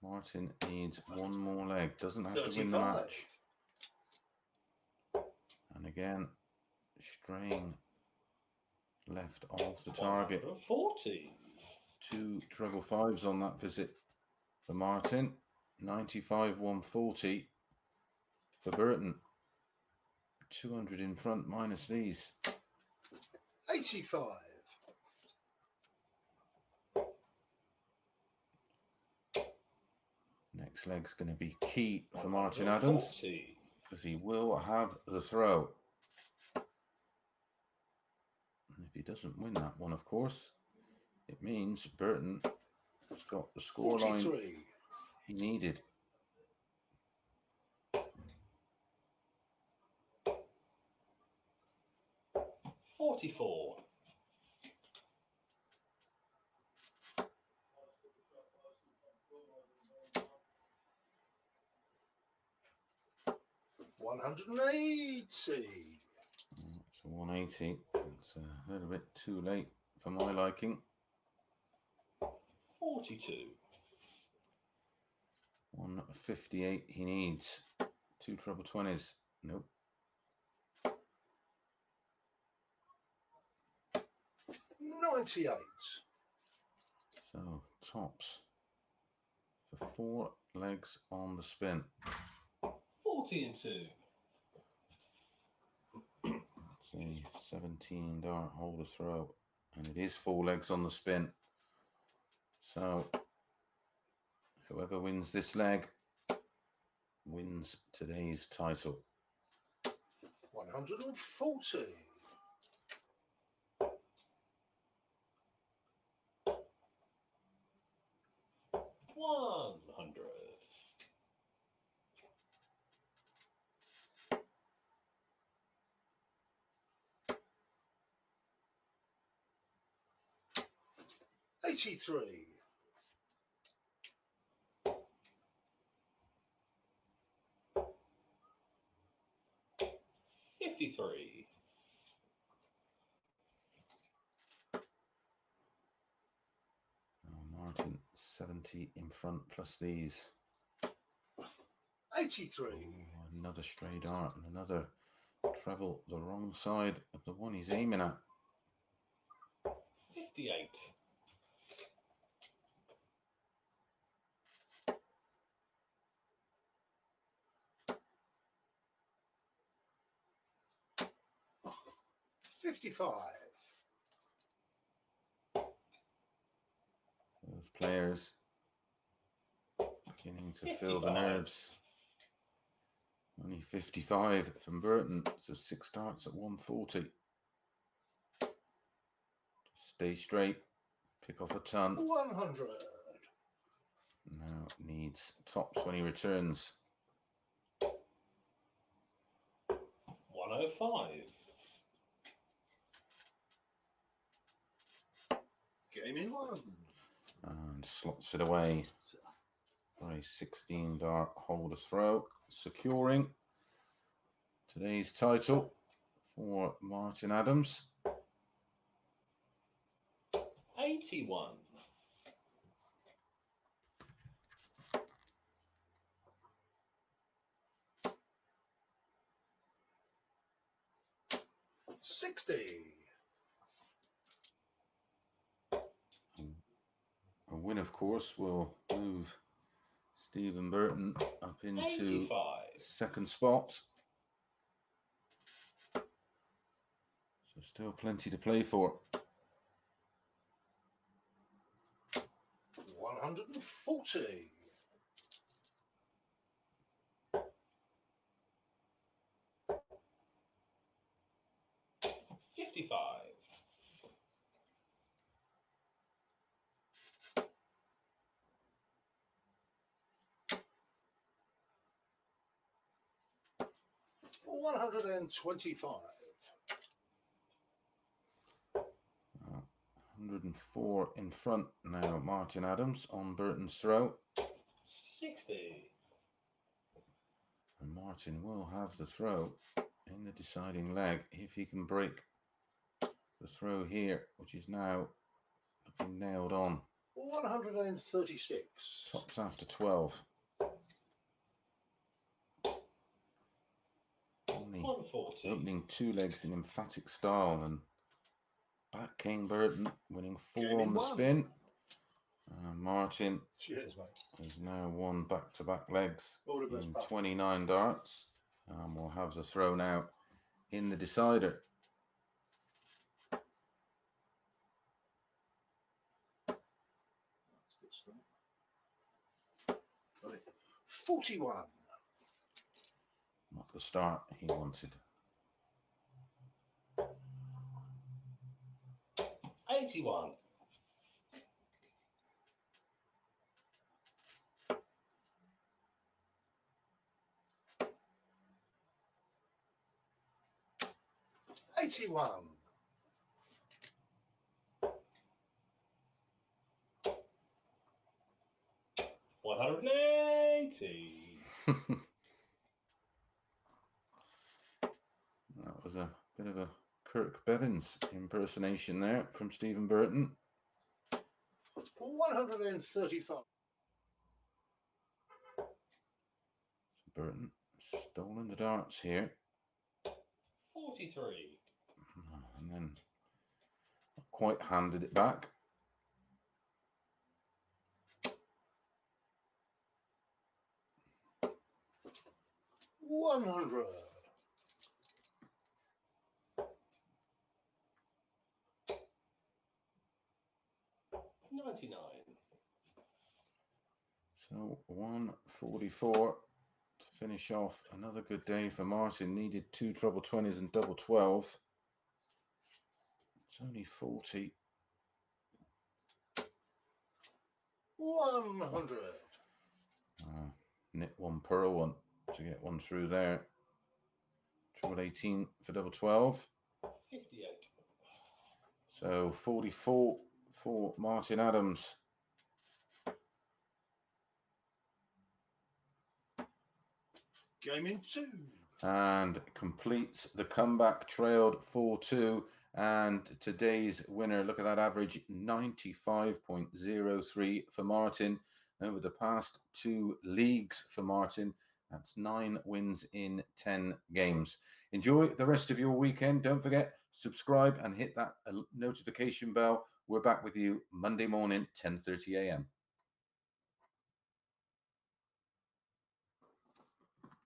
Martin needs 1 more leg. Doesn't have to win the 35. match. And again, straying left of the target. 40. 2 treble 5s on that visit for Martin. 95, 140 for Burton. 200 in front minus these. 85. Next leg's going to be key for Martin Adams 40. because he will have the throw. And if he doesn't win that one, of course, it means Burton has got the scoreline 43. he needed. $44. 180. It's a 180. It's a little bit too late for my liking. 42. 158 he needs. 2 treble 20s. Nope. 98. So tops for 4 legs on the spin. 40 and 2. It's a 17 dart holder throw, and it is 4 legs on the spin. So whoever wins this leg wins today's title. 140. 100. 83. 53. Martin 70 in front plus these. 83. Oh, another stray dart and another treble the wrong side of the one he's aiming at. 58. 55. Those players beginning to feel the 55. nerves. Only 55 from Burton, so 6 starts at 140. Stay straight, pick off a ton. 100. Now needs tops when he returns. 105. Game in 1. And slots it away for a 16 dart holder throw, securing today's title for Martin Adams. 81. 60. A win, of course, will move Stephen Burton up into 85. second spot. So still plenty to play for. 140. 125. 104 in front now. Martin Adams on Burton's throw. 60. And Martin will have the throw in the deciding leg if he can break the throw here, which is now looking nailed on. 136. Tops after 12. Only 140. opening 2 legs in emphatic style, and back came Burton, winning 4 Game in on the 1. spin. Martin Cheers, mate. has now won back-to-back legs All the best, in pal. 29 darts. We'll have the throw now in the decider. That's a good start. Got it. 41. Not the start he wanted. 81. 81. 180. That was a bit of a Kirk Bevins impersonation there from Stephen Burton. 135. Burton stolen the darts here, 43. and then not quite handed it back. $100. 99. So 144 to finish off another good day for Martin. Needed 2 treble 20s and double 12. It's only 40. 100. Knit 1, purl 1 to get 1 through there. Treble 18 for double 12. 58. So 44 for Martin Adams. Game in 2. And completes the comeback, trailed 4-2. And today's winner, look at that average, 95.03 for Martin. Over the past 2 leagues for Martin, that's 9 wins in 10 games. Enjoy the rest of your weekend. Don't forget, subscribe and hit that notification bell. We're back with you Monday morning, 10:30 a.m.